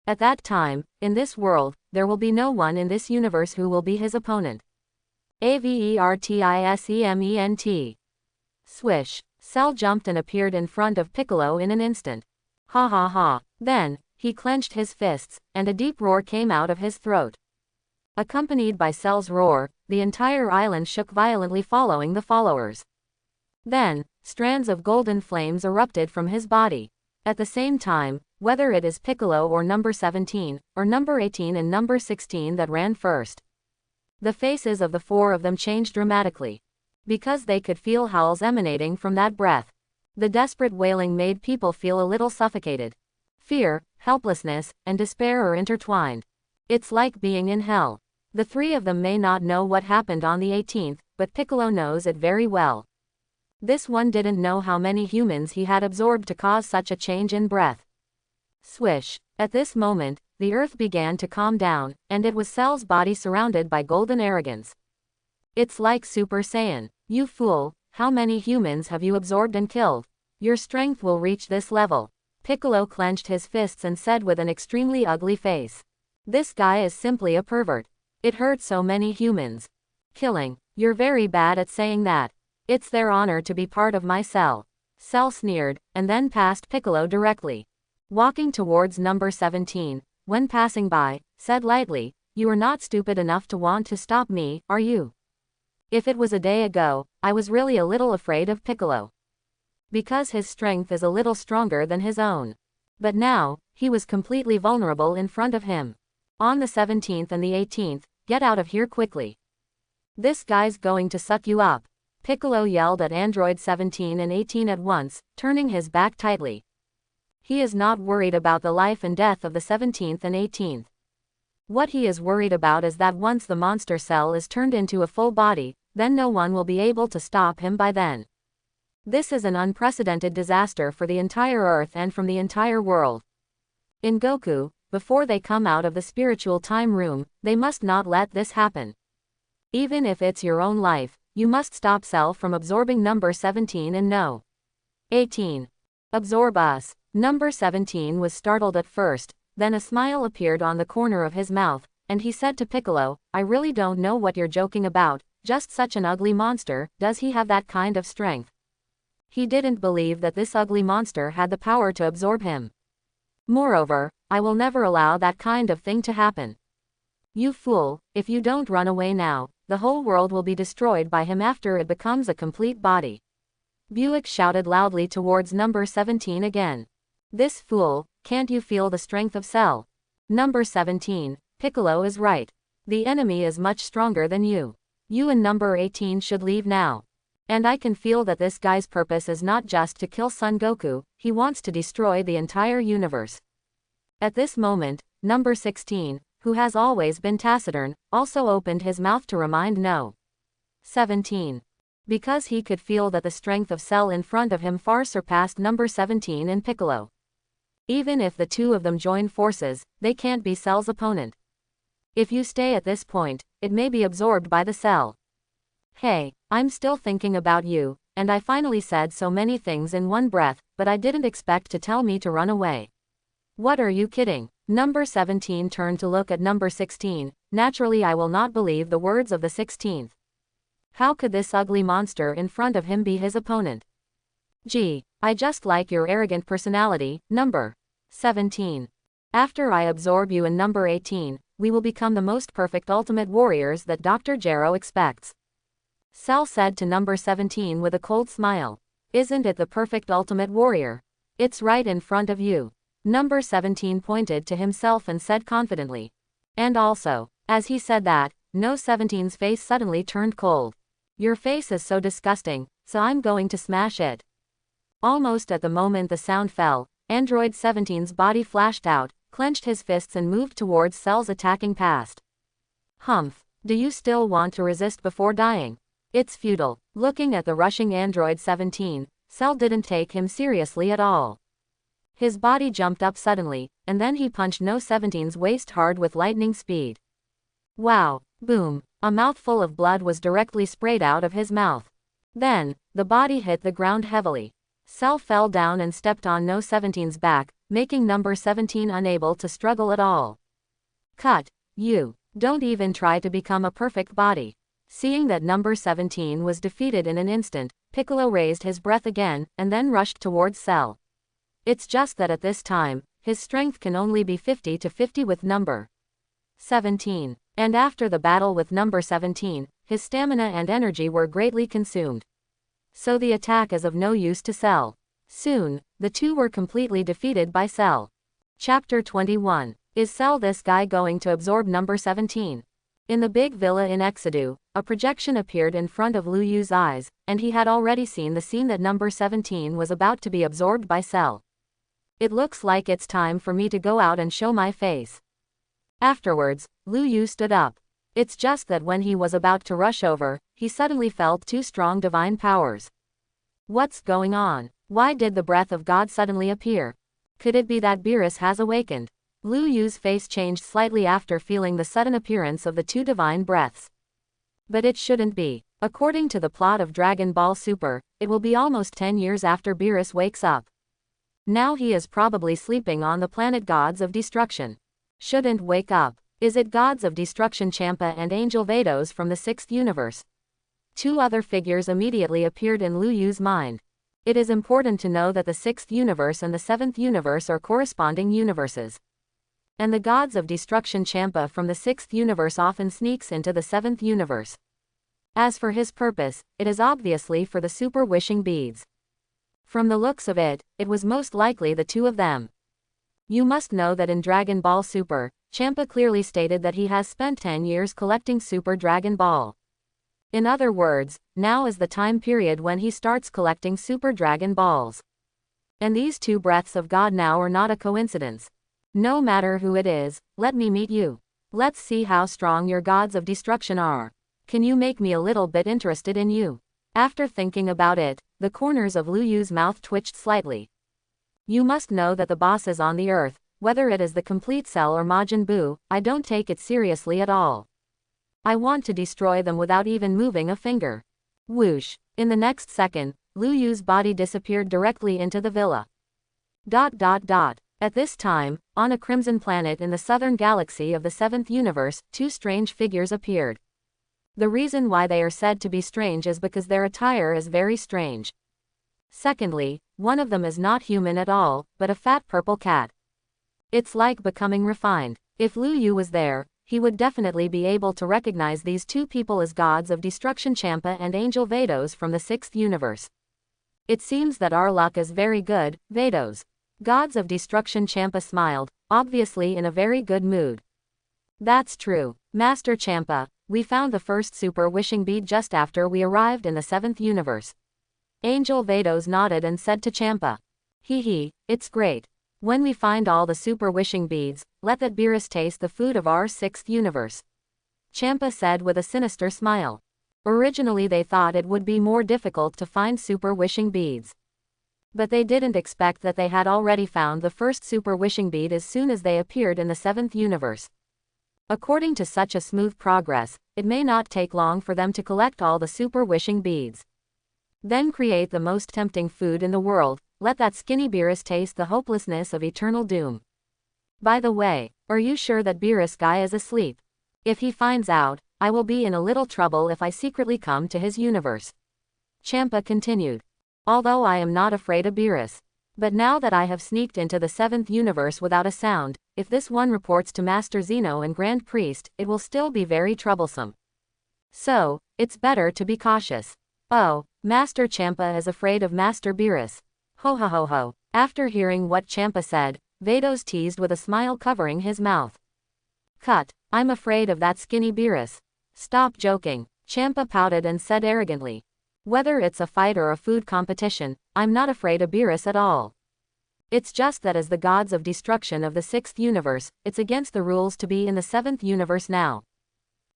At that time, in this world, there will be no one in this universe who will be his opponent. Avertisement. Swish. Cell jumped and appeared in front of Piccolo in an instant. Ha ha ha. Then, he clenched his fists, and a deep roar came out of his throat. Accompanied by Cell's roar, the entire island shook violently following the followers. Then, strands of golden flames erupted from his body. At the same time, whether it is Piccolo or number 17, or number 18 and number 16 that ran first, the faces of the four of them changed dramatically. Because they could feel howls emanating from that breath. The desperate wailing made people feel a little suffocated. Fear, helplessness, and despair are intertwined. It's like being in hell. The three of them may not know what happened on the 18th, but Piccolo knows it very well. This one didn't know how many humans he had absorbed to cause such a change in breath. Swish. At this moment, the earth began to calm down, and it was Cell's body surrounded by golden arrogance. It's like Super Saiyan. You fool, how many humans have you absorbed and killed? Your strength will reach this level. Piccolo clenched his fists and said with an extremely ugly face. This guy is simply a pervert. It hurt so many humans. Killing. You're very bad at saying that. It's their honor to be part of my Cell. Cell sneered, and then passed Piccolo directly. Walking towards number 17, when passing by, said lightly, "You are not stupid enough to want to stop me, are you?" If it was a day ago, I was really a little afraid of Piccolo. Because his strength is a little stronger than his own. But now, he was completely vulnerable in front of him. On the 17th and the 18th, get out of here quickly. This guy's going to suck you up. Piccolo yelled at Android 17 and 18 at once, turning his back tightly. He is not worried about the life and death of the 17th and 18th. What he is worried about is that once the monster Cell is turned into a full body, then no one will be able to stop him by then. This is an unprecedented disaster for the entire Earth and from the entire world. In Goku, before they come out of the spiritual time room, they must not let this happen. Even if it's your own life, you must stop Cell from absorbing number 17 and no. 18. Absorb us. Number 17 was startled at first, then a smile appeared on the corner of his mouth, and he said to Piccolo, "I really don't know what you're joking about. Just such an ugly monster, does he have that kind of strength? He didn't believe that this ugly monster had the power to absorb him. Moreover, I will never allow that kind of thing to happen. You fool, if you don't run away now, the whole world will be destroyed by him after it becomes a complete body. Buick shouted loudly towards number 17 again. This fool, can't you feel the strength of Cell? Number 17, Piccolo is right. The enemy is much stronger than you. You and number 18 should leave now. And I can feel that this guy's purpose is not just to kill Son Goku, he wants to destroy the entire universe. At this moment, number 16, who has always been taciturn, also opened his mouth to remind No. 17. Because he could feel that the strength of Cell in front of him far surpassed number 17 and Piccolo. Even if the two of them join forces, they can't be Cell's opponent. If you stay at this point, it may be absorbed by the Cell. Hey, I'm still thinking about you, and I finally said so many things in one breath, but I didn't expect to tell me to run away. What are you kidding? Number 17 turned to look at number 16, naturally I will not believe the words of the 16th. How could this ugly monster in front of him be his opponent? Gee, I just like your arrogant personality, number 17. After I absorb you in number 18, we will become the most perfect ultimate warriors that Dr. Gero expects. Cell said to number 17 with a cold smile. Isn't it the perfect ultimate warrior? It's right in front of you. Number 17 pointed to himself and said confidently. And also, as he said that, No 17's face suddenly turned cold. Your face is so disgusting, so I'm going to smash it. Almost at the moment the sound fell, Android 17's body flashed out, clenched his fists and moved towards Cell's attacking past. Humph, do you still want to resist before dying? It's futile. Looking at the rushing Android 17, Cell didn't take him seriously at all. His body jumped up suddenly, and then he punched No 17's waist hard with lightning speed. Wow, boom, a mouthful of blood was directly sprayed out of his mouth. Then, the body hit the ground heavily. Cell fell down and stepped on No 17's back, making number 17 unable to struggle at all. Cut, you, don't even try to become a perfect body. Seeing that number 17 was defeated in an instant, Piccolo raised his breath again, and then rushed towards Cell. It's just that at this time, his strength can only be 50-50 with number 17. And after the battle with number 17, his stamina and energy were greatly consumed. So the attack is of no use to Cell. Soon, the two were completely defeated by Cell. Chapter 21. Is Cell this guy going to absorb number 17? In the big villa in Exedu, a projection appeared in front of Lu Yu's eyes, and he had already seen the scene that number 17 was about to be absorbed by Cell. It looks like it's time for me to go out and show my face. Afterwards, Lu Yu stood up. It's just that when he was about to rush over, he suddenly felt two strong divine powers. What's going on? Why did the breath of God suddenly appear? Could it be that Beerus has awakened? Lu Yu's face changed slightly after feeling the sudden appearance of the two divine breaths. But it shouldn't be. According to the plot of Dragon Ball Super, it will be almost 10 years after Beerus wakes up. Now he is probably sleeping on the planet Gods of Destruction. Shouldn't wake up. Is it Gods of Destruction Champa and Angel Vados from the 6th universe? Two other figures immediately appeared in Lu Yu's mind. It is important to know that the 6th universe and the 7th universe are corresponding universes. And the Gods of Destruction Champa from the 6th universe often sneaks into the 7th universe. As for his purpose, it is obviously for the super wishing beads. From the looks of it, it was most likely the two of them. You must know that in Dragon Ball Super, Champa clearly stated that he has spent 10 years collecting Super Dragon Ball. In other words, now is the time period when he starts collecting Super Dragon Balls. And these two breaths of God now are not a coincidence. No matter who it is, let me meet you. Let's see how strong your Gods of Destruction are. Can you make me a little bit interested in you? After thinking about it, the corners of Lu Yu's mouth twitched slightly. You must know that the boss is on the earth, whether it is the complete Cell or Majin Buu, I don't take it seriously at all. I want to destroy them without even moving a finger. Whoosh. In the next second, Lu Yu's body disappeared directly into the villa. At this time, on a crimson planet in the southern galaxy of the 7th universe, two strange figures appeared. The reason why they are said to be strange is because their attire is very strange. Secondly, one of them is not human at all, but a fat purple cat. It's like becoming refined. If Lu Yu was there, he would definitely be able to recognize these two people as gods of destruction, Champa and Angel Vados from the 6th universe. It seems that our luck is very good, Vados. Gods of destruction, Champa smiled, obviously in a very good mood. That's true, Master Champa. We found the first super wishing bead just after we arrived in the 7th universe. Angel Vados nodded and said to Champa. It's great. When we find all the super wishing beads, let that Beerus taste the food of our 6th universe. Champa said with a sinister smile. Originally they thought it would be more difficult to find super wishing beads. But they didn't expect that they had already found the first super wishing bead as soon as they appeared in the 7th universe. According to such a smooth progress, it may not take long for them to collect all the super wishing beads. Then create the most tempting food in the world, let that skinny Beerus taste the hopelessness of eternal doom. By the way, are you sure that Beerus guy is asleep? If he finds out, I will be in a little trouble if I secretly come to his universe. Champa continued. Although I am not afraid of Beerus. But now that I have sneaked into the 7th universe without a sound, if this one reports to Master Zeno and Grand Priest, it will still be very troublesome. So, it's better to be cautious. Oh, Master Champa is afraid of Master Beerus. Ho ho ho ho. After hearing what Champa said, Vados teased with a smile covering his mouth. Cut, I'm afraid of that skinny Beerus. Stop joking, Champa pouted and said arrogantly. Whether it's a fight or a food competition, I'm not afraid of Beerus at all. It's just that as the gods of destruction of the 6th universe, it's against the rules to be in the 7th universe now.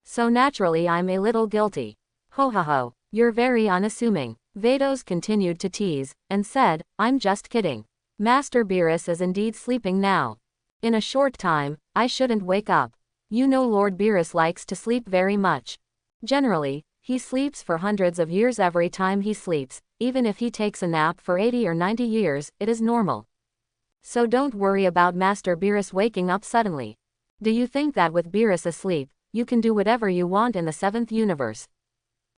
So naturally I'm a little guilty. Ho ho ho, you're very unassuming. Vados continued to tease, and said, I'm just kidding. Master Beerus is indeed sleeping now. In a short time, I shouldn't wake up. You know Lord Beerus likes to sleep very much. Generally, he sleeps for hundreds of years every time he sleeps, even if he takes a nap for 80 or 90 years, it is normal. So don't worry about Master Beerus waking up suddenly. Do you think that with Beerus asleep, you can do whatever you want in the 7th universe?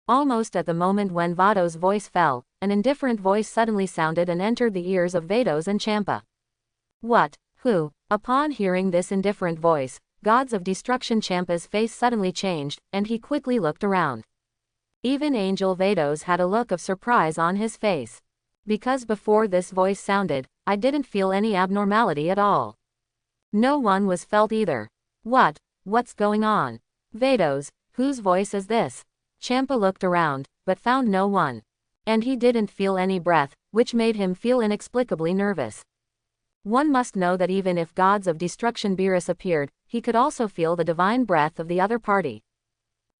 Almost at the moment when Vados' voice fell, an indifferent voice suddenly sounded and entered the ears of Vados and Champa. What? Who? Upon hearing this indifferent voice, Gods of Destruction Champa's face suddenly changed, and he quickly looked around. Even Angel Vados had a look of surprise on his face. Because before this voice sounded, I didn't feel any abnormality at all. No one was felt either. What's going on? Vados, whose voice is this? Champa looked around, but found no one. And he didn't feel any breath, which made him feel inexplicably nervous. One must know that even if Gods of Destruction Beerus appeared, he could also feel the divine breath of the other party.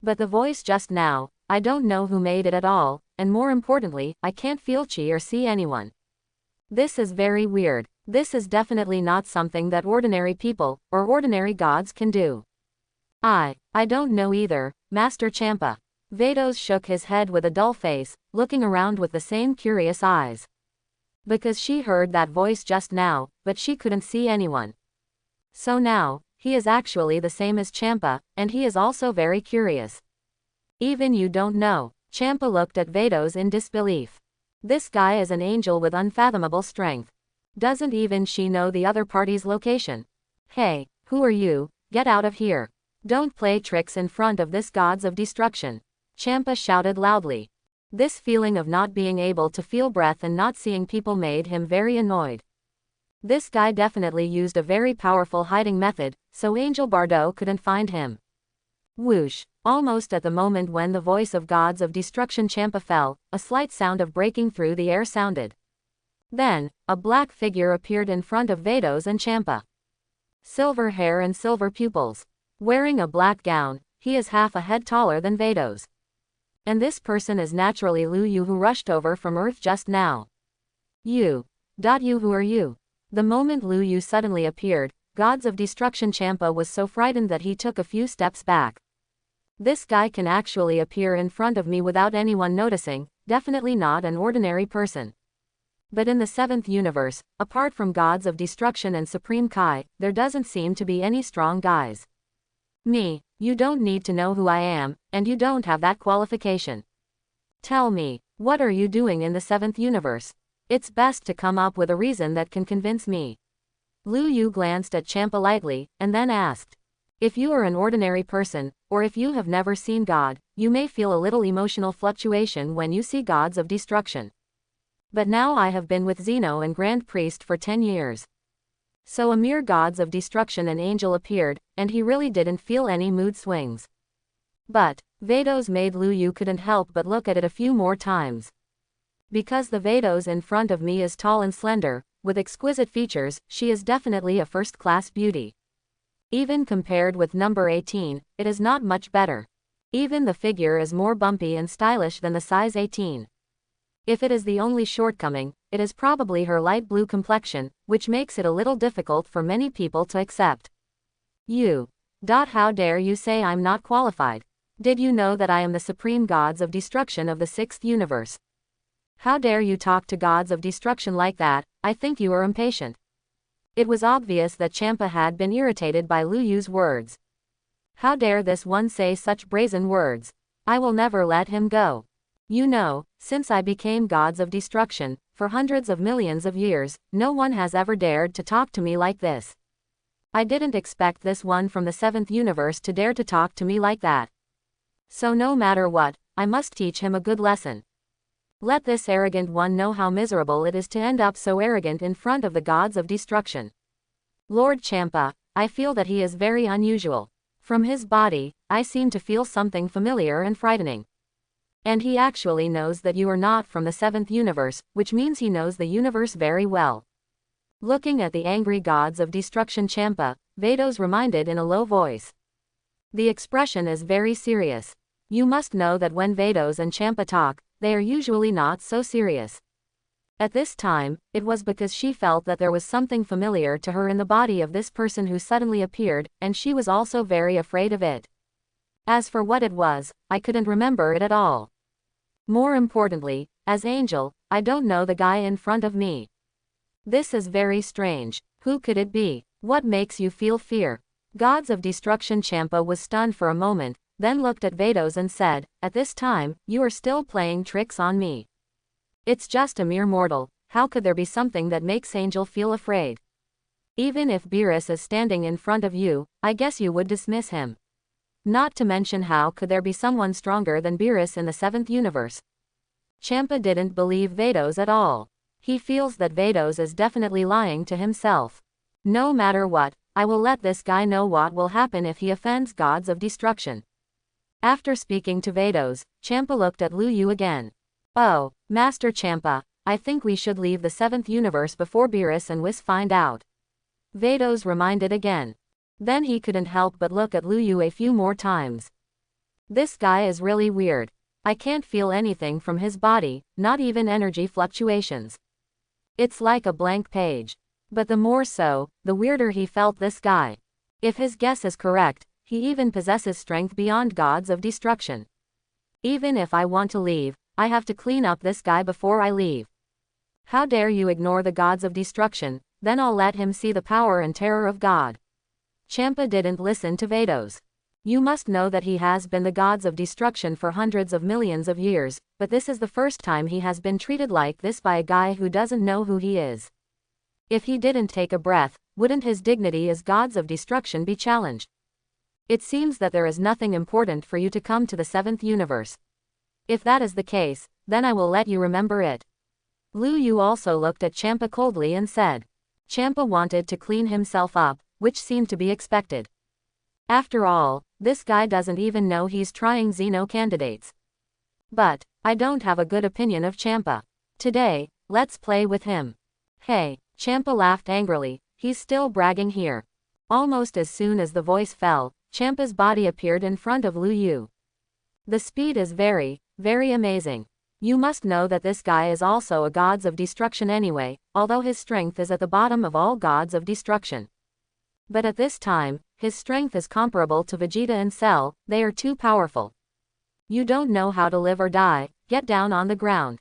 But the voice just now, I don't know who made it at all, and more importantly, I can't feel chi or see anyone. This is very weird. This is definitely not something that ordinary people, or ordinary gods can do. I don't know either, Master Champa. Vados shook his head with a dull face, looking around with the same curious eyes. Because she heard that voice just now, but she couldn't see anyone. So now, he is actually the same as Champa, and he is also very curious. Even you don't know. Champa looked at Vados in disbelief. This guy is an angel with unfathomable strength. Doesn't even she know the other party's location? Hey, who are you? Get out of here. Don't play tricks in front of this Gods of Destruction. Champa shouted loudly. This feeling of not being able to feel breath and not seeing people made him very annoyed. This guy definitely used a very powerful hiding method, so Angel Bardo couldn't find him. Whoosh! Almost at the moment when the voice of Gods of Destruction Champa fell, a slight sound of breaking through the air sounded. Then, a black figure appeared in front of Vados and Champa. Silver hair and silver pupils. Wearing a black gown, he is half a head taller than Vados. And this person is naturally Lu Yu, who rushed over from Earth just now. You, who are you? The moment Lu Yu suddenly appeared, Gods of Destruction Champa was so frightened that he took a few steps back. This guy can actually appear in front of me without anyone noticing, definitely not an ordinary person. But in the 7th universe, apart from Gods of Destruction and Supreme Kai, there doesn't seem to be any strong guys. Me, You don't need to know who I am, and you don't have that qualification. Tell me, what are you doing in the 7th universe? It's best to come up with a reason that can convince me. Lu Yu glanced at Champa lightly, and then asked. If you are an ordinary person, or if you have never seen God, you may feel a little emotional fluctuation when you see gods of destruction. But now I have been with Zeno and Grand Priest for 10 years. So a mere gods of destruction and angel appeared, and he really didn't feel any mood swings. But Vedos made Lu Yu couldn't help but look at it a few more times. Because the Vedos in front of me is tall and slender, with exquisite features, she is definitely a first-class beauty. Even compared with number 18, it is not much better. Even the figure is more bumpy and stylish than the size 18. If it is the only shortcoming, it is probably her light blue complexion, which makes it a little difficult for many people to accept. How dare you say I'm not qualified? Did you know that I am the supreme gods of destruction of the 6th universe? How dare you talk to gods of destruction like that? I think you are impatient. It was obvious that Champa had been irritated by Lu Yu's words. How dare this one say such brazen words? I will never let him go. You know, since I became gods of destruction, for hundreds of millions of years, no one has ever dared to talk to me like this. I didn't expect this one from the 7th universe to dare to talk to me like that. So no matter what, I must teach him a good lesson. Let this arrogant one know how miserable it is to end up so arrogant in front of the gods of destruction. Lord Champa, I feel that he is very unusual. From his body, I seem to feel something familiar and frightening. And he actually knows that you are not from the 7th universe, which means he knows the universe very well. Looking at the angry gods of destruction Champa, Vedos reminded in a low voice. The expression is very serious. You must know that when Vedos and Champa talk, they are usually not so serious. At this time, it was because she felt that there was something familiar to her in the body of this person who suddenly appeared, and she was also very afraid of it. As for what it was, I couldn't remember it at all. More importantly, as Angel, I don't know the guy in front of me. This is very strange. Who could it be? What makes you feel fear? Gods of destruction Champa was stunned for a moment, then looked at Vedos and said, at this time, you are still playing tricks on me. It's just a mere mortal, how could there be something that makes Angel feel afraid? Even if Beerus is standing in front of you, I guess you would dismiss him. Not to mention how could there be someone stronger than Beerus in the 7th universe? Champa didn't believe Vedos at all. He feels that Vedos is definitely lying to himself. No matter what, I will let this guy know what will happen if he offends gods of destruction. After speaking to Vedos, Champa looked at Lu Yu again. Oh, Master Champa, I think we should leave the 7th universe before Beerus and Whis find out. Vedos reminded again. Then he couldn't help but look at Lu Yu a few more times. This guy is really weird. I can't feel anything from his body, not even energy fluctuations. It's like a blank page. But the more so, the weirder he felt this guy. If his guess is correct, he even possesses strength beyond gods of destruction. Even if I want to leave, I have to clean up this guy before I leave. How dare you ignore the gods of destruction, then I'll let him see the power and terror of God. Champa didn't listen to Vedos. You must know that he has been the gods of destruction for hundreds of millions of years, but this is the first time he has been treated like this by a guy who doesn't know who he is. If he didn't take a breath, wouldn't his dignity as gods of destruction be challenged? It seems that there is nothing important for you to come to the 7th universe. If that is the case, then I will let you remember it. Lu Yu also looked at Champa coldly and said. Champa wanted to clean himself up, which seemed to be expected. After all, this guy doesn't even know he's trying Zeno candidates. But I don't have a good opinion of Champa. Today, let's play with him. Hey, Champa laughed angrily, he's still bragging here. Almost as soon as the voice fell, Champa's body appeared in front of Lu Yu. The speed is very, very amazing. You must know that this guy is also a gods of destruction anyway, although his strength is at the bottom of all gods of destruction. But at this time, his strength is comparable to Vegeta and Cell, they are too powerful. You don't know how to live or die, get down on the ground.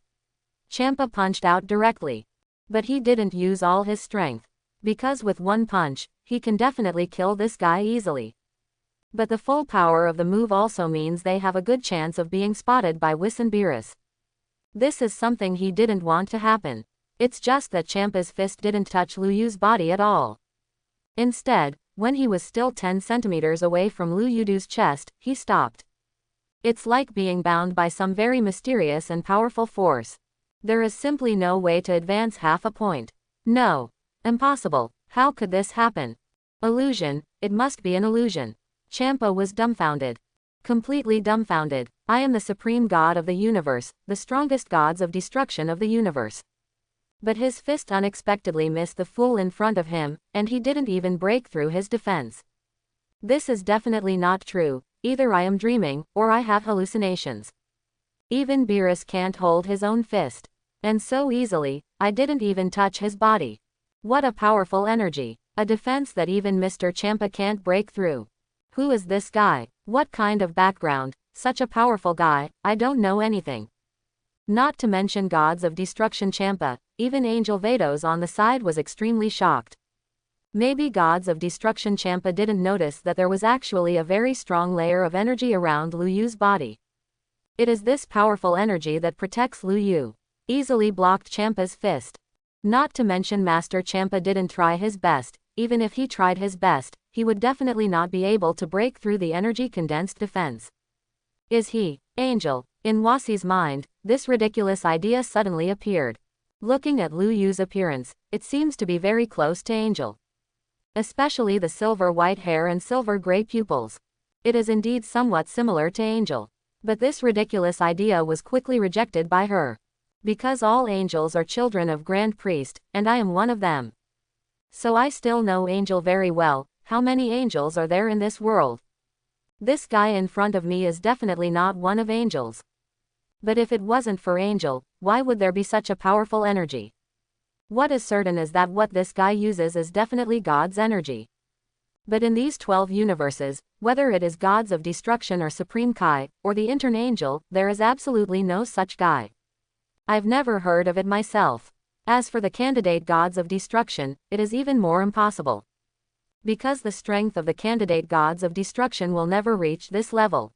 Champa punched out directly. But he didn't use all his strength. Because with one punch, he can definitely kill this guy easily. But the full power of the move also means they have a good chance of being spotted by Whis and Beerus. This is something he didn't want to happen. It's just that Champa's fist didn't touch Lu Yu's body at all. Instead, when he was still 10 centimeters away from Lu Yudu's chest, he stopped. It's like being bound by some very mysterious and powerful force. There is simply no way to advance half a point. No. Impossible. How could this happen? Illusion, it must be an illusion. Champa was dumbfounded. Completely dumbfounded. I am the supreme god of the universe, the strongest gods of destruction of the universe. But his fist unexpectedly missed the fool in front of him, and he didn't even break through his defense. This is definitely not true. Either I am dreaming, or I have hallucinations. Even Beerus can't hold his own fist. And so easily, I didn't even touch his body. What a powerful energy. A defense that even Mr. Champa can't break through. Who is this guy? What kind of background? Such a powerful guy, I don't know anything. Not to mention gods of destruction Champa, even Angel Vados on the side was extremely shocked. Maybe gods of destruction Champa didn't notice that there was actually a very strong layer of energy around Lu Yu's body. It is this powerful energy that protects Lu Yu. Easily blocked Champa's fist. Not to mention Master Champa didn't try his best. Even if he tried his best, he would definitely not be able to break through the energy condensed defense. Is he, Angel? In Wasi's mind, this ridiculous idea suddenly appeared. Looking at Lu Yu's appearance, it seems to be very close to Angel. Especially the silver-white hair and silver-gray pupils. It is indeed somewhat similar to Angel. But this ridiculous idea was quickly rejected by her. Because all angels are children of Grand Priest, and I am one of them. So I still know Angel very well. How many angels are there in this world? This guy in front of me is definitely not one of Angel's. But if it wasn't for Angel, why would there be such a powerful energy? What is certain is that what this guy uses is definitely God's energy. But in these 12 universes, whether it is gods of destruction or Supreme Kai, or the Intern Angel, there is absolutely no such guy. I've never heard of it myself. As for the candidate gods of destruction, it is even more impossible. Because the strength of the candidate gods of destruction will never reach this level.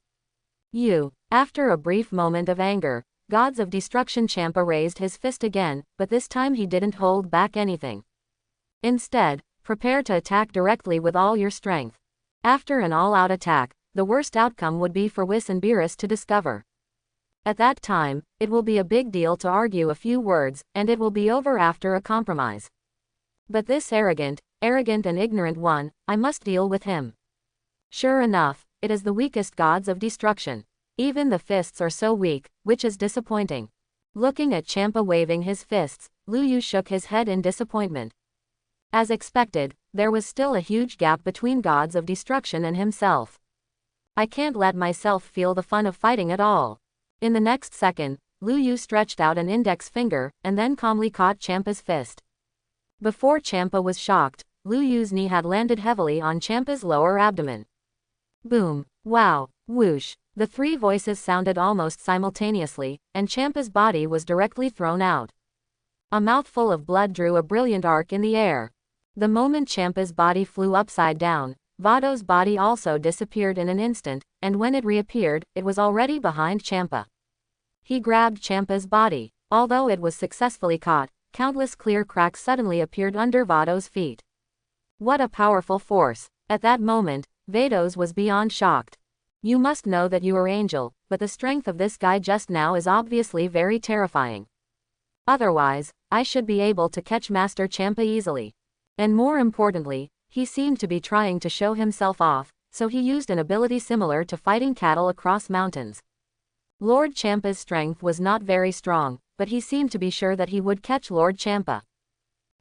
After a brief moment of anger, gods of destruction Champa raised his fist again, but this time he didn't hold back anything. Instead, prepare to attack directly with all your strength. After an all-out attack, the worst outcome would be for Whis and Beerus to discover. At that time, it will be a big deal to argue a few words, and it will be over after a compromise. But this arrogant and ignorant one, I must deal with him. Sure enough, it is the weakest gods of destruction. Even the fists are so weak, which is disappointing. Looking at Champa waving his fists, Lu Yu shook his head in disappointment. As expected, there was still a huge gap between gods of destruction and himself. I can't let myself feel the fun of fighting at all. In the next second, Lu Yu stretched out an index finger, and then calmly caught Champa's fist. Before Champa was shocked, Lu Yu's knee had landed heavily on Champa's lower abdomen. Boom, wow, whoosh. The three voices sounded almost simultaneously, and Champa's body was directly thrown out. A mouthful of blood drew a brilliant arc in the air. The moment Champa's body flew upside down, Vado's body also disappeared in an instant, and when it reappeared, it was already behind Champa. He grabbed Champa's body. Although it was successfully caught, countless clear cracks suddenly appeared under Vado's feet. What a powerful force! At that moment, Vados was beyond shocked. You must know that you are Angel, but the strength of this guy just now is obviously very terrifying. Otherwise, I should be able to catch Master Champa easily. And more importantly, he seemed to be trying to show himself off, so he used an ability similar to fighting cattle across mountains. Lord Champa's strength was not very strong, but he seemed to be sure that he would catch Lord Champa.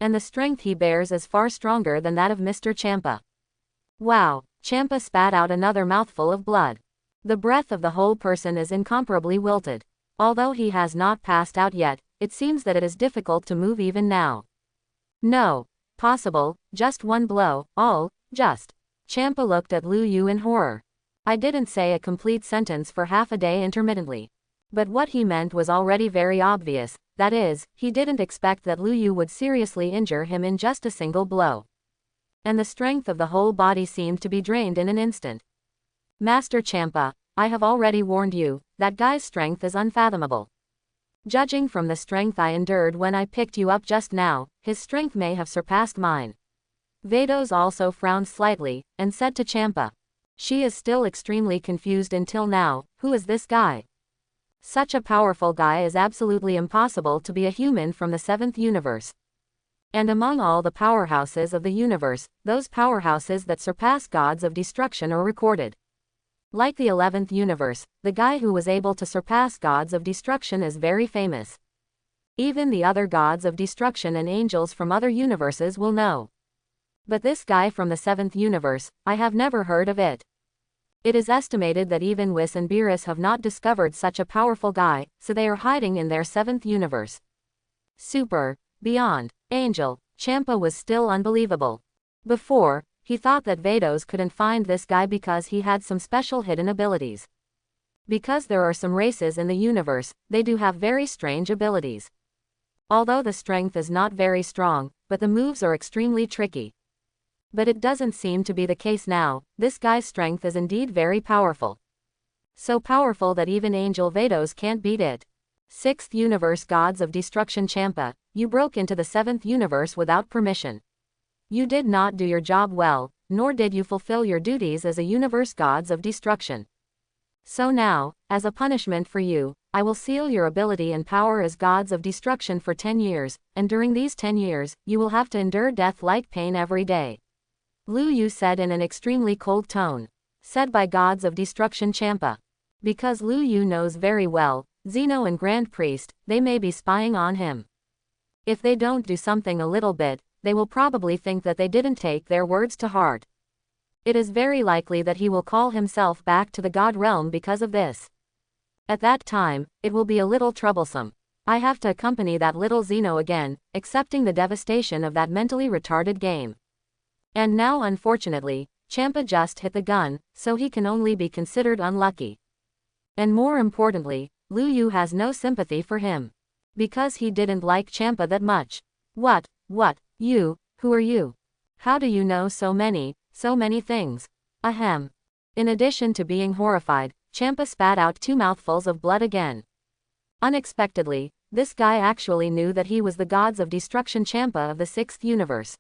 And the strength he bears is far stronger than that of Mr. Champa. Wow! Champa spat out another mouthful of blood. The breath of the whole person is incomparably wilted. Although he has not passed out yet, it seems that it is difficult to move even now. No. Possible, just one blow, just. Champa looked at Lu Yu in horror. I didn't say a complete sentence for half a day intermittently. But what he meant was already very obvious, that is, he didn't expect that Lu Yu would seriously injure him in just a single blow. And the strength of the whole body seemed to be drained in an instant. Master Champa, I have already warned you, that guy's strength is unfathomable. Judging from the strength I endured when I picked you up just now, his strength may have surpassed mine. Vados also frowned slightly, and said to Champa. She is still extremely confused until now. Who is this guy? Such a powerful guy is absolutely impossible to be a human from the 7th universe. And among all the powerhouses of the universe, those powerhouses that surpass gods of destruction are recorded. Like the 11th universe, the guy who was able to surpass gods of destruction is very famous. Even the other gods of destruction and angels from other universes will know. But this guy from the 7th universe, I have never heard of it. It is estimated that even Whis and Beerus have not discovered such a powerful guy, so they are hiding in their 7th universe. Super, beyond, angel, Champa was still unbelievable. Before, he thought that Vados couldn't find this guy because he had some special hidden abilities. Because there are some races in the universe, they do have very strange abilities. Although the strength is not very strong, but the moves are extremely tricky. But it doesn't seem to be the case now. This guy's strength is indeed very powerful. So powerful that even Angel Vados can't beat it. 6th universe gods of destruction Champa, you broke into the 7th universe without permission. You did not do your job well, nor did you fulfill your duties as a universe gods of destruction. So now, as a punishment for you, I will seal your ability and power as gods of destruction for 10 years, and during these 10 years, you will have to endure death-like pain every day. Lu Yu said in an extremely cold tone. Said by gods of destruction Champa. Because Lu Yu knows very well, Zeno and Grand Priest, they may be spying on him. If they don't do something a little bit, they will probably think that they didn't take their words to heart. It is very likely that he will call himself back to the God realm because of this. At that time, it will be a little troublesome. I have to accompany that little Zeno again, accepting the devastation of that mentally retarded game. And now unfortunately, Champa just hit the gun, so he can only be considered unlucky. And more importantly, Lu Yu has no sympathy for him. Because he didn't like Champa that much. What, you, who are you? How do you know so many things? Ahem. In addition to being horrified, Champa spat out 2 mouthfuls of blood again. Unexpectedly, this guy actually knew that he was the gods of destruction Champa of the 6th universe.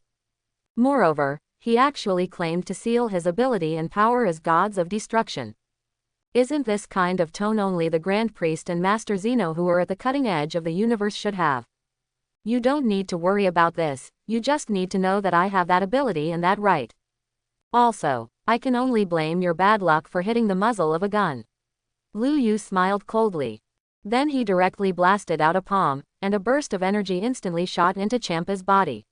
Moreover, he actually claimed to seal his ability and power as gods of destruction. Isn't this kind of tone only the Grand Priest and Master Zeno who are at the cutting edge of the universe should have? You don't need to worry about this, you just need to know that I have that ability and that right. Also, I can only blame your bad luck for hitting the muzzle of a gun. Lu Yu smiled coldly. Then he directly blasted out a palm, and a burst of energy instantly shot into Champa's body.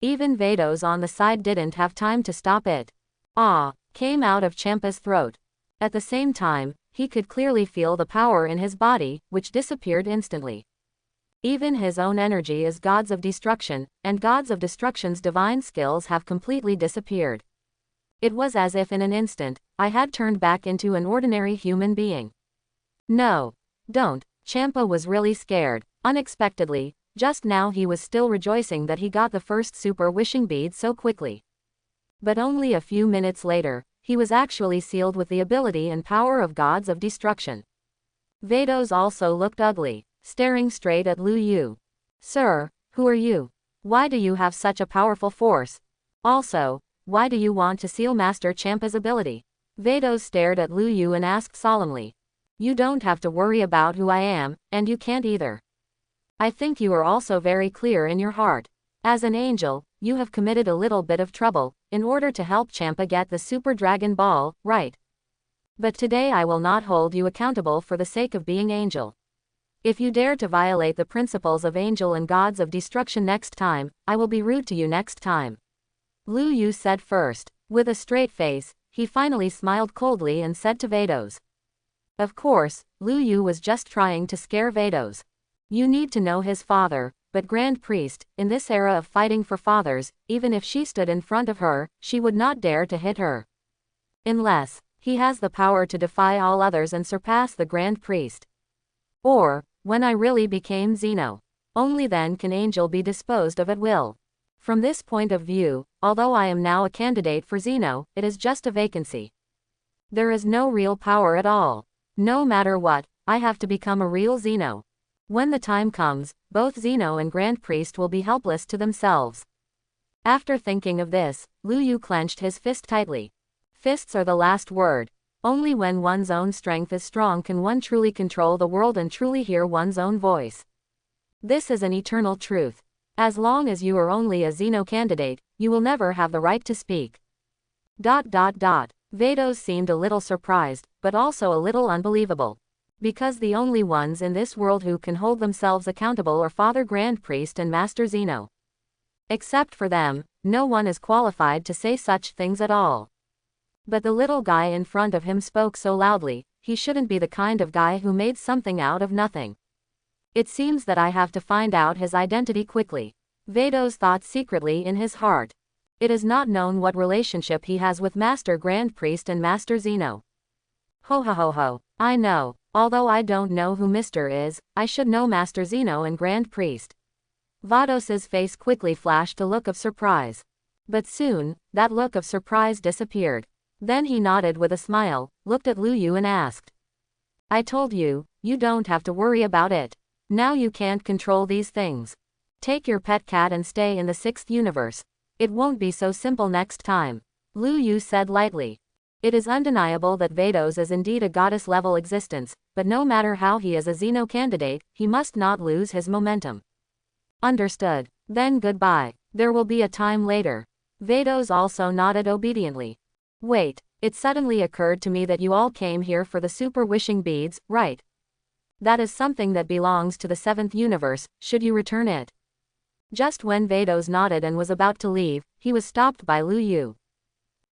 Even Vados on the side didn't have time to stop it. "Ah!" came out of Champa's throat. At the same time, he could clearly feel the power in his body, which disappeared instantly. Even his own energy as gods of destruction, and gods of destruction's divine skills have completely disappeared. It was as if in an instant, I had turned back into an ordinary human being. No. Don't. Champa was really scared. Unexpectedly, just now he was still rejoicing that he got the first super wishing bead so quickly. But only a few minutes later, he was actually sealed with the ability and power of gods of destruction. Vados also looked ugly, staring straight at Lu Yu. "Sir, who are you? Why do you have such a powerful force? Also, why do you want to seal Master Champa's ability?" Vados stared at Lu Yu and asked solemnly. "You don't have to worry about who I am, and you can't either. I think you are also very clear in your heart. As an angel, you have committed a little bit of trouble, in order to help Champa get the Super Dragon Ball, right? But today I will not hold you accountable for the sake of being angel. If you dare to violate the principles of angel and gods of destruction next time, I will be rude to you next time." Lu Yu said first. With a straight face, he finally smiled coldly and said to Vados. Of course, Lu Yu was just trying to scare Vados. You need to know his father, but Grand Priest, in this era of fighting for fathers, even if she stood in front of her, she would not dare to hit her. Unless, he has the power to defy all others and surpass the Grand Priest. Or, when I really became Zeno. Only then can Angel be disposed of at will. From this point of view, although I am now a candidate for Zeno, it is just a vacancy. There is no real power at all. No matter what, I have to become a real Zeno. When the time comes, both Zeno and Grand Priest will be helpless to themselves. After thinking of this, Lu Yu clenched his fist tightly. Fists are the last word. Only when one's own strength is strong can one truly control the world and truly hear one's own voice. This is an eternal truth. As long as you are only a Zeno candidate, you will never have the right to speak. ... Vados seemed a little surprised, but also a little unbelievable. Because the only ones in this world who can hold themselves accountable are Father Grand Priest and Master Zeno. Except for them, no one is qualified to say such things at all. But the little guy in front of him spoke so loudly, he shouldn't be the kind of guy who made something out of nothing. It seems that I have to find out his identity quickly. Vados thought secretly in his heart. It is not known what relationship he has with Master Grand Priest and Master Zeno. Ho. I know. Although I don't know who Mr. is, I should know Master Zeno and Grand Priest. Vados's face quickly flashed a look of surprise. But soon, that look of surprise disappeared. Then he nodded with a smile, looked at Lu Yu and asked. I told you, you don't have to worry about it. Now you can't control these things. Take your pet cat and stay in the 6th universe. It won't be so simple next time. Lu Yu said lightly. It is undeniable that Vados is indeed a goddess-level existence, but no matter how he is a Zeno candidate, he must not lose his momentum. Understood. Then goodbye. There will be a time later. Vados also nodded obediently. Wait, it suddenly occurred to me that you all came here for the super wishing beads, right? That is something that belongs to the 7th universe, should you return it? Just when Vados nodded and was about to leave, he was stopped by Lu Yu.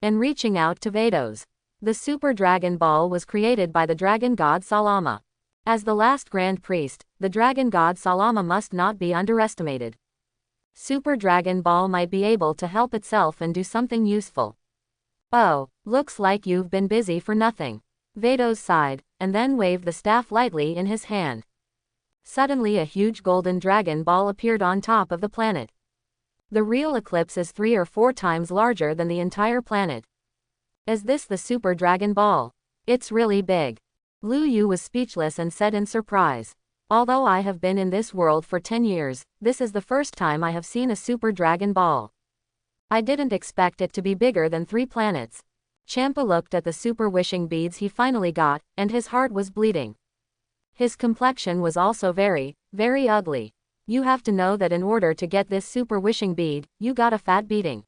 And reaching out to Vados. The Super Dragon Ball was created by the Dragon God Salama. As the last Grand Priest, the Dragon God Salama must not be underestimated. Super Dragon Ball might be able to help itself and do something useful. Oh, looks like you've been busy for nothing. Vados sighed, and then waved the staff lightly in his hand. Suddenly a huge golden dragon ball appeared on top of the planet. The real eclipse is 3 or 4 times larger than the entire planet. Is this the Super Dragon Ball? It's really big. Lu Yu was speechless and said in surprise. Although I have been in this world for 10 years, this is the first time I have seen a Super Dragon Ball. I didn't expect it to be bigger than 3 planets. Champa looked at the super wishing beads he finally got, and his heart was bleeding. His complexion was also very, very ugly. You have to know that in order to get this super wishing bead, you got a fat beating.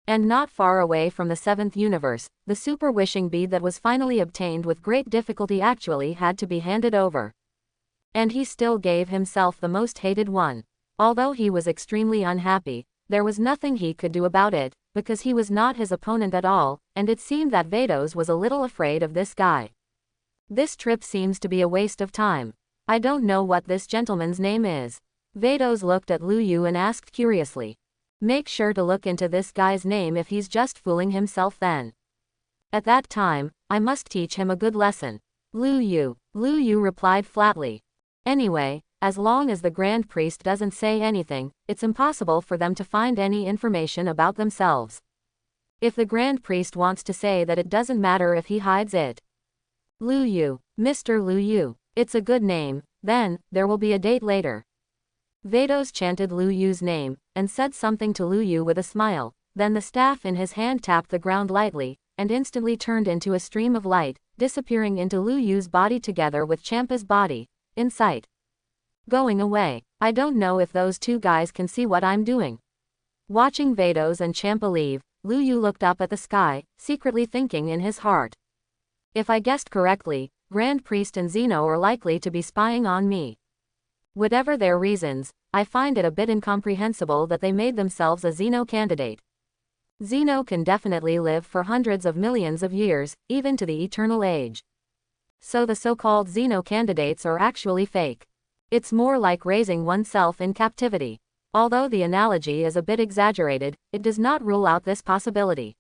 And not far away from the 7th universe, the super wishing bead that was finally obtained with great difficulty actually had to be handed over. And he still gave himself the most hated one. Although he was extremely unhappy, there was nothing he could do about it, because he was not his opponent at all, and it seemed that Vados was a little afraid of this guy. This trip seems to be a waste of time. I don't know what this gentleman's name is. Vados looked at Lu Yu and asked curiously. Make sure to look into this guy's name if he's just fooling himself then. At that time, I must teach him a good lesson. Lu Yu replied flatly. Anyway, as long as the Grand Priest doesn't say anything, it's impossible for them to find any information about themselves. If the Grand Priest wants to say that, it doesn't matter if he hides it. Lu Yu, Mr. Lu Yu, it's a good name. Then, there will be a date later. Vados chanted Lu Yu's name, and said something to Lu Yu with a smile. Then the staff in his hand tapped the ground lightly, and instantly turned into a stream of light, disappearing into Lu Yu's body together with Champa's body, in sight. Going away. I don't know if those two guys can see what I'm doing. Watching Vados and Champa leave, Lu Yu looked up at the sky, secretly thinking in his heart. If I guessed correctly, Grand Priest and Zeno are likely to be spying on me. Whatever their reasons, I find it a bit incomprehensible that they made themselves a Zeno candidate. Zeno can definitely live for hundreds of millions of years, even to the eternal age. So the so-called Zeno candidates are actually fake. It's more like raising oneself in captivity. Although the analogy is a bit exaggerated, it does not rule out this possibility.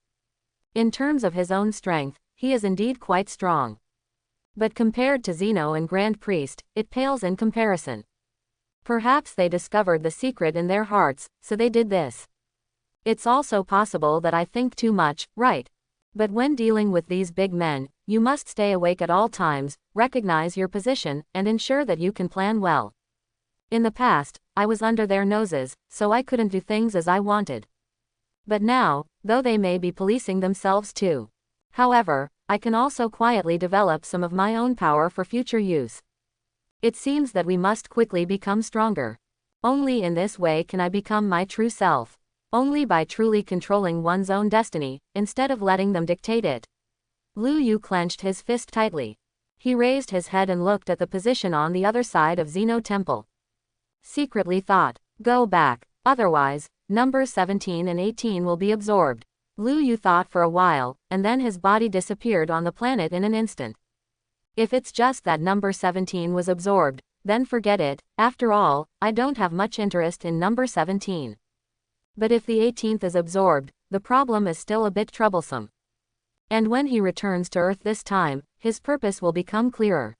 In terms of his own strength, he is indeed quite strong. But compared to Zeno and Grand Priest, it pales in comparison. Perhaps they discovered the secret in their hearts, so they did this. It's also possible that I think too much, right? But when dealing with these big men, you must stay awake at all times, recognize your position, and ensure that you can plan well. In the past, I was under their noses, so I couldn't do things as I wanted. But now, though they may be policing themselves too. However, I can also quietly develop some of my own power for future use. It seems that we must quickly become stronger. Only in this way can I become my true self. Only by truly controlling one's own destiny, instead of letting them dictate it. Lu Yu clenched his fist tightly. He raised his head and looked at the position on the other side of Zeno Temple. Secretly thought, go back, otherwise, numbers 17 and 18 will be absorbed. Lu Yu thought for a while, and then his body disappeared on the planet in an instant. If it's just that number 17 was absorbed, then forget it. After all, I don't have much interest in number 17. But if the 18th is absorbed, the problem is still a bit troublesome. And when he returns to Earth this time, his purpose will become clearer.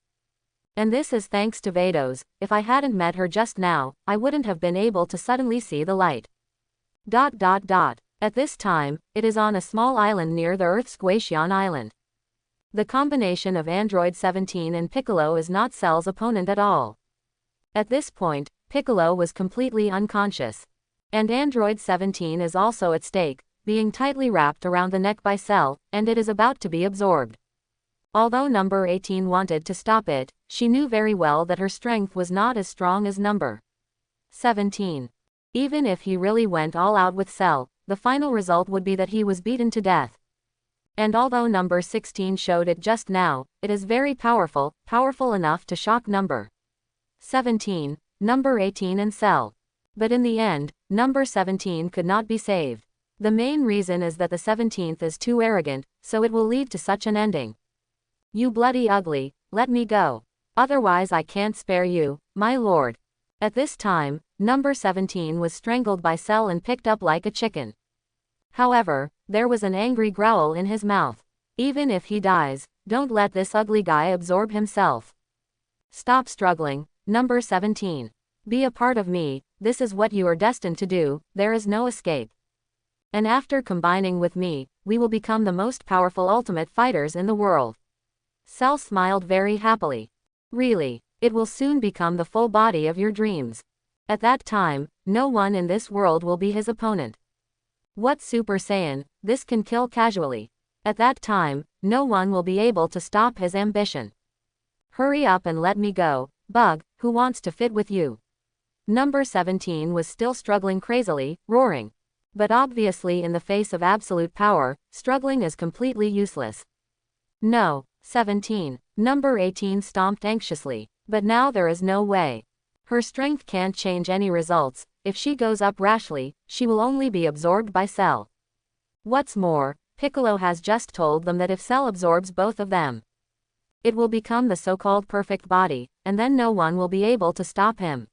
And this is thanks to Vados. If I hadn't met her just now, I wouldn't have been able to suddenly see the light. At this time, it is on a small island near the Earth's Guatian Island. The combination of Android 17 and Piccolo is not Cell's opponent at all. At this point, Piccolo was completely unconscious. And Android 17 is also at stake, being tightly wrapped around the neck by Cell, and it is about to be absorbed. Although number 18 wanted to stop it, she knew very well that her strength was not as strong as number 17. Even if he really went all out with Cell, the final result would be that he was beaten to death. And although number 16 showed it just now, it is very powerful, powerful enough to shock number 17, number 18 and Cell. But in the end, number 17 could not be saved. The main reason is that the 17th is too arrogant, so it will lead to such an ending. You bloody ugly, let me go. Otherwise I can't spare you, my lord. At this time, number 17 was strangled by Cell and picked up like a chicken. However, there was an angry growl in his mouth. Even if he dies, don't let this ugly guy absorb himself. Stop struggling, number 17. Be a part of me, this is what you are destined to do, there is no escape. And after combining with me, we will become the most powerful ultimate fighters in the world. Cell smiled very happily. Really, it will soon become the full body of your dreams. At that time, no one in this world will be his opponent. What Super Saiyan, this can kill casually. At that time, no one will be able to stop his ambition. Hurry up and let me go, Bug, who wants to fit with you? Number 17 was still struggling crazily, roaring. But obviously in the face of absolute power, struggling is completely useless. No, 17. Number 18 stomped anxiously. But now there is no way. Her strength can't change any results. If she goes up rashly, she will only be absorbed by Cell. What's more, Piccolo has just told them that if Cell absorbs both of them, it will become the so-called perfect body, and then no one will be able to stop him.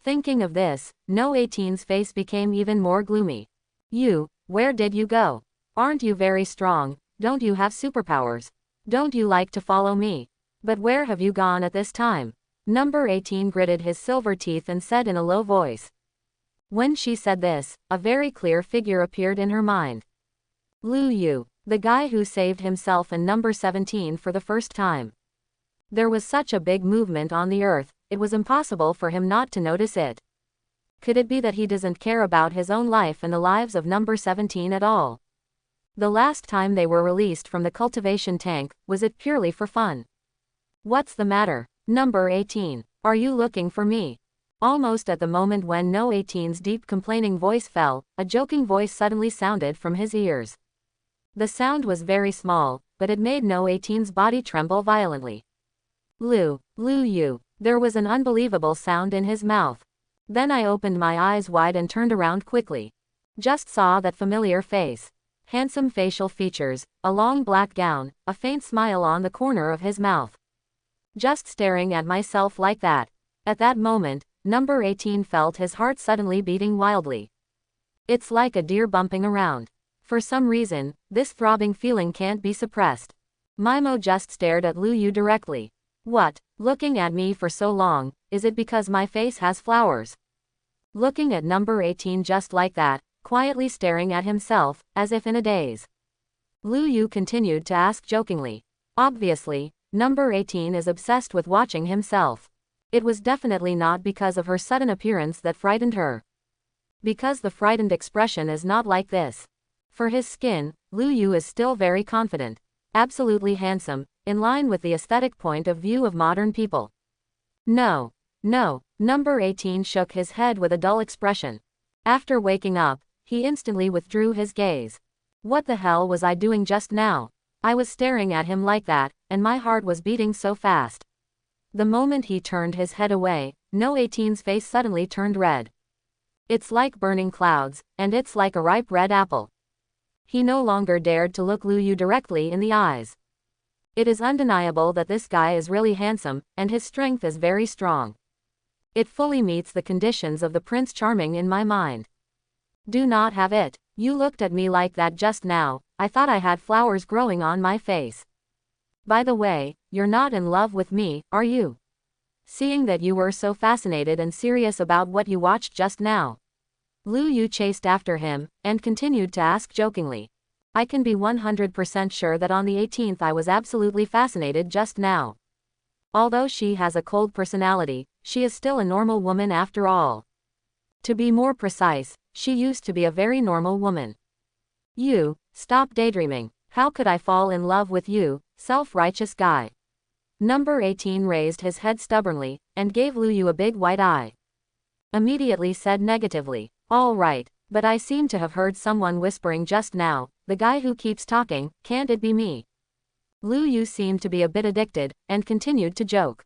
Thinking of this, No 18's face became even more gloomy. You, where did you go? Aren't you very strong? Don't you have superpowers? Don't you like to follow me? But where have you gone at this time? Number 18 gritted his silver teeth and said in a low voice. When she said this, a very clear figure appeared in her mind. Lu Yu, the guy who saved himself and number 17 for the first time. There was such a big movement on the earth, it was impossible for him not to notice it. Could it be that he doesn't care about his own life and the lives of number 17 at all? The last time they were released from the cultivation tank, was it purely for fun? What's the matter, number 18? Are you looking for me? Almost at the moment when No 18's deep complaining voice fell, a joking voice suddenly sounded from his ears. The sound was very small, but it made No 18's body tremble violently. Lu Yu. There was an unbelievable sound in his mouth. Then I opened my eyes wide and turned around quickly. Just saw that familiar face. Handsome facial features, a long black gown, a faint smile on the corner of his mouth. Just staring at myself like that. At that moment, number 18 felt his heart suddenly beating wildly. It's like a deer bumping around. For some reason, this throbbing feeling can't be suppressed. Mimo just stared at Lu Yu directly. What, looking at me for so long, is it because my face has flowers? Looking at number 18 just like that, quietly staring at himself, as if in a daze. Lu Yu continued to ask jokingly. Obviously, number 18 is obsessed with watching himself. It was definitely not because of her sudden appearance that frightened her. Because the frightened expression is not like this. For his skin, Lu Yu is still very confident. Absolutely handsome, in line with the aesthetic point of view of modern people. No. No, number 18 shook his head with a dull expression. After waking up, he instantly withdrew his gaze. What the hell was I doing just now? I was staring at him like that, and my heart was beating so fast. The moment he turned his head away, No 18's face suddenly turned red. It's like burning clouds, and it's like a ripe red apple. He no longer dared to look Lu Yu directly in the eyes. It is undeniable that this guy is really handsome, and his strength is very strong. It fully meets the conditions of the Prince Charming in my mind. Do not have it. You looked at me like that just now, I thought I had flowers growing on my face. By the way, you're not in love with me, are you? Seeing that you were so fascinated and serious about what you watched just now. Lu Yu chased after him, and continued to ask jokingly. I can be 100% sure that on the 18th I was absolutely fascinated just now. Although she has a cold personality, she is still a normal woman after all. To be more precise, she used to be a very normal woman. You, stop daydreaming. How could I fall in love with you, self-righteous guy? Number 18 raised his head stubbornly, and gave Lu Yu a big white eye. Immediately said negatively, all right, but I seem to have heard someone whispering just now, the guy who keeps talking, can't it be me? Lu Yu seemed to be a bit addicted, and continued to joke.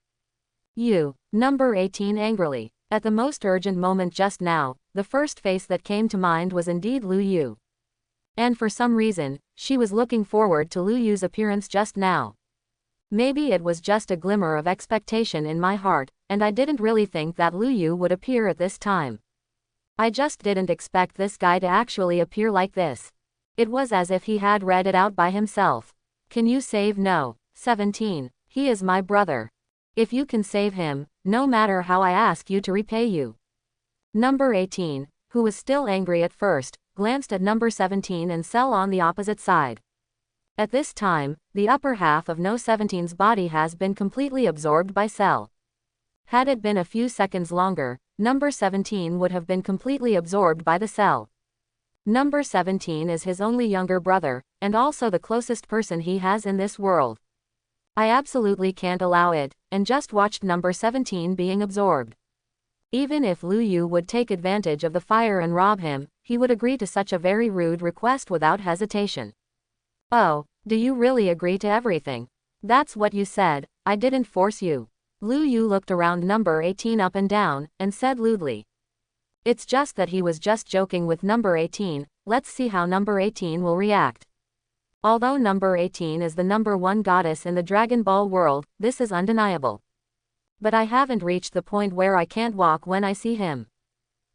You, number 18 angrily. At the most urgent moment just now, the first face that came to mind was indeed Lu Yu. And for some reason, she was looking forward to Lu Yu's appearance just now. Maybe it was just a glimmer of expectation in my heart, and I didn't really think that Lu Yu would appear at this time. I just didn't expect this guy to actually appear like this. It was as if he had read it out by himself. Can you save No. 17? He is my brother. If you can save him, no matter how I ask you to repay you. Number 18, who was still angry at first, glanced at number 17 and Cell on the opposite side. At this time, the upper half of No 17's body has been completely absorbed by Cell. Had it been a few seconds longer, number 17 would have been completely absorbed by the Cell. Number 17 is his only younger brother, and also the closest person he has in this world. I absolutely can't allow it, and just watched number 17 being absorbed. Even if Lu Yu would take advantage of the fire and rob him, he would agree to such a very rude request without hesitation. Oh, do you really agree to everything? That's what you said, I didn't force you. Lu Yu looked around number 18 up and down, and said lewdly. It's just that he was just joking with number 18, let's see how number 18 will react. Although number 18 is the number 1 goddess in the Dragon Ball world, this is undeniable. But I haven't reached the point where I can't walk when I see him.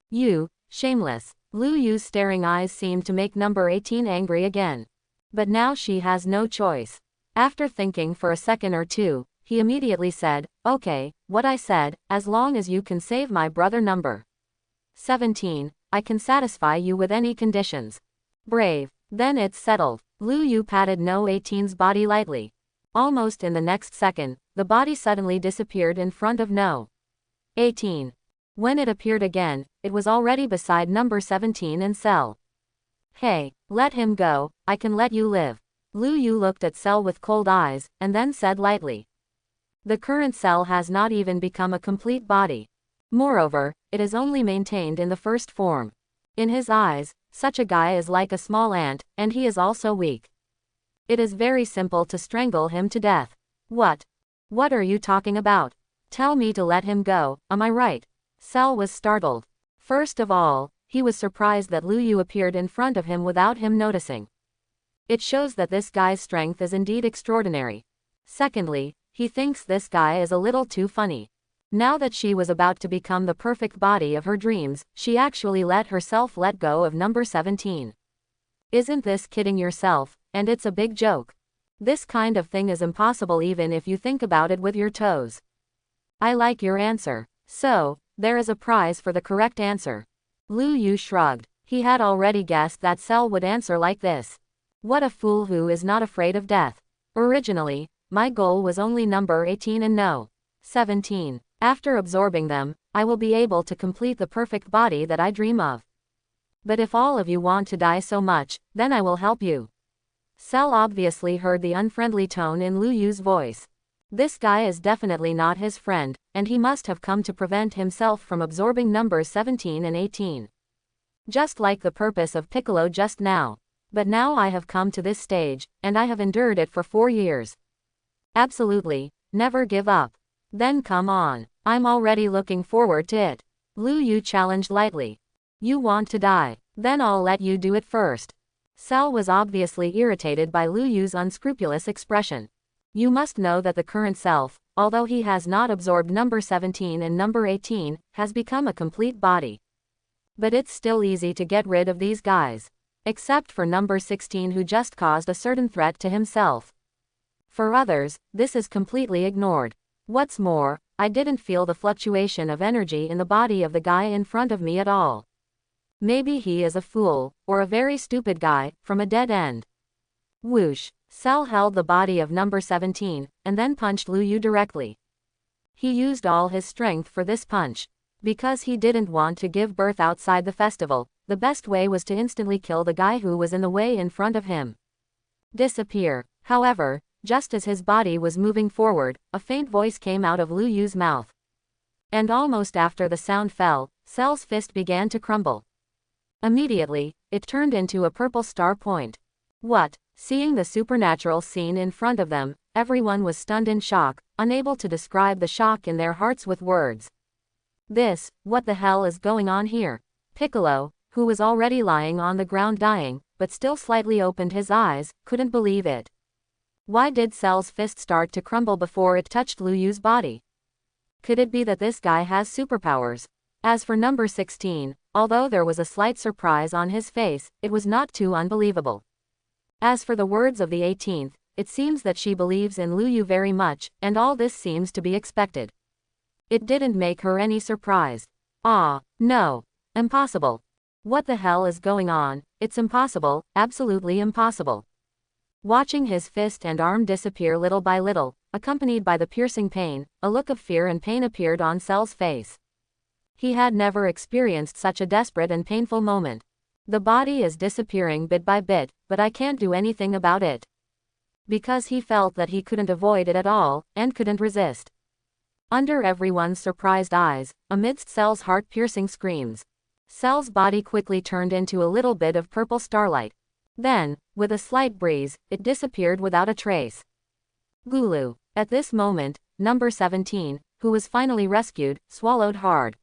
You, shameless. Lu Yu's staring eyes seemed to make number 18 angry again. But now she has no choice. After thinking for a second or two, he immediately said, okay, what I said, as long as you can save my brother number 17, I can satisfy you with any conditions. Brave. Then it's settled. Lu Yu patted No 18's body lightly. Almost in the next second, the body suddenly disappeared in front of No 18. When it appeared again, it was already beside number 17 and Cell. Hey, let him go, I can let you live. Lu Yu looked at Cell with cold eyes, and then said lightly. The current Cell has not even become a complete body. Moreover, it is only maintained in the first form. In his eyes, such a guy is like a small ant, and he is also weak. It is very simple to strangle him to death. What? What are you talking about? Tell me to let him go, am I right? Cell was startled. First of all, he was surprised that Lu Yu appeared in front of him without him noticing. It shows that this guy's strength is indeed extraordinary. Secondly, he thinks this guy is a little too funny. Now that she was about to become the perfect body of her dreams, she actually let herself let go of number 17. Isn't this kidding yourself? And it's a big joke. This kind of thing is impossible even if you think about it with your toes. I like your answer. So, there is a prize for the correct answer. Lu Yu shrugged. He had already guessed that Cell would answer like this. What a fool who is not afraid of death. Originally, my goal was only number 18 and no 17. After absorbing them, I will be able to complete the perfect body that I dream of. But if all of you want to die so much, then I will help you. Cell obviously heard the unfriendly tone in Lu Yu's voice. This guy is definitely not his friend, and he must have come to prevent himself from absorbing numbers 17 and 18. Just like the purpose of Piccolo just now. But now I have come to this stage, and I have endured it for 4 years. Absolutely, never give up. Then come on, I'm already looking forward to it. Lu Yu challenged lightly. You want to die? Then I'll let you do it first. Cell was obviously irritated by Lu Yu's unscrupulous expression. You must know that the current self, although he has not absorbed number 17 and number 18, has become a complete body. But it's still easy to get rid of these guys. Except for number 16 who just caused a certain threat to himself. For others, this is completely ignored. What's more, I didn't feel the fluctuation of energy in the body of the guy in front of me at all. Maybe he is a fool, or a very stupid guy, from a dead end. Whoosh. Cell held the body of number 17, and then punched Lu Yu directly. He used all his strength for this punch. Because he didn't want to give birth outside the festival, the best way was to instantly kill the guy who was in the way in front of him. Disappear. However, just as his body was moving forward, a faint voice came out of Lu Yu's mouth. And almost after the sound fell, Cell's fist began to crumble. Immediately, it turned into a purple star point. What? Seeing the supernatural scene in front of them, everyone was stunned in shock, unable to describe the shock in their hearts with words. What the hell is going on here? Piccolo, who was already lying on the ground dying, but still slightly opened his eyes, couldn't believe it. Why did Cell's fist start to crumble before it touched Lu Yu's body? Could it be that this guy has superpowers? As for number 16, although there was a slight surprise on his face, it was not too unbelievable. As for the words of the 18th, it seems that she believes in Lu Yu very much, and all this seems to be expected. It didn't make her any surprised. No. Impossible. What the hell is going on? It's impossible, absolutely impossible. Watching his fist and arm disappear little by little, accompanied by the piercing pain, a look of fear and pain appeared on Cell's face. He had never experienced such a desperate and painful moment. The body is disappearing bit by bit, but I can't do anything about it. Because he felt that he couldn't avoid it at all, and couldn't resist. Under everyone's surprised eyes, amidst Cell's heart-piercing screams, Cell's body quickly turned into a little bit of purple starlight. Then, with a slight breeze, it disappeared without a trace. Gulu. At this moment, number 17, who was finally rescued, swallowed hard.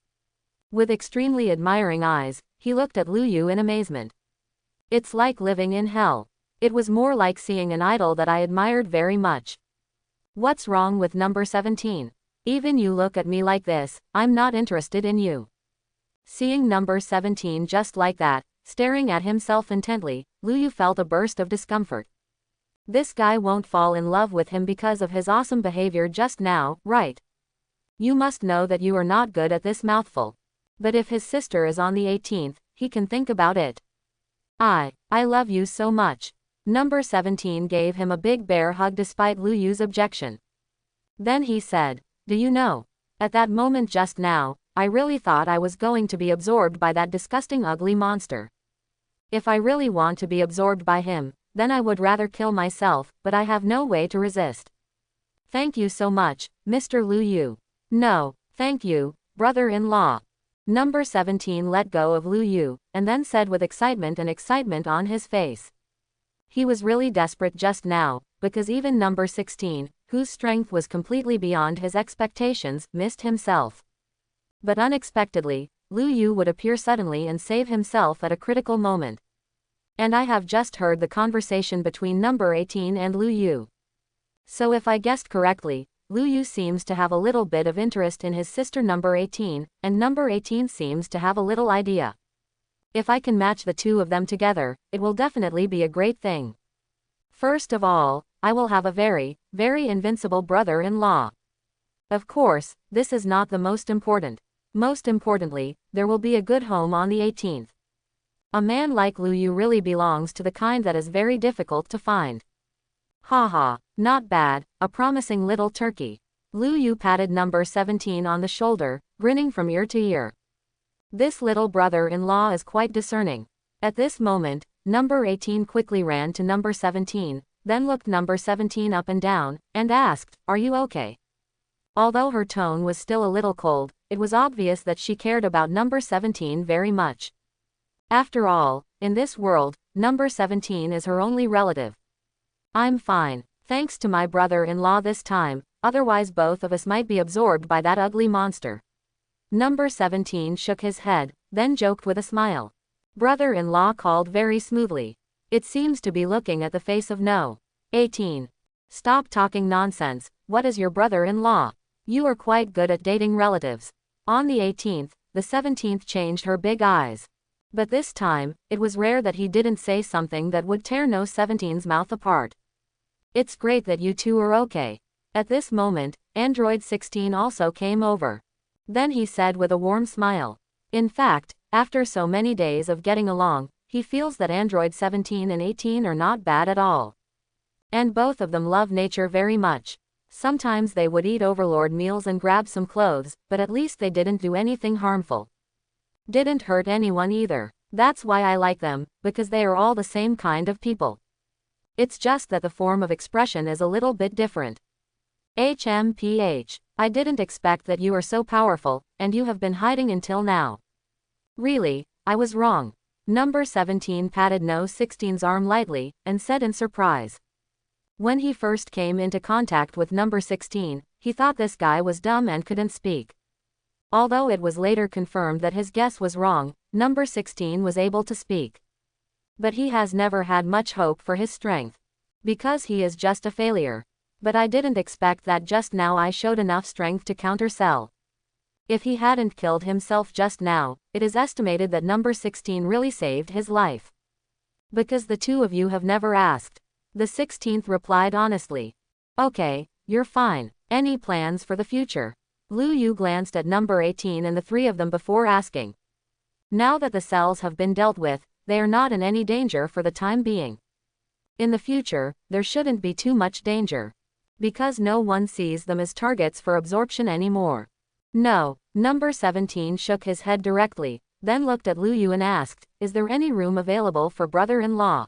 With extremely admiring eyes, he looked at Lu Yu in amazement. It's like living in hell. It was more like seeing an idol that I admired very much. What's wrong with number 17? Even you look at me like this, I'm not interested in you. Seeing number 17 just like that, staring at himself intently, Lu Yu felt a burst of discomfort. This guy won't fall in love with him because of his awesome behavior just now, right? You must know that you are not good at this mouthful. But if his sister is on the 18th, he can think about it. I love you so much. Number 17 gave him a big bear hug despite Lu Yu's objection. Then he said, do you know? At that moment just now, I really thought I was going to be absorbed by that disgusting ugly monster. If I really want to be absorbed by him, then I would rather kill myself, but I have no way to resist. Thank you so much, Mr. Lu Yu. No, thank you, brother-in-law. Number 17 let go of Lu Yu, and then said with excitement on his face. He was really desperate just now, because even number 16, whose strength was completely beyond his expectations, missed himself. But unexpectedly, Lu Yu would appear suddenly and save himself at a critical moment. And I have just heard the conversation between number 18 and Lu Yu. So if I guessed correctly, Lu Yu seems to have a little bit of interest in his sister number 18, and number 18 seems to have a little idea. If I can match the two of them together, it will definitely be a great thing. First of all, I will have a very, very invincible brother-in-law. Of course, this is not the most important. Most importantly, there will be a good home on the 18th. A man like Lu Yu really belongs to the kind that is very difficult to find. Haha, not bad, a promising little turkey. Lu Yu patted number 17 on the shoulder, grinning from ear to ear. This little brother-in-law is quite discerning. At this moment, number 18 quickly ran to number 17, then looked number 17 up and down, and asked, "Are you okay?" Although her tone was still a little cold, it was obvious that she cared about number 17 very much. After all, in this world, number 17 is her only relative. "I'm fine, thanks to my brother-in-law this time, otherwise both of us might be absorbed by that ugly monster." Number 17 shook his head, then joked with a smile. Brother-in-law called very smoothly. "It seems to be looking at the face of no. 18. Stop talking nonsense, what is your brother-in-law? You are quite good at dating relatives." On the 18th, the 17th changed her big eyes. But this time, it was rare that he didn't say something that would tear no 17's mouth apart. "It's great that you two are okay." At this moment, Android 16 also came over. Then he said with a warm smile. In fact, after so many days of getting along, he feels that Android 17 and 18 are not bad at all. And both of them love nature very much. Sometimes they would eat overlord meals and grab some clothes, but at least they didn't do anything harmful. Didn't hurt anyone either. That's why I like them, because they are all the same kind of people. It's just that the form of expression is a little bit different. HMPH. I didn't expect that you are so powerful, and you have been hiding until now. Really, I was wrong. Number 17 patted No 16's arm lightly, and said in surprise. When he first came into contact with number 16, he thought this guy was dumb and couldn't speak. Although it was later confirmed that his guess was wrong, number 16 was able to speak. But he has never had much hope for his strength. Because he is just a failure. But I didn't expect that just now I showed enough strength to counter Cell. If he hadn't killed himself just now, it is estimated that number 16 really saved his life. Because the two of you have never asked. The 16th replied honestly. Okay, you're fine. Any plans for the future? Lu Yu glanced at number 18 and the three of them before asking. Now that the cells have been dealt with, they are not in any danger for the time being. In the future, there shouldn't be too much danger. Because no one sees them as targets for absorption anymore. No, number 17 shook his head directly, then looked at Lu Yu and asked, is there any room available for brother-in-law?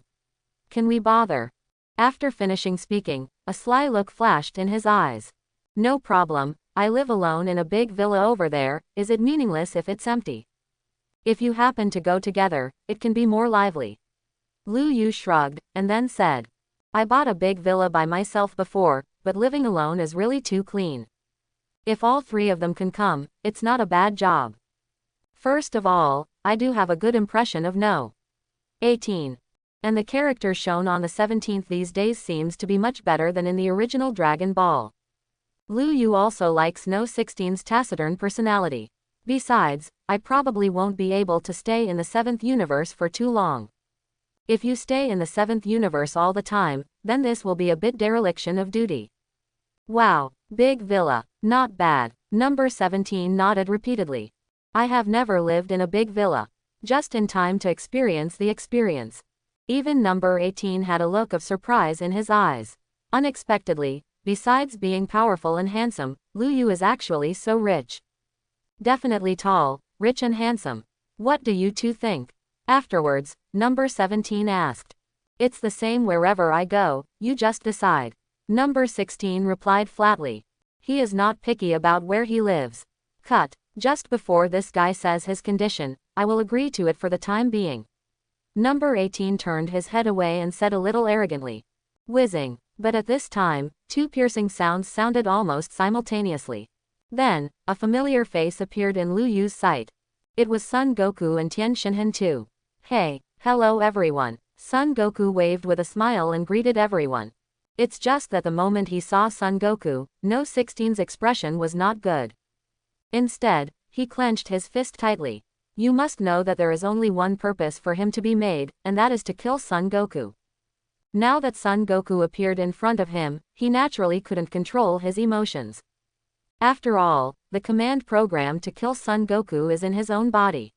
Can we bother? After finishing speaking, a sly look flashed in his eyes. No problem, I live alone in a big villa over there, is it meaningless if it's empty? If you happen to go together, it can be more lively. Lu Yu shrugged, and then said. I bought a big villa by myself before, but living alone is really too clean. If all three of them can come, it's not a bad job. First of all, I do have a good impression of No. 18. And the character shown on the 17th these days seems to be much better than in the original Dragon Ball. Lu Yu also likes No 16's taciturn personality. Besides, I probably won't be able to stay in the 7th universe for too long. If you stay in the 7th universe all the time, then this will be a bit dereliction of duty. Wow, big villa, not bad. Number 17 nodded repeatedly. I have never lived in a big villa. Just in time to experience the experience. Even number 18 had a look of surprise in his eyes. Unexpectedly, besides being powerful and handsome, Lu Yu is actually so rich. Definitely tall, rich and handsome. What do you two think? Afterwards, number 17 asked. It's the same wherever I go, you just decide. Number 16 replied flatly. He is not picky about where he lives. Cut. Just before this guy says his condition, I will agree to it for the time being. Number 18 turned his head away and said a little arrogantly. Whizzing. But at this time, two piercing sounds sounded almost simultaneously. Then, a familiar face appeared in Lu Yu's sight. It was Son Goku and Tien Shinhan too. Hey, hello everyone. Son Goku waved with a smile and greeted everyone. It's just that the moment he saw Son Goku, No 16's expression was not good. Instead, he clenched his fist tightly. You must know that there is only one purpose for him to be made, and that is to kill Son Goku. Now that Son Goku appeared in front of him, he naturally couldn't control his emotions. After all, the command program to kill Son Goku is in his own body.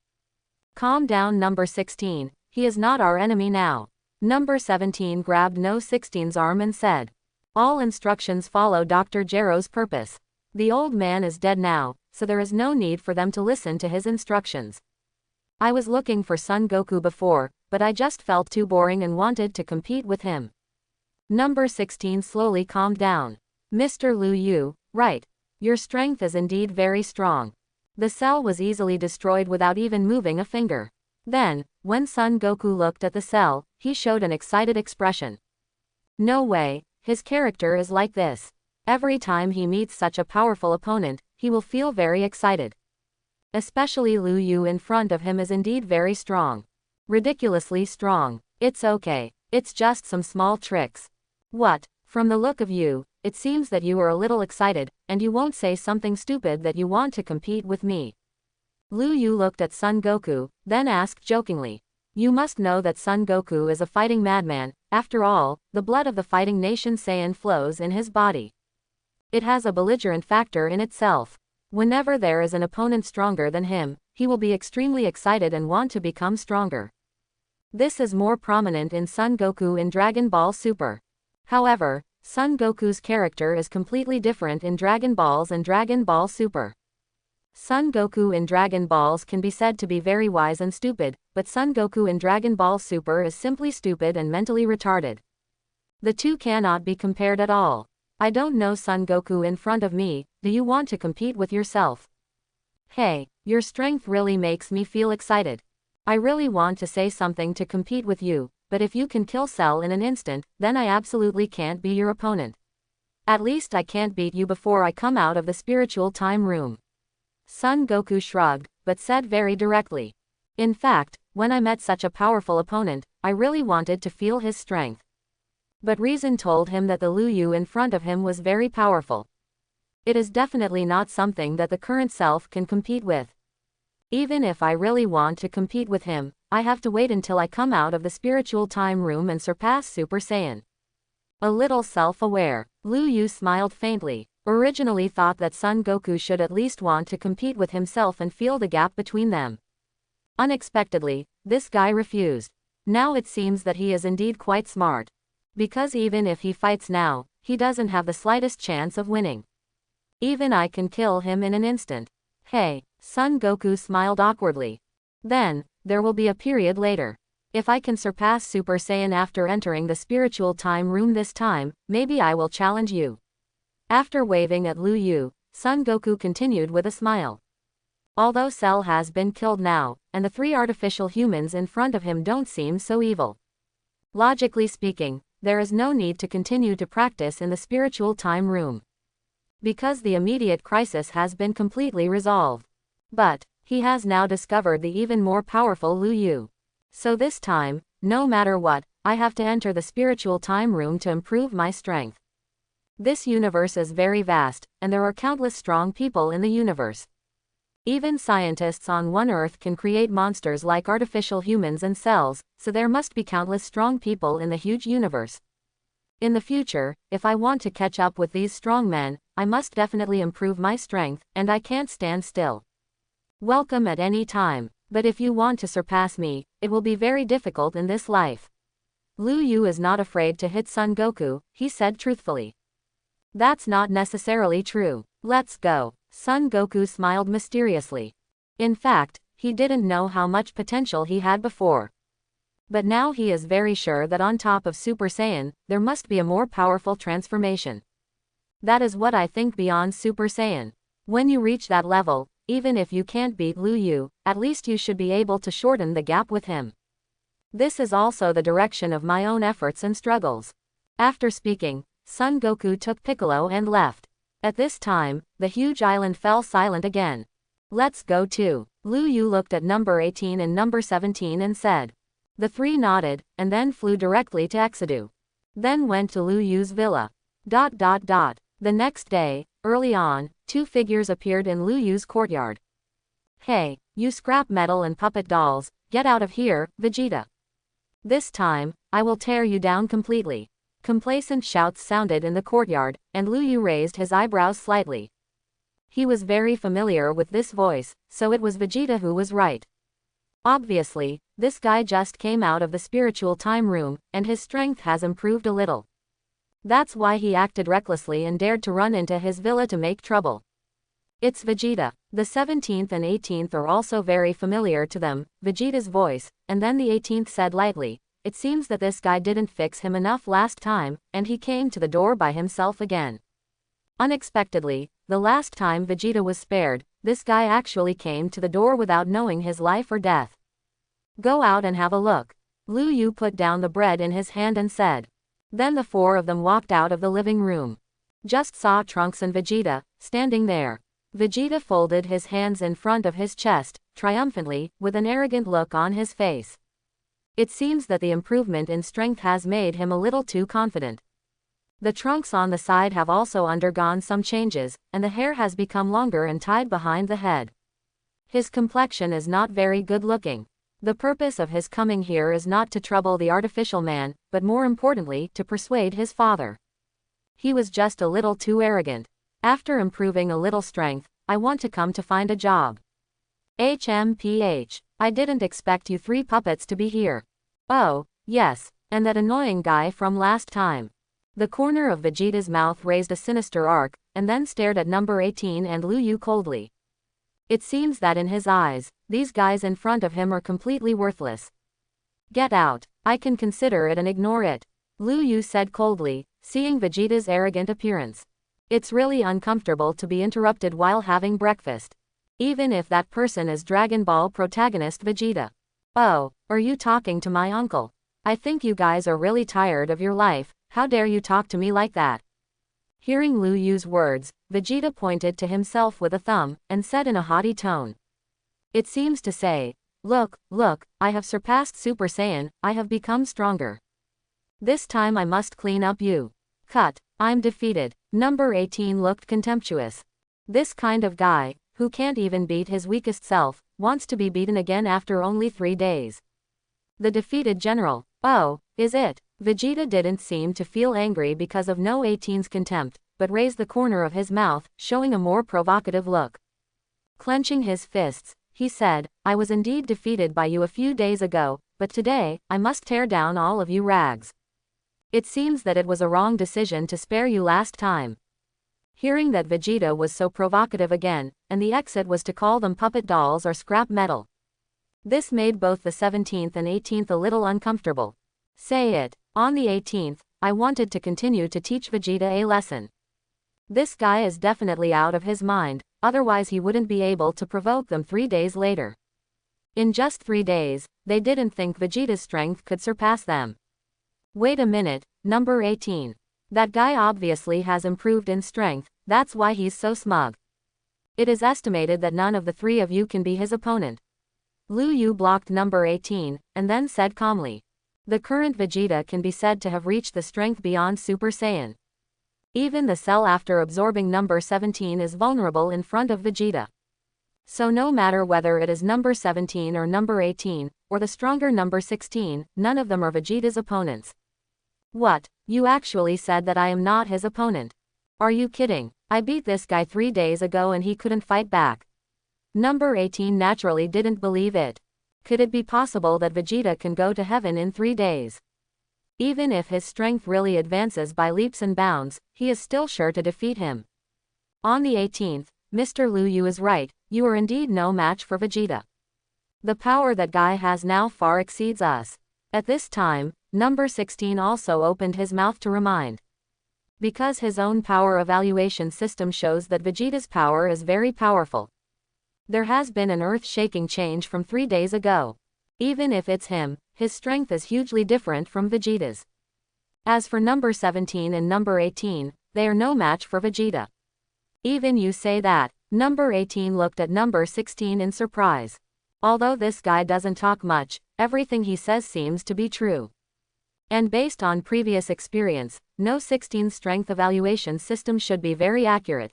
Calm down. Number 16, he is not our enemy now. Number 17 grabbed No 16's arm and said, all instructions follow Dr. Gero's purpose. The old man is dead now, so there is no need for them to listen to his instructions. I was looking for Son Goku before, but I just felt too boring and wanted to compete with him. Number 16 slowly calmed down. Mr. Liu Yu, right. Your strength is indeed very strong. The cell was easily destroyed without even moving a finger. Then, when Son Goku looked at the cell, he showed an excited expression. No way, his character is like this. Every time he meets such a powerful opponent, he will feel very excited. Especially Liu Yu in front of him is indeed very strong. Ridiculously strong. It's okay. It's just some small tricks. What? From the look of you, it seems that you are a little excited, and you won't say something stupid that you want to compete with me. Liu Yu looked at Son Goku, then asked jokingly. You must know that Son Goku is a fighting madman. After all, the blood of the fighting nation Saiyan flows in his body. It has a belligerent factor in itself. Whenever there is an opponent stronger than him, he will be extremely excited and want to become stronger. This is more prominent in Son Goku in Dragon Ball Super. However, Son Goku's character is completely different in Dragon Balls and Dragon Ball Super. Son Goku in Dragon Balls can be said to be very wise and stupid, but Son Goku in Dragon Ball Super is simply stupid and mentally retarded. The two cannot be compared at all. I don't know Son Goku in front of me. Do you want to compete with yourself? Hey, your strength really makes me feel excited. I really want to say something to compete with you, but if you can kill Cell in an instant, then I absolutely can't be your opponent. At least I can't beat you before I come out of the spiritual time room. Son Goku shrugged, but said very directly. In fact, when I met such a powerful opponent, I really wanted to feel his strength. But reason told him that the Liu Yu in front of him was very powerful. It is definitely not something that the current self can compete with. Even if I really want to compete with him, I have to wait until I come out of the spiritual time room and surpass Super Saiyan. A little self-aware, Liu Yu smiled faintly. Originally thought that Son Goku should at least want to compete with himself and feel the gap between them. Unexpectedly, this guy refused. Now it seems that he is indeed quite smart. Because even if he fights now, he doesn't have the slightest chance of winning. Even I can kill him in an instant. Hey, Son Goku smiled awkwardly. Then, there will be a period later. If I can surpass Super Saiyan after entering the spiritual time room this time, maybe I will challenge you. After waving at Liu Yu, Son Goku continued with a smile. Although Cell has been killed now, and the three artificial humans in front of him don't seem so evil. Logically speaking, there is no need to continue to practice in the spiritual time room. Because the immediate crisis has been completely resolved. But, he has now discovered the even more powerful Liu Yu. So this time, no matter what, I have to enter the spiritual time room to improve my strength. This universe is very vast, and there are countless strong people in the universe. Even scientists on one Earth can create monsters like artificial humans and cells, so there must be countless strong people in the huge universe. In the future, if I want to catch up with these strong men, I must definitely improve my strength, and I can't stand still. Welcome at any time, but if you want to surpass me, it will be very difficult in this life. Liu Yu is not afraid to hit Son Goku, he said truthfully. That's not necessarily true. Let's go. Son Goku smiled mysteriously. In fact, he didn't know how much potential he had before. But now he is very sure that on top of Super Saiyan, there must be a more powerful transformation. That is what I think beyond Super Saiyan. When you reach that level, even if you can't beat Liu Yu, at least you should be able to shorten the gap with him. This is also the direction of my own efforts and struggles. After speaking, Son Goku took Piccolo and left. At this time, the huge island fell silent again. Let's go too. Liu Yu looked at number 18 and number 17 and said. The three nodded, and then flew directly to Exedu. Then went to Liu Yu's villa. The next day, early on, two figures appeared in Liu Yu's courtyard. Hey, you scrap metal and puppet dolls, get out of here, Vegeta. This time, I will tear you down completely. Complacent shouts sounded in the courtyard, and Liu Yu raised his eyebrows slightly. He was very familiar with this voice, so it was Vegeta who was right. Obviously, this guy just came out of the spiritual time room, and his strength has improved a little. That's why he acted recklessly and dared to run into his villa to make trouble. It's Vegeta. The 17th and 18th are also very familiar to them, Vegeta's voice, and then the 18th said lightly, "It seems that this guy didn't fix him enough last time, and he came to the door by himself again." Unexpectedly, the last time Vegeta was spared, this guy actually came to the door without knowing his life or death. "Go out and have a look." Lu Yu put down the bread in his hand and said. Then the four of them walked out of the living room. Just saw Trunks and Vegeta, standing there. Vegeta folded his hands in front of his chest, triumphantly, with an arrogant look on his face. It seems that the improvement in strength has made him a little too confident. The trunks on the side have also undergone some changes, and the hair has become longer and tied behind the head. His complexion is not very good looking. The purpose of his coming here is not to trouble the artificial man, but more importantly, to persuade his father. He was just a little too arrogant. After improving a little strength, I want to come to find a job. HMPH. I didn't expect you three puppets to be here. Oh, yes, and that annoying guy from last time. The corner of Vegeta's mouth raised a sinister arc, and then stared at number 18 and Lu Yu coldly. It seems that in his eyes, these guys in front of him are completely worthless. Get out. I can consider it and ignore it, Lu Yu said coldly, seeing Vegeta's arrogant appearance. It's really uncomfortable to be interrupted while having breakfast. Even if that person is Dragon Ball protagonist Vegeta. Oh, are you talking to my uncle? I think you guys are really tired of your life. How dare you talk to me like that? Hearing Lu Yu's words, Vegeta pointed to himself with a thumb, and said in a haughty tone. It seems to say, look, I have surpassed Super Saiyan, I have become stronger. This time I must clean up you. Cut, I'm defeated. Number 18 looked contemptuous. This kind of guy, who can't even beat his weakest self, wants to be beaten again after only 3 days. The defeated general. Oh, is it? Vegeta didn't seem to feel angry because of No 18's contempt, but raised the corner of his mouth, showing a more provocative look. Clenching his fists, he said, I was indeed defeated by you a few days ago, but today, I must tear down all of you rags. It seems that it was a wrong decision to spare you last time. Hearing that Vegeta was so provocative again, and the exit was to call them puppet dolls or scrap metal. This made both the 17th and 18th a little uncomfortable. Say it. On the 18th, I wanted to continue to teach Vegeta a lesson. This guy is definitely out of his mind, otherwise he wouldn't be able to provoke them 3 days later. In just 3 days, they didn't think Vegeta's strength could surpass them. Wait a minute, number 18. That guy obviously has improved in strength, that's why he's so smug. It is estimated that none of the 3 of you can be his opponent. Lu Yu blocked number 18, and then said calmly. The current Vegeta can be said to have reached the strength beyond Super Saiyan. Even the cell after absorbing number 17 is vulnerable in front of Vegeta. So no matter whether it is number 17 or number 18, or the stronger number 16, none of them are Vegeta's opponents. What? You actually said that I am not his opponent. Are you kidding? I beat this guy 3 days ago and he couldn't fight back. Number 18 naturally didn't believe it. Could it be possible that Vegeta can go to heaven in 3 days? Even if his strength really advances by leaps and bounds, he is still sure to defeat him. On the 18th, Mr. Lu Yu is right, you are indeed no match for Vegeta. The power that guy has now far exceeds us. At this time, number 16 also opened his mouth to remind. Because his own power evaluation system shows that Vegeta's power is very powerful. There has been an earth-shaking change from 3 days ago. Even if it's him, his strength is hugely different from Vegeta's. As for number 17 and number 18, they are no match for Vegeta. Even you say that, number 18 looked at number 16 in surprise. Although this guy doesn't talk much, everything he says seems to be true. And based on previous experience, no 16 strength evaluation system should be very accurate.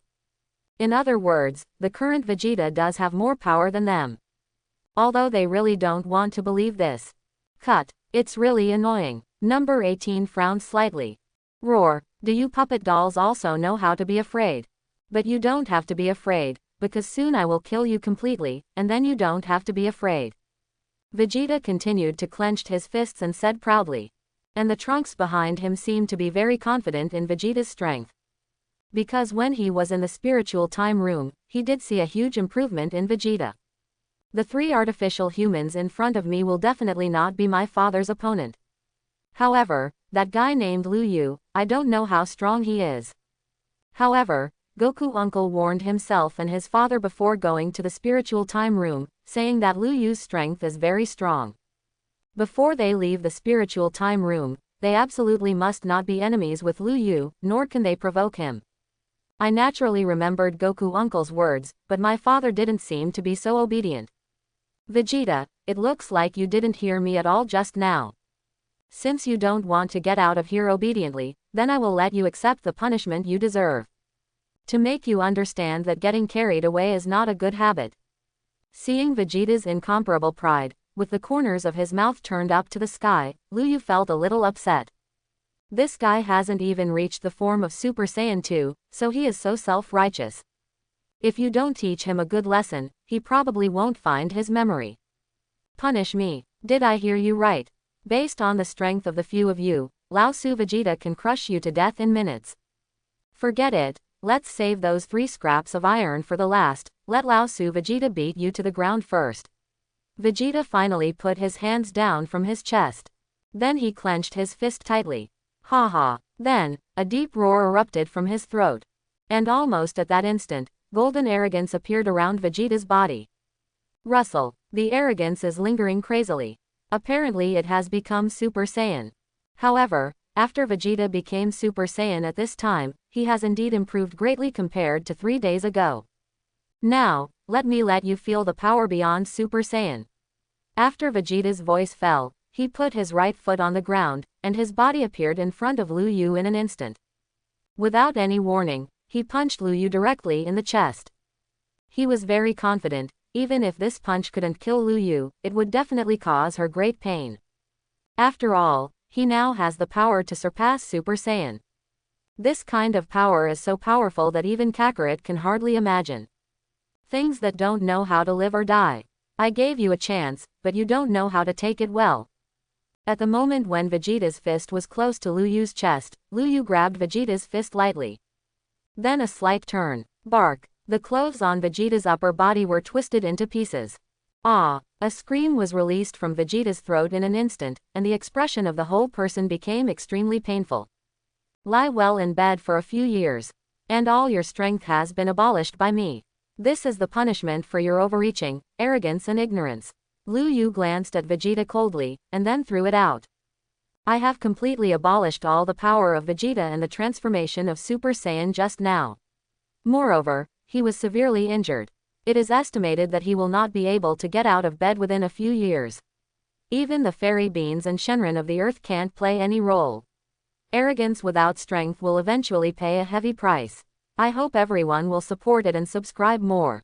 In other words, the current Vegeta does have more power than them. Although they really don't want to believe this. Cut. It's really annoying. Number 18 frowned slightly. Roar. Do you puppet dolls also know how to be afraid? But you don't have to be afraid, because soon I will kill you completely, and then you don't have to be afraid. Vegeta continued to clench his fists and said proudly. And the Trunks behind him seemed to be very confident in Vegeta's strength. Because when he was in the spiritual time room, he did see a huge improvement in Vegeta. The 3 artificial humans in front of me will definitely not be my father's opponent. However, that guy named Liu Yu, I don't know how strong he is. However, Goku uncle warned himself and his father before going to the spiritual time room, saying that Liu Yu's strength is very strong. Before they leave the spiritual time room, they absolutely must not be enemies with Liu Yu, nor can they provoke him. I naturally remembered Goku uncle's words, but my father didn't seem to be so obedient. Vegeta, it looks like you didn't hear me at all just now. Since you don't want to get out of here obediently, then I will let you accept the punishment you deserve. To make you understand that getting carried away is not a good habit. Seeing Vegeta's incomparable pride, with the corners of his mouth turned up to the sky, Liu Yu felt a little upset. This guy hasn't even reached the form of Super Saiyan 2, so he is so self-righteous. If you don't teach him a good lesson, he probably won't find his memory. Punish me. Did I hear you right? Based on the strength of the few of you, Lao Su Vegeta can crush you to death in minutes. Forget it, let's save those 3 scraps of iron for the last, let Lao Su Vegeta beat you to the ground first. Vegeta finally put his hands down from his chest. Then he clenched his fist tightly. Ha ha. Then, a deep roar erupted from his throat. And almost at that instant, golden arrogance appeared around Vegeta's body. Russell, the arrogance is lingering crazily. Apparently it has become Super Saiyan. However, after Vegeta became Super Saiyan at this time, he has indeed improved greatly compared to 3 days ago. Now, let me let you feel the power beyond Super Saiyan. After Vegeta's voice fell, he put his right foot on the ground, and his body appeared in front of Liu Yu in an instant. Without any warning, he punched Liu Yu directly in the chest. He was very confident, even if this punch couldn't kill Liu Yu, it would definitely cause her great pain. After all, he now has the power to surpass Super Saiyan. This kind of power is so powerful that even Kakarot can hardly imagine. Things that don't know how to live or die. I gave you a chance, but you don't know how to take it well. At the moment when Vegeta's fist was close to Liu Yu's chest, Liu Yu grabbed Vegeta's fist lightly. Then a slight turn. Bark. The clothes on Vegeta's upper body were twisted into pieces. Ah! A scream was released from Vegeta's throat in an instant, and the expression of the whole person became extremely painful. Lie well in bed for a few years. And all your strength has been abolished by me. This is the punishment for your overreaching, arrogance and ignorance. Liu Yu glanced at Vegeta coldly, and then threw it out. I have completely abolished all the power of Vegeta and the transformation of Super Saiyan just now. Moreover, he was severely injured. It is estimated that he will not be able to get out of bed within a few years. Even the fairy beans and Shenron of the earth can't play any role. Arrogance without strength will eventually pay a heavy price. I hope everyone will support it and subscribe more.